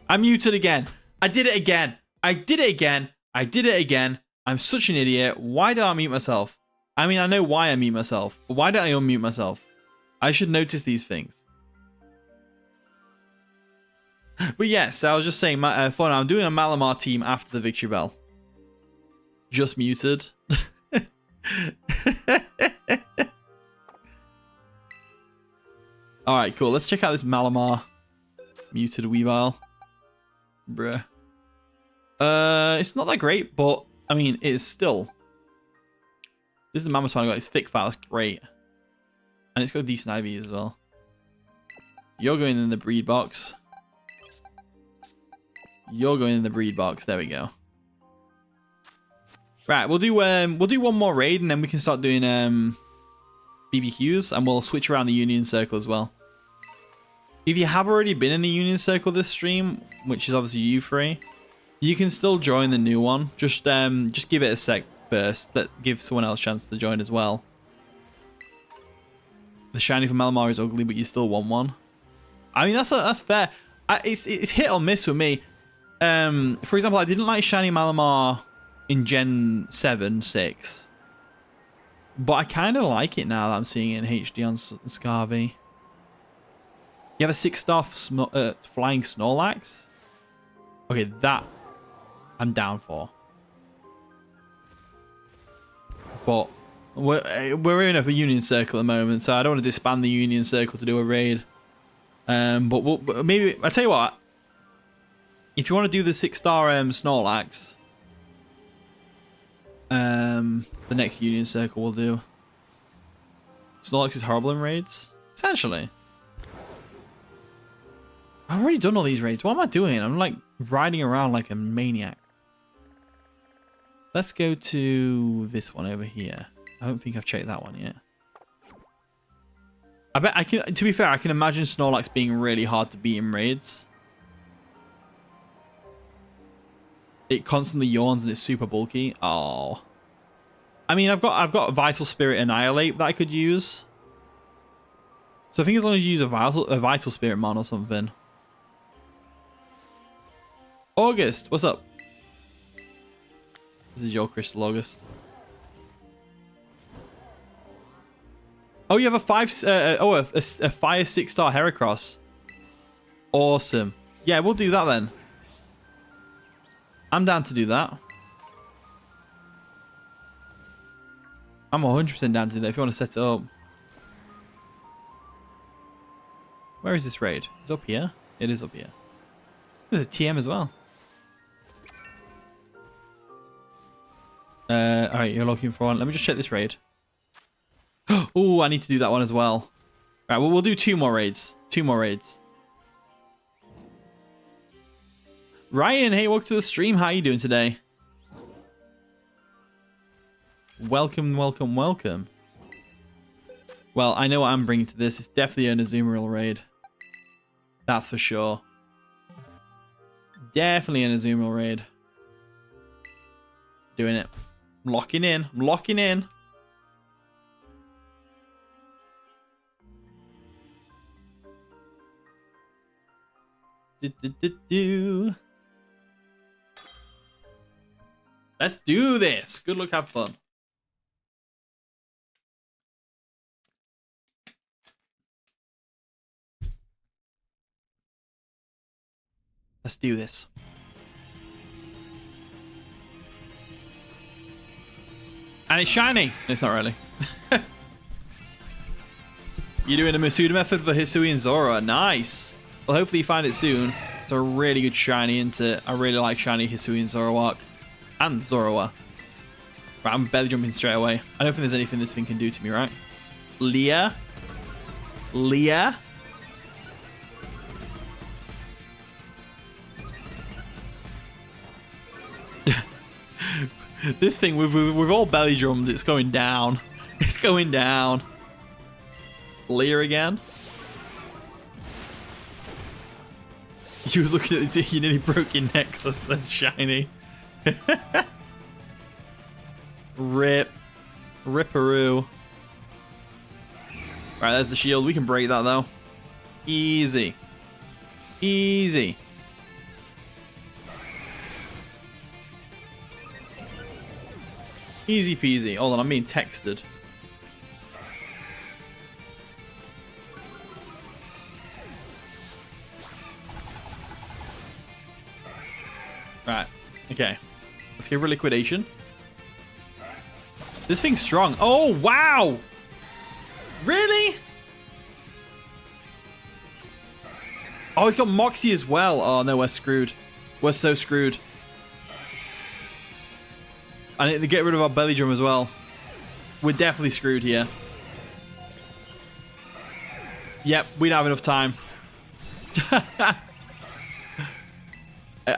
S1: I'm muted again. I did it again. I did it again. I did it again. I'm such an idiot. Why did I mute myself? I mean, I know why I mute myself, but why did I unmute myself? I should notice these things. But yes, I was just saying, for now, I'm doing a Malamar team after the Victory Bell. Just muted. Alright, cool. Let's check out this Malamar muted Weavile. Bruh. It's not that great, but I mean, it's still. This is the Mammoth one I got. It's thick fat. That's great. And it's got decent IV as well. You're going in the breed box. You're going in the breed box. There we go. Right, we'll do one more raid and then we can start doing BBQs and we'll switch around the Union Circle as well. If you have already been in a Union Circle this stream, which is obviously you three, you can still join the new one. Just give it a sec first. That gives someone else a chance to join as well. The shiny from Malamar is ugly, but you still want one. I mean, that's fair. It's hit or miss with me. For example, I didn't like shiny Malamar in Gen 7, 6. But I kind of like it now that I'm seeing it in HD on Scarvy. You have a 6-star flying Snorlax? Okay, that I'm down for. But we're in a Union Circle at the moment, so I don't want to disband the Union Circle to do a raid. But maybe, I'll tell you what. If you want to do the 6-star Snorlax, the next Union Circle will do. Snorlax is horrible in raids? Essentially. I've already done all these raids. What am I doing? I'm like riding around like a maniac. Let's go to this one over here. I don't think I've checked that one yet. I bet I can, to be fair, I can imagine Snorlax being really hard to beat in raids. It constantly yawns and it's super bulky. Oh. I mean, I've got Vital Spirit Annihilate that I could use. So I think as long as you use a Vital Spirit Mon or something. August, what's up? This is your Crystal August. Oh, you have a 5 fire 6-star Heracross. Awesome. Yeah, we'll do that then. I'm down to do that. I'm 100% down to do that if you want to set it up. Where is this raid? It's up here. It is up here. There's a TM as well. Alright, you're looking for one. Let me just check this raid. Oh, I need to do that one as well. Right, well, we'll do 2 more raids. 2 more raids. Ryan, hey, welcome to the stream. How are you doing today? Welcome, welcome, welcome. Well, I know what I'm bringing to this. It's definitely an Azumarill raid. That's for sure. Definitely an Azumarill raid. Doing it. I'm locking in. I'm locking in. Let's do this. Good luck, have fun. Let's do this. And it's shiny. It's not really. You're doing a Masuda method for Hisui and Zora. Nice. Well, hopefully you find it soon. It's a really good shiny, isn't it? I really like shiny Hisui and Zoroark. And Zoroark. Right, I'm belly jumping straight away. I don't think there's anything this thing can do to me, right? Leah? Leah? This thing, we've all belly drummed. It's going down. It's going down. Leah again? You were looking at it, you nearly broke your neck, so that's shiny. Rip. Ripperoo. Right, there's the shield. We can break that, though. Easy. Easy. Easy peasy. Hold on, I'm being texted. Right. Okay. Let's give her liquidation. This thing's strong. Oh, wow! Really? Oh, we got Moxie as well. Oh, no, we're screwed. We're so screwed. I need to get rid of our belly drum as well. We're definitely screwed here. Yep, we don't have enough time.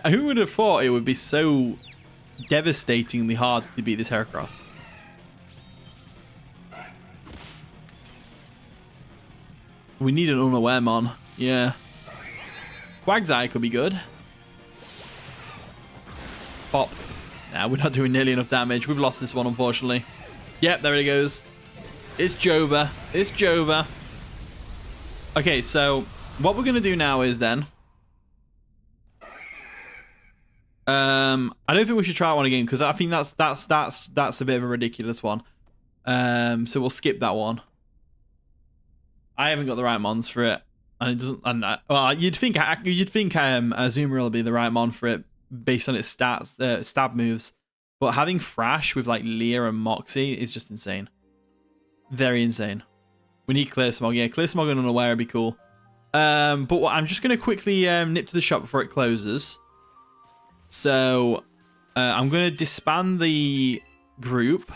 S1: Who would have thought it would be so devastatingly hard to beat this Heracross? We need an unaware mon. Yeah. Quagsire could be good. Pop. Nah, we're not doing nearly enough damage. We've lost this one, unfortunately. Yep, there it goes. It's Jova. It's Jova. Okay, so what we're going to do now is then... I don't think we should try that one again, because I think that's a bit of a ridiculous one. So we'll skip that one. I haven't got the right mons for it, and it doesn't. And well, you'd think Azumarill will be the right mon for it based on its stats, stab moves, but having Thrash with like Leer and Moxie is just insane. Very insane. We need Clear Smog. Yeah, Clear Smog and Unaware would be cool. But I'm just gonna quickly nip to the shop before it closes. So I'm gonna disband the group,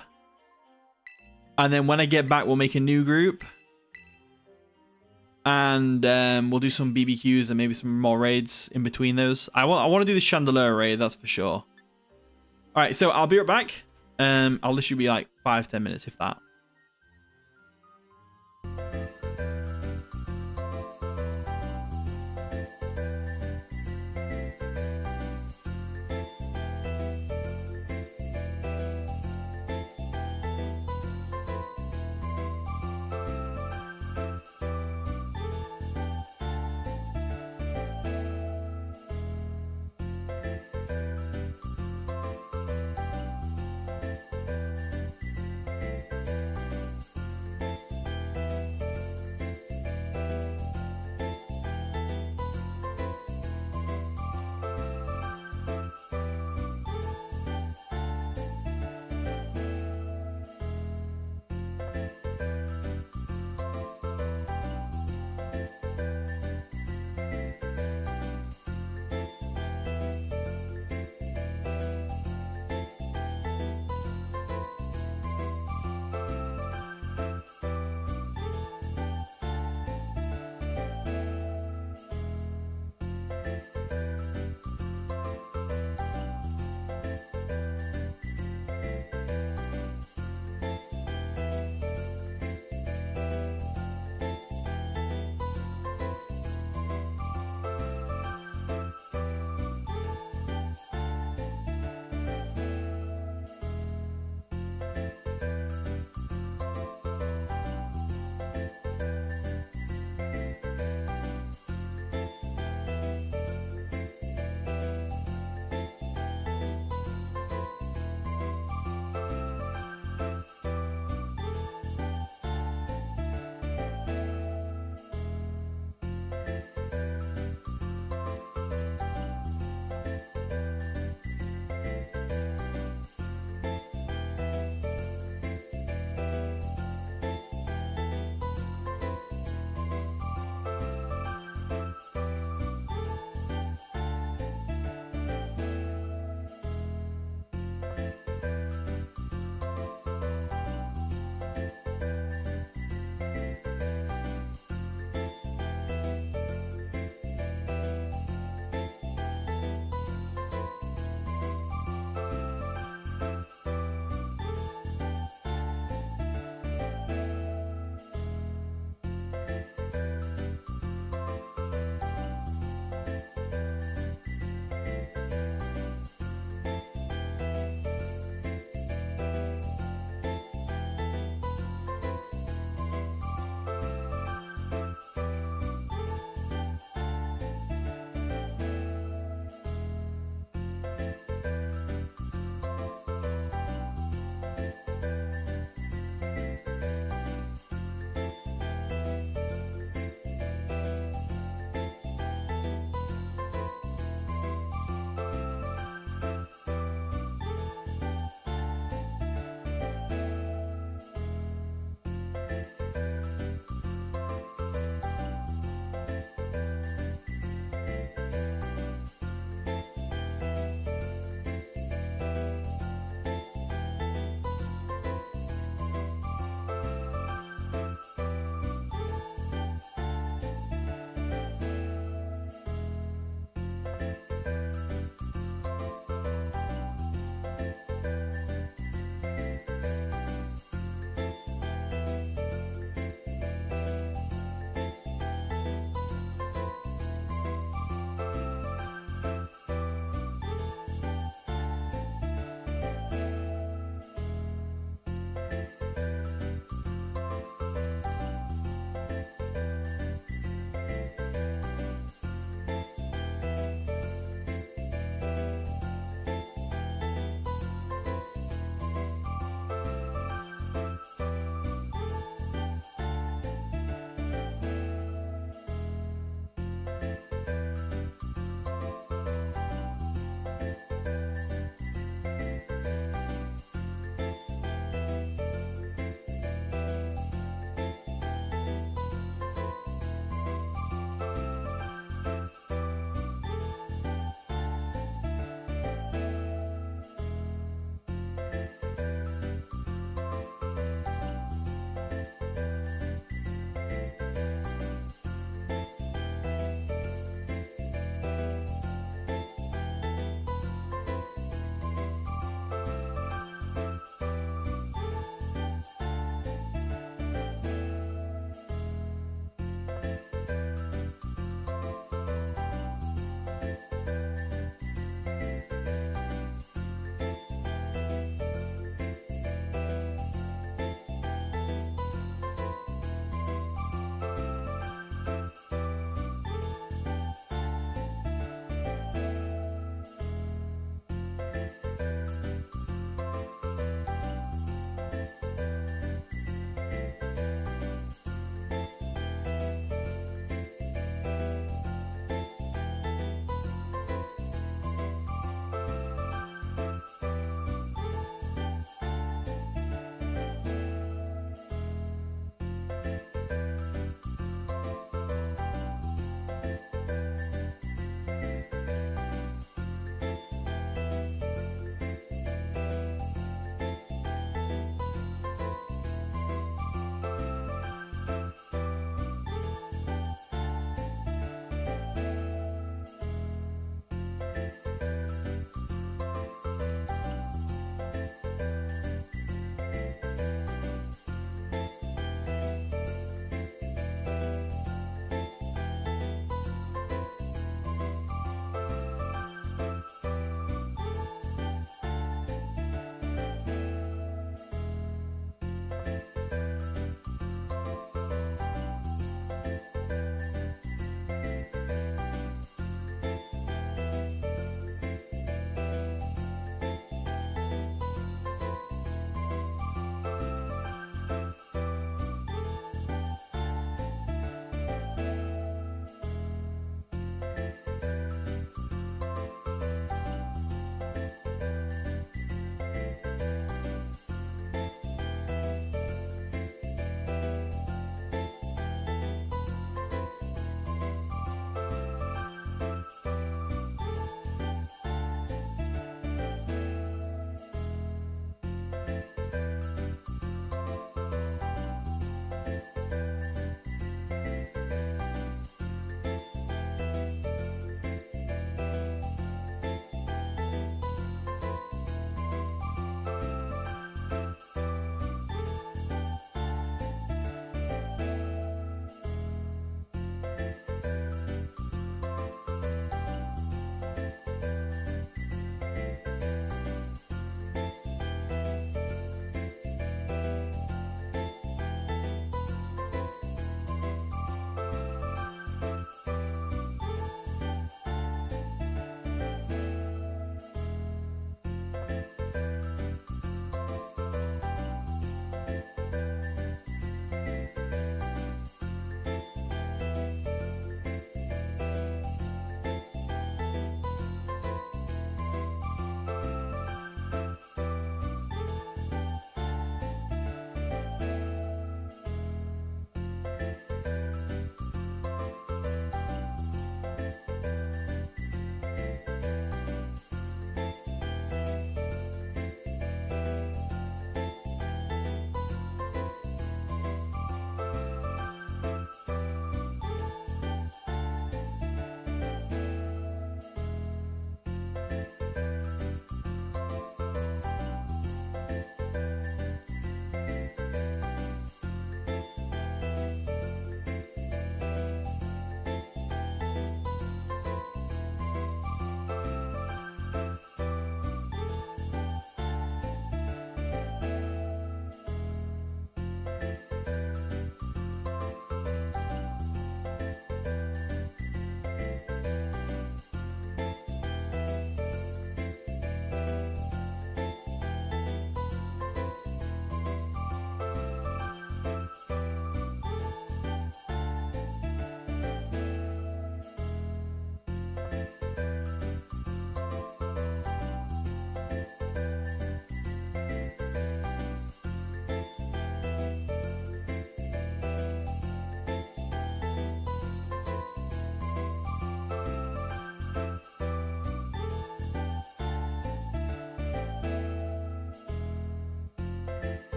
S1: and then when I get back, we'll make a new group. And we'll do some BBQs and maybe some more raids in between those. I want to do the Chandelier raid, that's for sure. Alright, so I'll be right back. I'll literally be like 5-10 minutes, if that.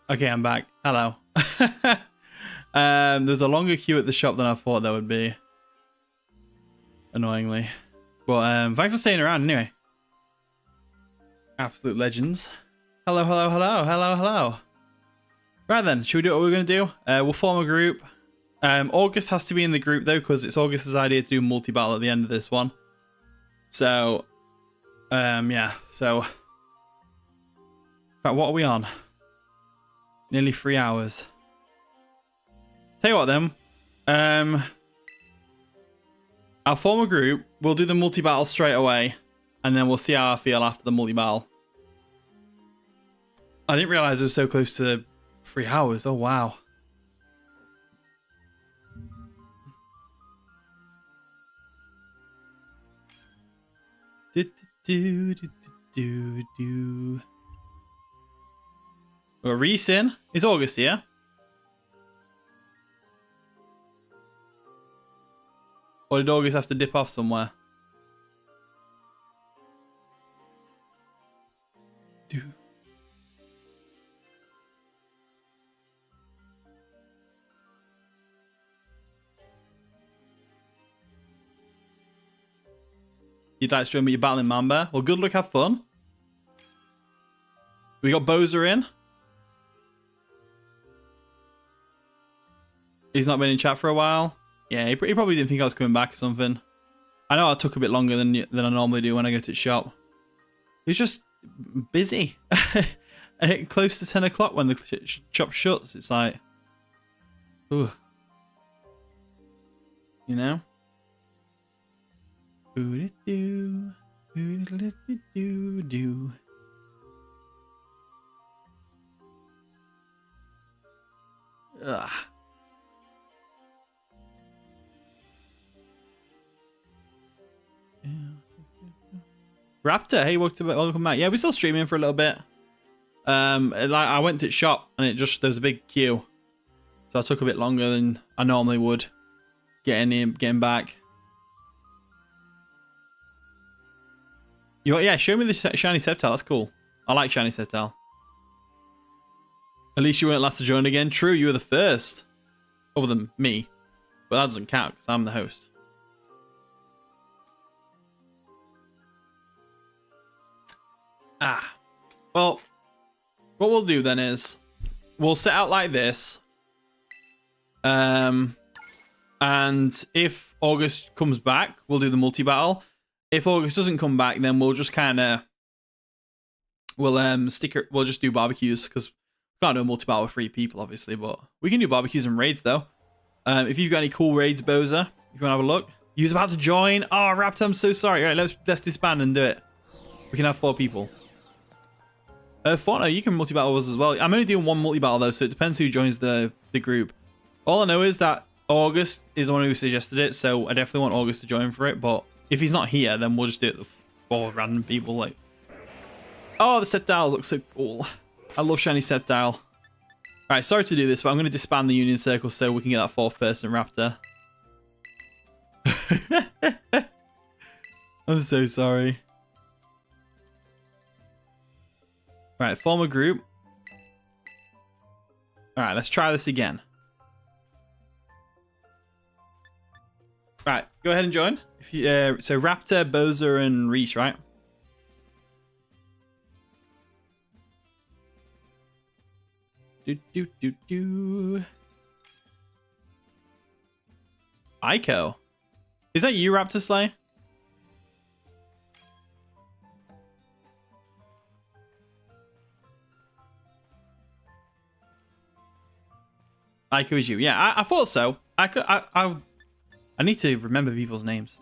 S1: Okay, I'm back. Hello. There's a longer queue at the shop than I thought there would be. Annoyingly. But thanks for staying around anyway. Absolute legends. Hello, hello, hello, hello, hello. Right then, should we do what we're going to do? We'll form a group. August has to be in the group though, because it's August's idea to do multi-battle at the end of this one. So, yeah. So, in fact, what are we on? Nearly 3 hours. Tell you what then. I'll form a group. We'll do the multi-battle straight away. And then we'll see how I feel after the multi-battle. I didn't realize it was so close to 3 hours. Oh, wow. Well, Reese in. Is August here? Or did August have to dip off somewhere? You'd like to join me, you're battling Mamba? Well, good luck, have fun. We got Bowser in. He's not been in chat for a while. Yeah, he probably didn't think I was coming back or something. I know I took a bit longer than I normally do when I go to the shop. He's just busy. Close to 10 o'clock when the shop shuts. It's like, ooh. You know? Ooh-dee-doo. Ooh-dee-doo-doo-doo. Ugh. Raptor, hey, welcome back. Yeah, we're still streaming for a little bit. Like I went to the shop and there was a big queue, so I took a bit longer than I normally would getting back. Yeah, show me the shiny Sceptile. That's cool. I like shiny Sceptile. At least you weren't last to join again. True, you were the first, other than me, but that doesn't count because I'm the host. Well, what we'll do then is we'll set out like this. And if August comes back, we'll do the multi-battle. If August doesn't come back, then we'll just kind of we'll just do barbecues because we can't do a multi-battle with 3 people, obviously, but we can do barbecues and raids though. If you've got any cool raids, Boza, if you want to have a look. You're about to join. Oh, Raptor, I'm so sorry. All right, let's disband and do it. We can have 4 people. Fortnite, you can multi-battle with us as well. I'm only doing 1 multi-battle though, so it depends who joins the group. All I know is that August is the one who suggested it, so I definitely want August to join for it, but if he's not here, then we'll just do it with 4 random people. Like, oh, the Sceptile looks so cool. I love shiny Sceptile. Alright, sorry to do this, but I'm going to disband the Union Circle so we can get that 4th person Raptor. I'm so sorry. Right, form a group. Alright, let's try this again. Right, go ahead and join. If you, so Raptor, Bowser, and Reese, right? Ico. Is that you, Raptor Slay? Ico is you. Yeah, I thought so. I need to remember people's names.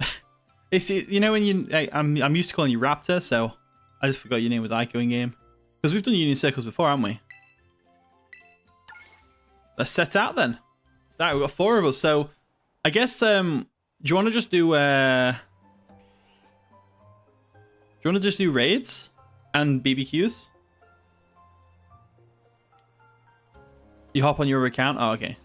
S1: It's, you know, when I'm used to calling you Raptor, so I just forgot your name was Ico in game. Because we've done Union Circles before, haven't we? Let's set out then. We've got 4 of us, so I guess do you want to just do raids and BBQs? You hop on your account? Oh, okay.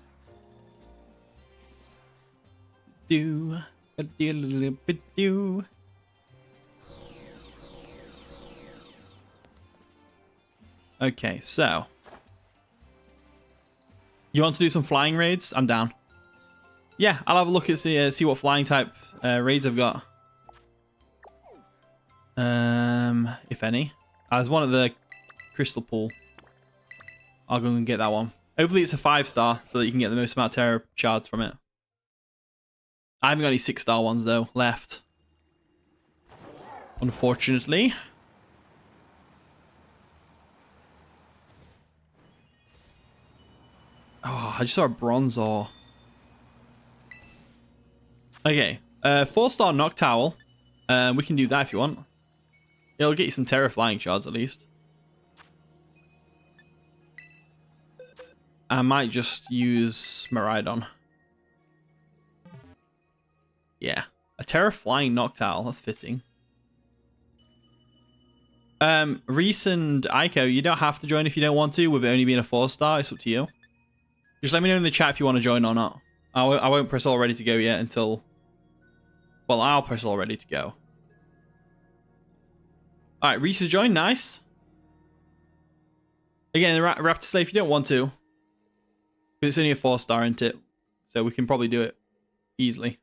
S1: Okay, so You want to do some flying raids? I'm down. Yeah, I'll have a look at see what flying type raids I've got. If any. There's one at the crystal pool. I'll go and get that one. Hopefully it's a 5-star so that you can get the most amount of terror shards from it. I haven't got any 6-star ones though left. Unfortunately. Oh, I just saw a bronze ore. Okay, 4-star Noctowl. We can do that if you want. It'll get you some terror flying shards at least. I might just use Maridon. Yeah, a terror flying Noctowl. That's fitting. Recent Ico, you don't have to join if you don't want to, with it only being a 4-star. It's up to you. Just let me know in the chat if you want to join or not. I won't press all ready to go yet until... Well, I'll press all ready to go. Alright, Reese has joined. Nice. Again, the Raptor Slave, if you don't want to. It's only a 4-star, isn't it? So we can probably do it easily.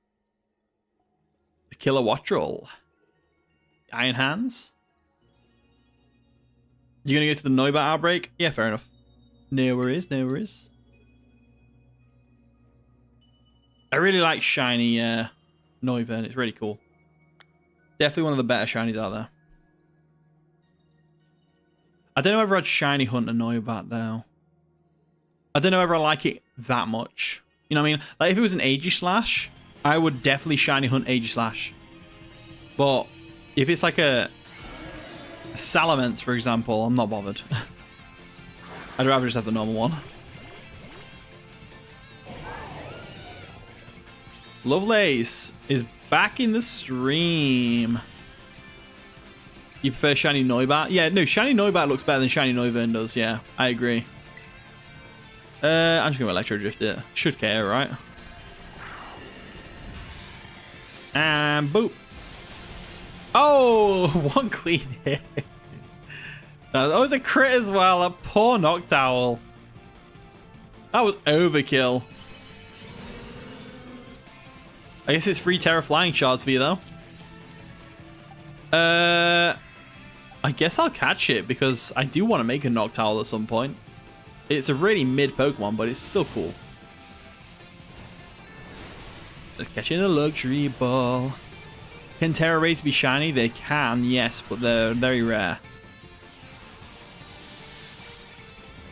S1: The Killer Wattrel. Iron Hands. You're going to go to the Noibat outbreak? Yeah, fair enough. No worries, no worries. I really like shiny Noivern. It's really cool. Definitely one of the better shinies out there. I don't know whether I'd shiny hunt a Noibat though. I don't know whether I like it that much. You know what I mean? Like if it was an Aegislash, I would definitely shiny hunt Aegislash. But if it's like a Salamence, for example, I'm not bothered. I'd rather just have the normal one. Lovelace is back in the stream. You prefer shiny Noibat? Yeah, no, shiny Noibat looks better than shiny Noivern does. Yeah, I agree. I'm just gonna Electro Drift it. Should care, right? And boop. Oh, one clean hit. That was a crit as well. A poor Noctowl. That was overkill. I guess it's free Terra Flying Shards for you, though. I guess I'll catch it because I do want to make a Noctowl at some point. It's a really mid Pokemon, but it's still cool. Let's catch in a Luxury Ball. Can Terra Raids be shiny? They can, yes, but they're very rare.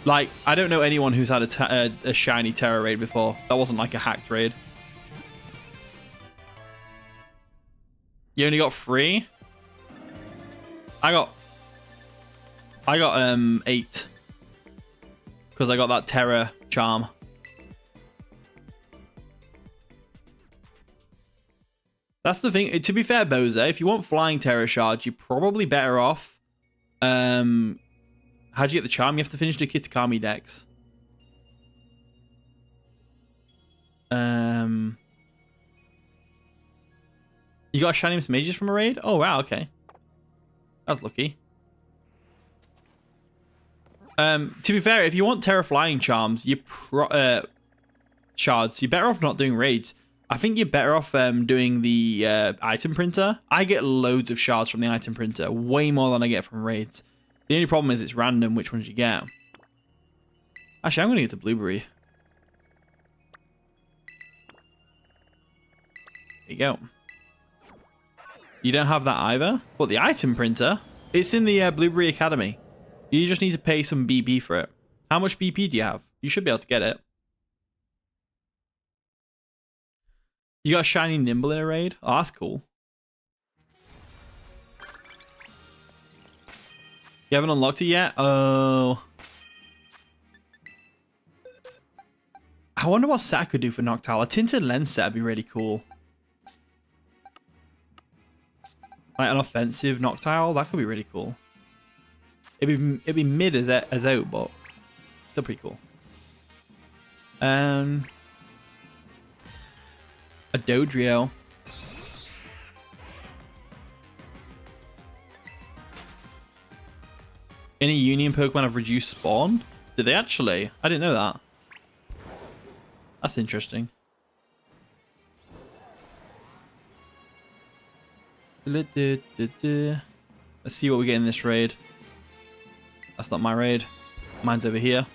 S1: Like, I don't know anyone who's had a shiny Terra Raid before. That wasn't like a hacked raid. You only got 3? I got 8. Because I got that Terra charm. That's the thing. To be fair, Boza, if you want flying Terra shards, you're probably better off. How'd you get the charm? You have to finish the Kitakami Dex. You got a shiny Miss Mages from a raid? Oh wow, okay. That's lucky. To be fair, if you want Terra Flying Charms, shards, you're better off not doing raids. I think you're better off doing the item printer. I get loads of shards from the item printer, way more than I get from raids. The only problem is it's random which ones you get. Actually, I'm going to get to Blueberry. There you go. You don't have that either? What, the item printer? It's in the Blueberry Academy. You just need to pay some BP for it. How much BP do you have? You should be able to get it. You got a shiny Nimble in a raid? Oh, that's cool. You haven't unlocked it yet? Oh. I wonder what set I could do for Noctowl. A tinted lens set would be really cool. Like an offensive Noctowl, that could be really cool. It'd be mid as out, but still pretty cool. A Dodrio. Any Union Pokemon have reduced spawn? Did they actually? I didn't know that. That's interesting. Let's see what we get in this raid. That's not my raid. Mine's over here.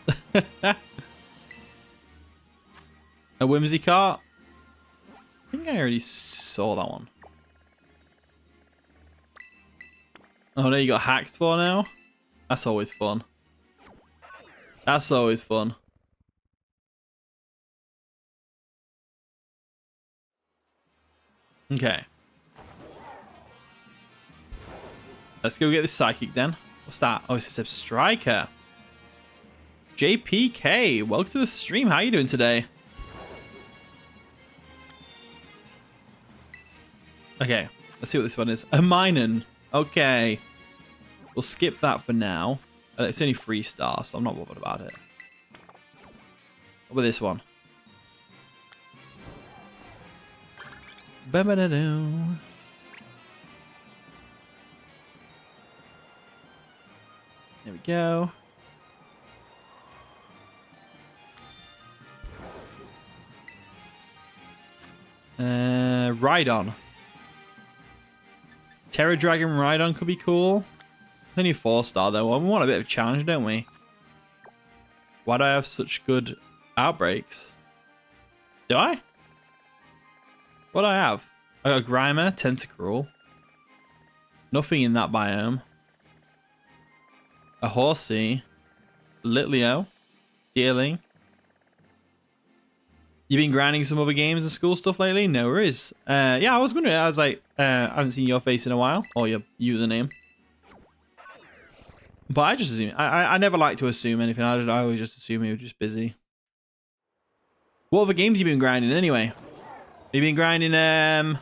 S1: A Whimsy cart. I think I already saw that one. Oh no, you got hacked for now? That's always fun. That's always fun. Okay. Let's go get this psychic then. What's that? Oh, it's a striker. JPK, welcome to the stream. How are you doing today? Okay, let's see what this one is. A Minun. Okay. We'll skip that for now. It's only 3 stars, so I'm not bothered about it. What about this one? Ba-ba-da-doo. There we go. Rhydon. Terra Dragon Rhydon could be cool. It's only 4-star though. We want a bit of a challenge, don't we? Why do I have such good outbreaks? Do I? What do I have? I got Grimer, Tentacruel. Nothing in that biome. A Horsey. Litleo. Deerling. You been grinding some other games and school stuff lately? No worries. Yeah, I was wondering. I was like, I haven't seen your face in a while. Or your username. But I just assume. I never like to assume anything. I always just assume you were just busy. What other games you been grinding anyway? Have you been grinding the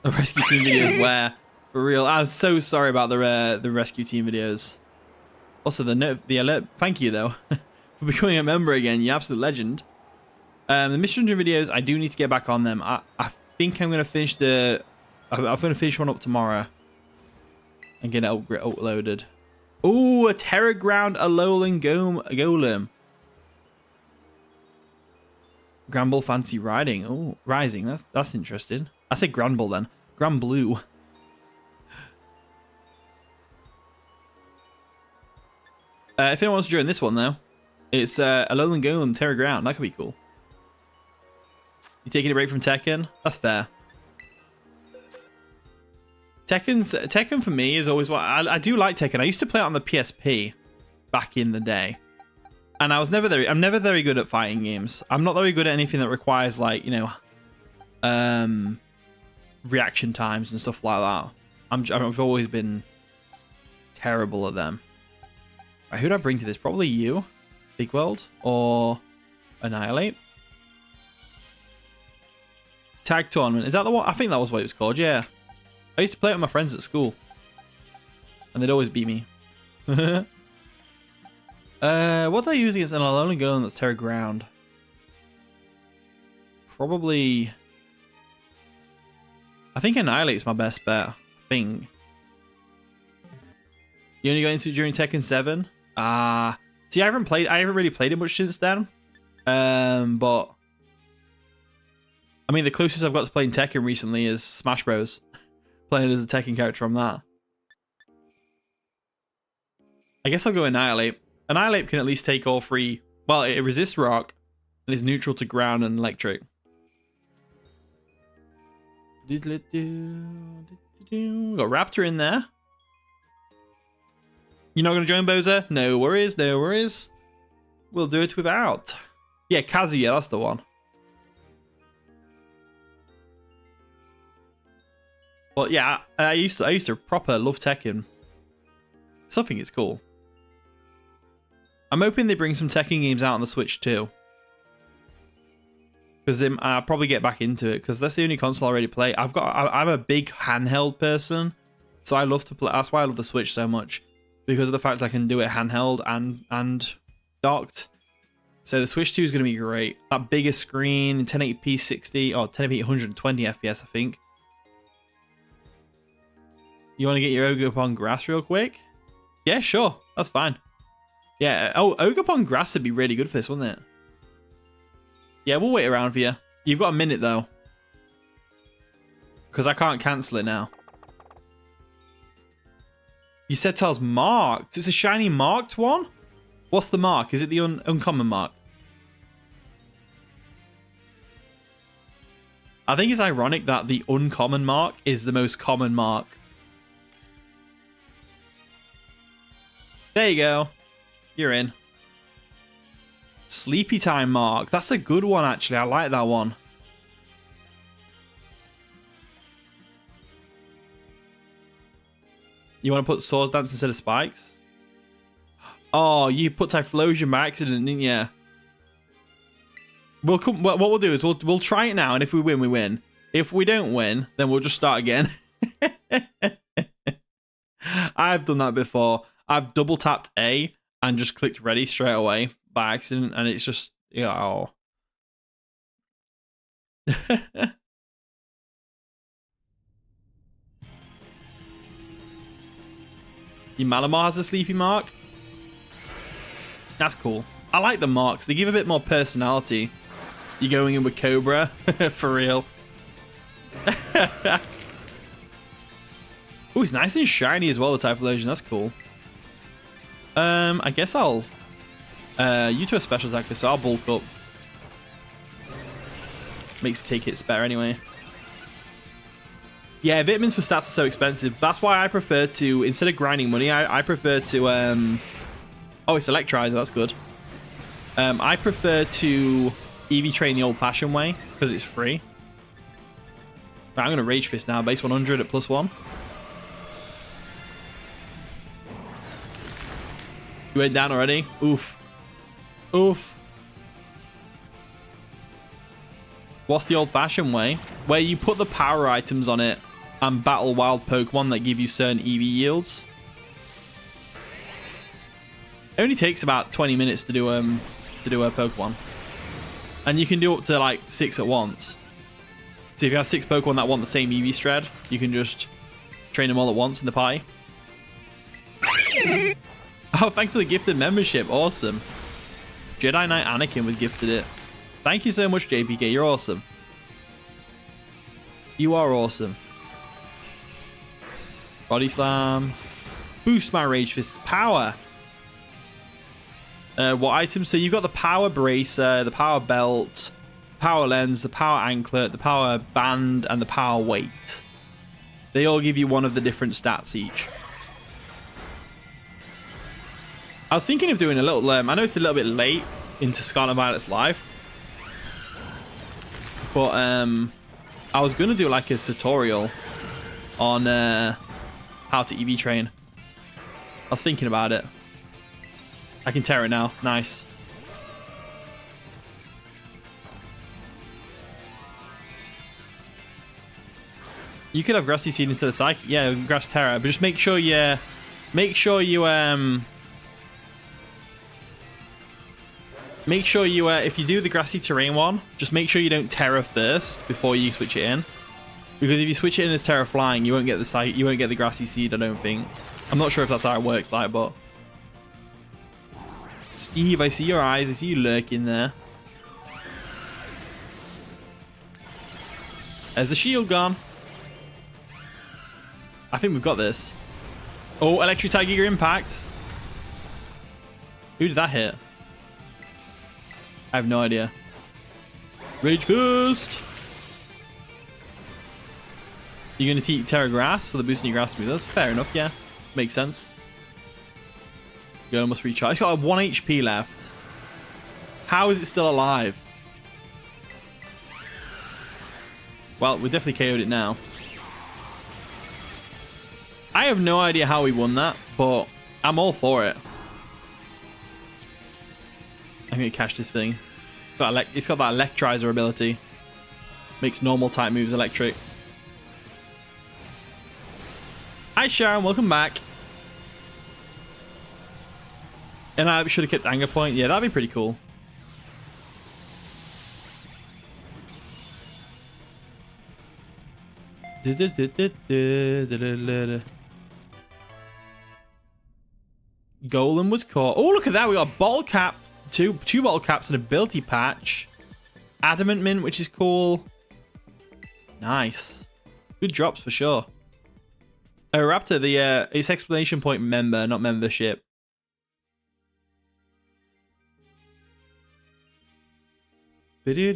S1: rescue team videos where? For real. I'm so sorry about the rescue team videos. Also the alert. Thank you though. For becoming a member again, you absolute legend. The Mission Dungeon videos, I do need to get back on them. I think I'm gonna finish I'm gonna finish one up tomorrow and get it uploaded. Oh, a Terra Ground Alolan Golem. Granbull Fancy Riding. Oh, Rising. That's interesting. I said Granbull then. Granblue. If anyone wants to join this one though. It's Alolan Golem Terra Ground. That could be cool. You taking a break from Tekken? That's fair. Tekken for me is always what I do like Tekken. I used to play it on the PSP back in the day, and I'm never very good at fighting games. I'm not very good at anything that requires like reaction times and stuff like that. I've always been terrible at them. Right, who do I bring to this? Probably you. Big World or Annihilate. Tag tournament. Is that the one? I think that was what it was called. Yeah. I used to play it with my friends at school. And they'd always beat me. What do I use against an Alolan Golem that's Terra Ground? Probably. I think Annihilate's my best bet. I think. You only got into it during Tekken 7? See, I haven't really played it much since then. But I mean, the closest I've got to playing Tekken recently is Smash Bros. Playing as a Tekken character from that. I guess I'll go Annihilate. Annihilate can at least take all 3. Well, it resists rock and is neutral to ground and electric. Got Raptor in there. You're not going to join Bowser? No worries, no worries. We'll do it without. Yeah, Kazuya, that's the one. But yeah, I used to proper love Tekken. So I think it's cool. I'm hoping they bring some Tekken games out on the Switch too. Because I'll probably get back into it, because that's the only console I already play. I'm a big handheld person, so I love to play. That's why I love the Switch so much. Because of the fact I can do it handheld and docked. So the Switch 2 is going to be great. That bigger screen, 1080p 60 or 1080p 120 FPS, I think. You want to get your Ogerpon Grass real quick? Yeah, sure. That's fine. Yeah. Oh, Ogerpon Grass would be really good for this, wouldn't it? Yeah, we'll wait around for you. You've got a minute, though. Because I can't cancel it now. You said Tail's marked. It's a shiny marked one? What's the mark? Is it the uncommon mark? I think it's ironic that the uncommon mark is the most common mark. There you go. You're in. Sleepy time mark. That's a good one, actually. I like that one. You want to put Swords Dance instead of Spikes? Oh, you put Typhlosion by accident, didn't you? We'll come. What we'll do is we'll try it now, and if we win, we win. If we don't win, then we'll just start again. I've done that before. I've double tapped A and just clicked ready straight away by accident, and it's just, you know, oh. Your Malamar has a sleepy mark. That's cool. I like the marks. They give a bit more personality. You're going in with Cobra. For real. Oh, it's nice and shiny as well, the Typhlosion. That's cool. I guess I'll... you two are special attackers, so I'll bulk up. Makes me take hits better anyway. Yeah, vitamins for stats are so expensive. That's why I prefer to, instead of grinding money, I prefer to... oh, it's Electrizer. That's good. I prefer to EV train the old-fashioned way, because it's free. Right, I'm going to Rage Fist now. Base 100 at +1. You went down already? Oof. Oof. What's the old-fashioned way? Where you put the power items on it and battle wild Pokemon that give you certain EV yields. It only takes about 20 minutes to do a Pokemon. And you can do up to like 6 at once. So if you have 6 Pokemon that want the same EV strat, you can just train them all at once in the party. Oh, thanks for the gifted membership. Awesome. Jedi Knight Anakin was gifted it. Thank you so much, JPK. You're awesome. You are awesome. Body Slam. Boost my Rage Fist's power. What items? So you've got the Power Bracer, the Power Belt, Power Lens, the Power Anklet, the Power Band, and the Power Weight. They all give you one of the different stats each. I was thinking of doing a little... I know it's a little bit late into Scarlet Violet's life. But I was going to do like a tutorial on how to EV train. I was thinking about it. I can tear it now. Nice. You could have Grassy Seed instead of Psychic. Yeah, Grass Terra. But just make sure you... Make sure you, if you do the Grassy Terrain one, just make sure you don't Terra first before you switch it in. Because if you switch it in as Terra Flying, you won't get the Grassy Seed, I don't think. I'm not sure if that's how it works, like, but... Steve, I see your eyes. I see you lurking there. There's the shield gone. I think we've got this. Oh, Electric Giga Impact. Who did that hit? I have no idea. Rage Fist. You're going to take Terra Grass for the boosting your grass move. That's fair enough, yeah. Makes sense. Girl must recharge. It's got 1 HP left. How is it still alive? Well, we definitely KO'd it now. I have no idea how we won that, but I'm all for it. I'm going to catch this thing. It's got that Electrizer ability. Makes normal type moves electric. Hi Sharon, welcome back. And I should have kept Anger Point. Yeah, that'd be pretty cool. Golem was caught. Oh, look at that. We got a bottle cap. Two bottle caps and ability patch. Adamant mint, which is cool. Nice. Good drops for sure. Oh, Raptor, it's exclamation point member, not membership. Thanks,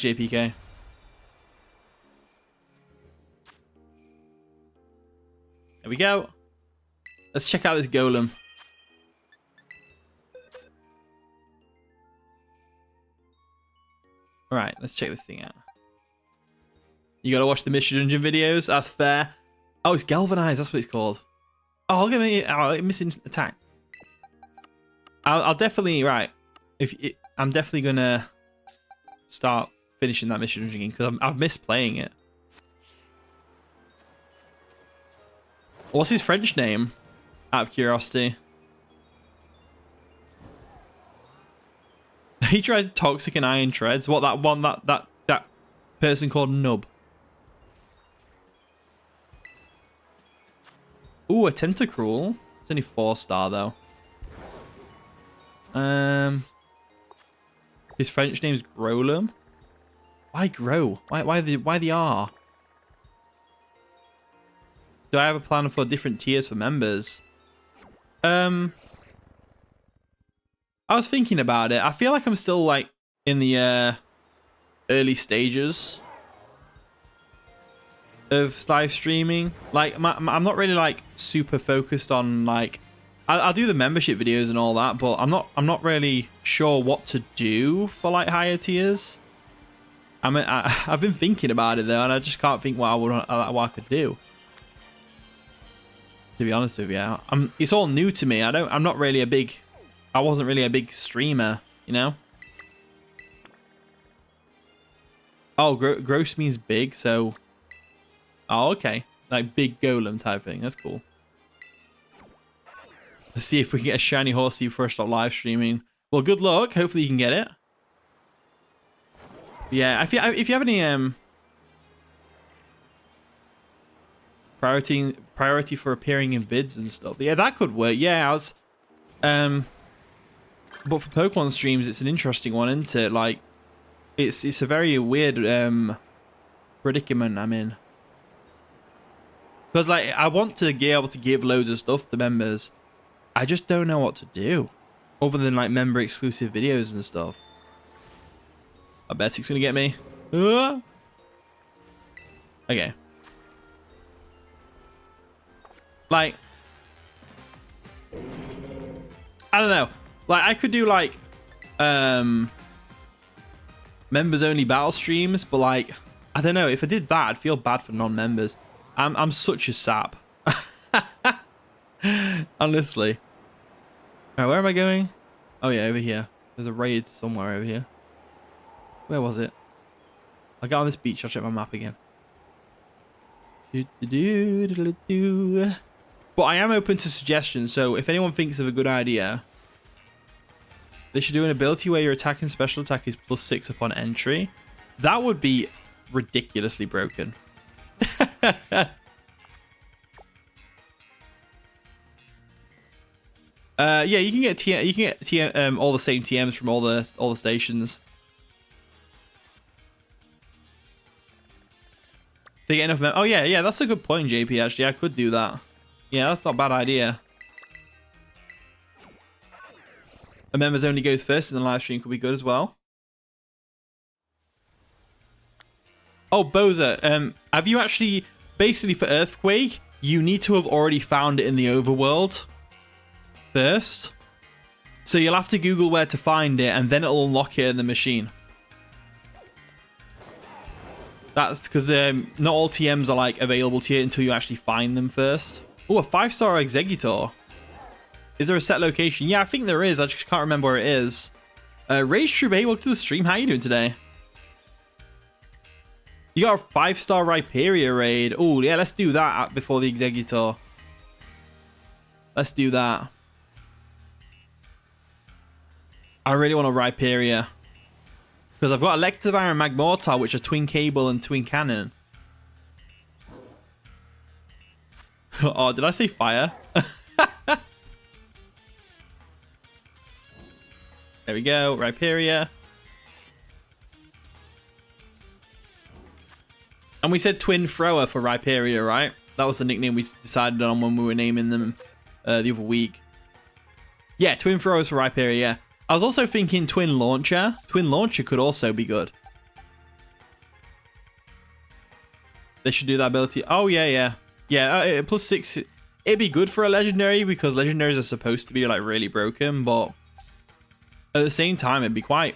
S1: JPK. There we go. Let's check out this golem. All right, let's check this thing out. You gotta watch the Mystery Dungeon videos. That's fair. Oh, it's galvanized. That's what it's called. Oh, look at me. Oh, missing attack. I'll definitely I'm definitely gonna start finishing that Mystery Dungeon game because I've missed playing it. What's his French name? Out of curiosity. He tried toxic and iron treads. What, that one, that person called Nub. Ooh, a Tentacruel. It's only 4-star though. His French name's Grolem. Why Grow? Why the R? Do I have a plan for different tiers for members? I was thinking about it. I feel like I'm still like in the early stages of live streaming. Like I'm not really like super focused on like I'll do the membership videos and all that, but I'm not really sure what to do for like higher tiers. I mean, I've been thinking about it though, and I just can't think what I could do. To be honest with you, it's all new to me. I wasn't really a big streamer, you know. Oh, gross means big, so. Oh, okay, like big golem type thing. That's cool. Let's see if we can get a shiny horsey before I start live streaming. Well, good luck. Hopefully you can get it. Yeah, if you have any priority for appearing in vids and stuff, yeah, that could work. Yeah, I was but for Pokemon streams, it's an interesting one, isn't it? Like, it's a very weird predicament I'm in. Because like I want to be able to give loads of stuff to members. I just don't know what to do, other than like member exclusive videos and stuff. I bet he's gonna get me. Okay. Like, I don't know. Like I could do like members only battle streams, but like I don't know, if I did that I'd feel bad for non-members. I'm such a sap. Honestly. Alright, where am I going? Oh yeah, over here. There's a raid somewhere over here. Where was it? I'll get on this beach, I'll check my map again. But I am open to suggestions, so if anyone thinks of a good idea, they should do an ability where your attack and special attack is +6 upon entry. That would be ridiculously broken. Yeah, you can get all the same TMs from all the stations. They get enough. Oh yeah, that's a good point, JP. Actually, I could do that. Yeah, that's not a bad idea. A members only goes first in the live stream could be good as well. Oh, Boza, have you actually basically for Earthquake? You need to have already found it in the overworld first, so you'll have to Google where to find it, and then it'll unlock it in the machine. That's because not all TMs are like available to you until you actually find them first. Oh, a 5-star Executor. Is there a set location? Yeah, I think there is. I just can't remember where it is. Rage Trube, welcome to the stream. How are you doing today? You got a 5-star Rhyperia raid. Oh, yeah, let's do that before the Executor. Let's do that. I really want a Rhyperia. Because I've got Electivire and Magmortar, which are twin cable and twin cannon. Oh, did I say fire? we go. Rhyperia. And we said Twin Thrower for Rhyperia, right? That was the nickname we decided on when we were naming them the other week. Yeah, Twin Throwers for Rhyperia, yeah. I was also thinking Twin Launcher. Twin Launcher could also be good. They should do that ability. Oh, yeah, yeah. Yeah, +6. It'd be good for a legendary because legendaries are supposed to be like really broken, but at the same time, it'd be quite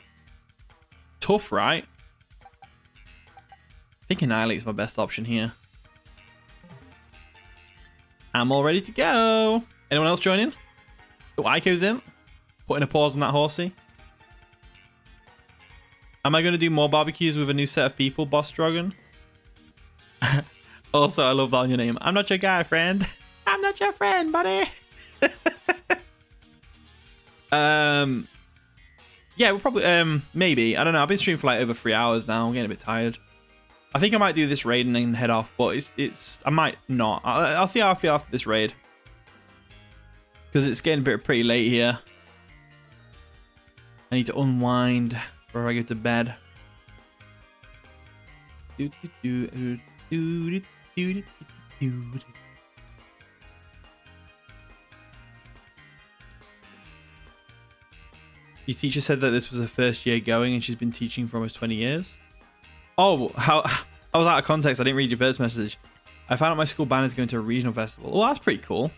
S1: tough, right? I think Annihilate's my best option here. I'm all ready to go. Anyone else joining? Oh, Aiko's in. Putting a pause on that horsey. Am I going to do more barbecues with a new set of people, Boss Dragon? Also, I love that on your name. I'm not your guy, friend. I'm not your friend, buddy. Yeah, we'll probably, maybe. I don't know. I've been streaming for like over 3 hours now. I'm getting a bit tired. I think I might do this raid and then head off, but I might not. I'll see how I feel after this raid. Because it's getting pretty late here. I need to unwind before I go to bed. Your teacher said that this was her first year going and she's been teaching for almost 20 years. Oh, how I was out of context. I didn't read your first message. I found out my school band is going to a regional festival. Well, that's pretty cool.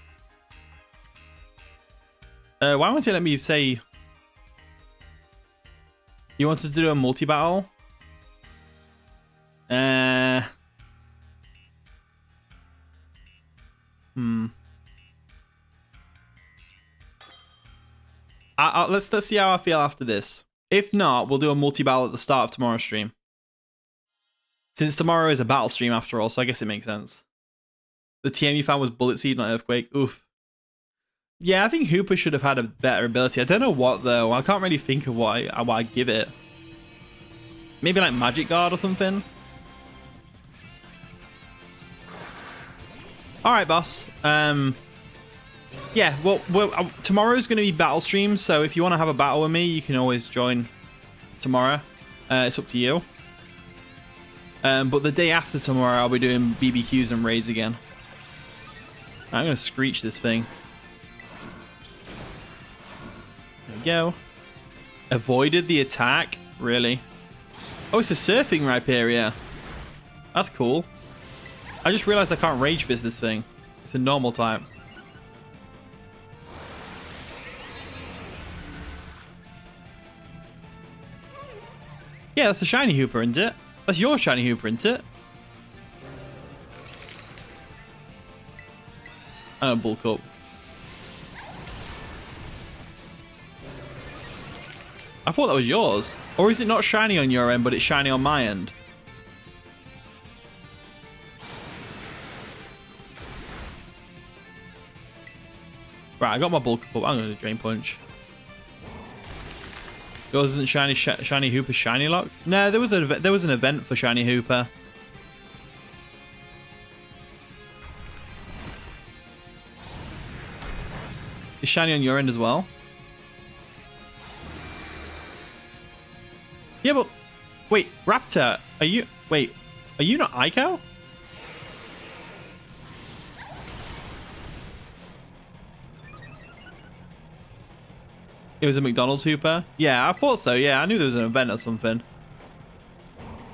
S1: Why won't you let me say you wanted to do a multi-battle? Let's see how I feel after this. If not, we'll do a multi-battle at the start of tomorrow's stream. Since tomorrow is a battle stream after all, so I guess it makes sense. The TM you found was Bullet Seed, not Earthquake. Oof. Yeah, I think Hooper should have had a better ability. I don't know what, though. I can't really think of what I'd give it. Maybe like Magic Guard or something? Alright, boss. Yeah, well tomorrow's going to be battle stream, so if you want to have a battle with me, you can always join tomorrow. It's up to you. But the day after tomorrow, I'll be doing BBQs and raids again. I'm going to screech this thing. There we go. Avoided the attack? Really? Oh, it's a surfing Rhyperia. That's cool. I just realized I can't Rage Fist this thing. It's a normal type. Yeah, that's a shiny Hooper, isn't it? That's your shiny Hooper, isn't it? Oh, bulk up. I thought that was yours. Or is it not shiny on your end, but it's shiny on my end? Right, I got my bulk up. I'm going to Drain Punch. Yours isn't shiny Hooper shiny locked? No, there was an event for shiny Hooper. Is shiny on your end as well? Yeah, but wait, Raptor, are you not Aiko? It was a McDonald's Hooper? Yeah, I thought so. Yeah, I knew there was an event or something.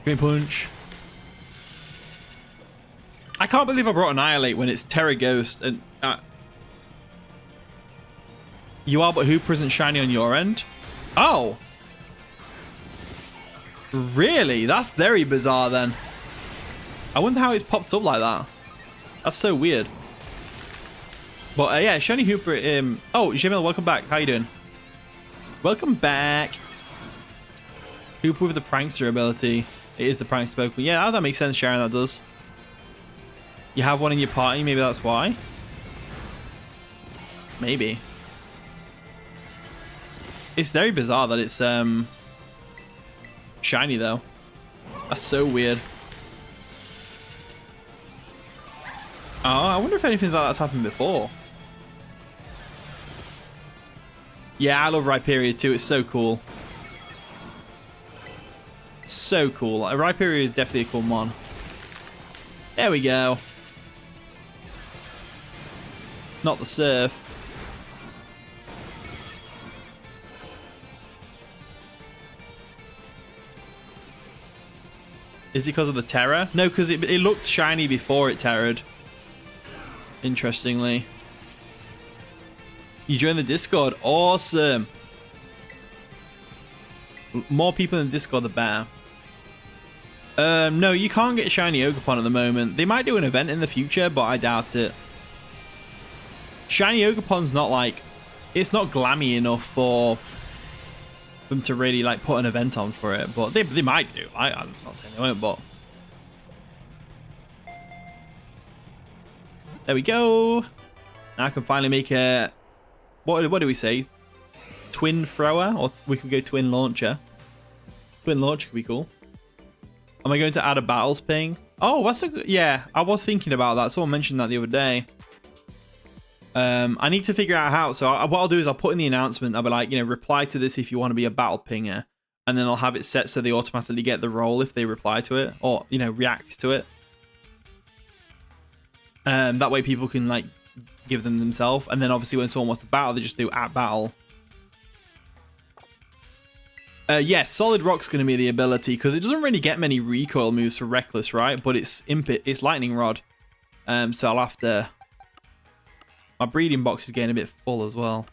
S1: Drain Punch. I can't believe I brought Annihilate when it's Terra Ghost and... you are, but Hooper isn't shiny on your end? Oh! Really? That's very bizarre then. I wonder how it's popped up like that. That's so weird. But yeah, shiny Hooper... oh, Jamil, welcome back. How you doing? Welcome back. Hooper with the Prankster ability. It is the Prankster Pokemon. Yeah, that makes sense, Sharon, that does. You have one in your party, maybe that's why. Maybe. It's very bizarre that it's shiny though. That's so weird. Oh, I wonder if anything like that's happened before. Yeah, I love Rhyperior too. It's so cool. So cool. Rhyperior is definitely a cool mon. There we go. Not the surf. Is it because of the terror? No, because it looked shiny before it terrored. Interestingly. You joined the Discord. Awesome. More people in the Discord, the better. No, you can't get shiny Ogerpon at the moment. They might do an event in the future, but I doubt it. Shiny Ogerpon's not like... It's not glammy enough for them to really like put an event on for it, but they might do. I'm not saying they won't, but... There we go. Now I can finally make a... What do we say? Twin thrower? Or we could go twin launcher. Twin launcher could be cool. Am I going to add a battles ping? Oh, that's a good... Yeah, I was thinking about that. Someone mentioned that the other day. I need to figure out how. So what I'll do is I'll put in the announcement. I'll be like, reply to this if you want to be a battle pinger. And then I'll have it set so they automatically get the role if they reply to it. Or, react to it. That way people can, like, give them themselves. And then obviously when someone wants to battle, they just do @battle. Yeah, Solid Rock's going to be the ability because it doesn't really get many recoil moves for Reckless, right? But it's Lightning Rod. So I'll have to... My breeding box is getting a bit full as well.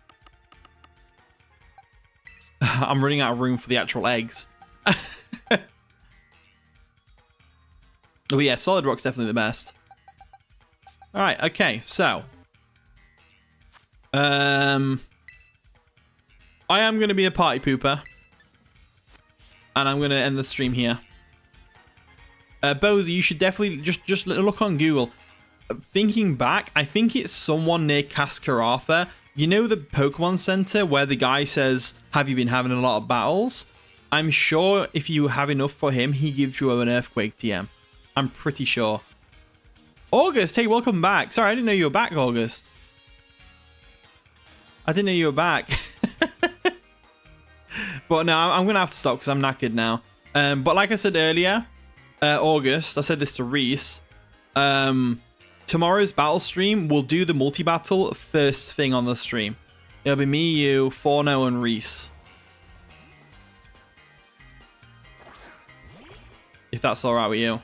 S1: I'm running out of room for the actual eggs. But yeah, Solid Rock's definitely the best. Alright, okay, so... I am going to be a party pooper. And I'm going to end the stream here. Bozy, you should definitely just look on Google. Thinking back, I think it's someone near Cascaratha. You know the Pokemon Center where the guy says, have you been having a lot of battles? I'm sure if you have enough for him, he gives you an Earthquake TM. I'm pretty sure. August, hey, welcome back. Sorry, I didn't know you were back, August. I didn't know you were back. But no, I'm going to have to stop because I'm knackered now. But like I said earlier, August, I said this to Reese. Tomorrow's battle stream, we'll do the multi-battle first thing on the stream. It'll be me, you, Forno, and Reese. If that's alright with you.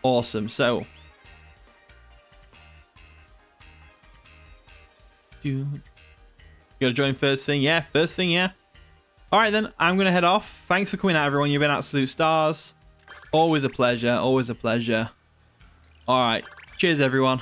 S1: Awesome. So, you gotta join first thing. Yeah, first thing. Yeah. All right, then I'm gonna head off. Thanks for coming out, everyone. You've been absolute stars. Always a pleasure. Always a pleasure. All right. Cheers, everyone.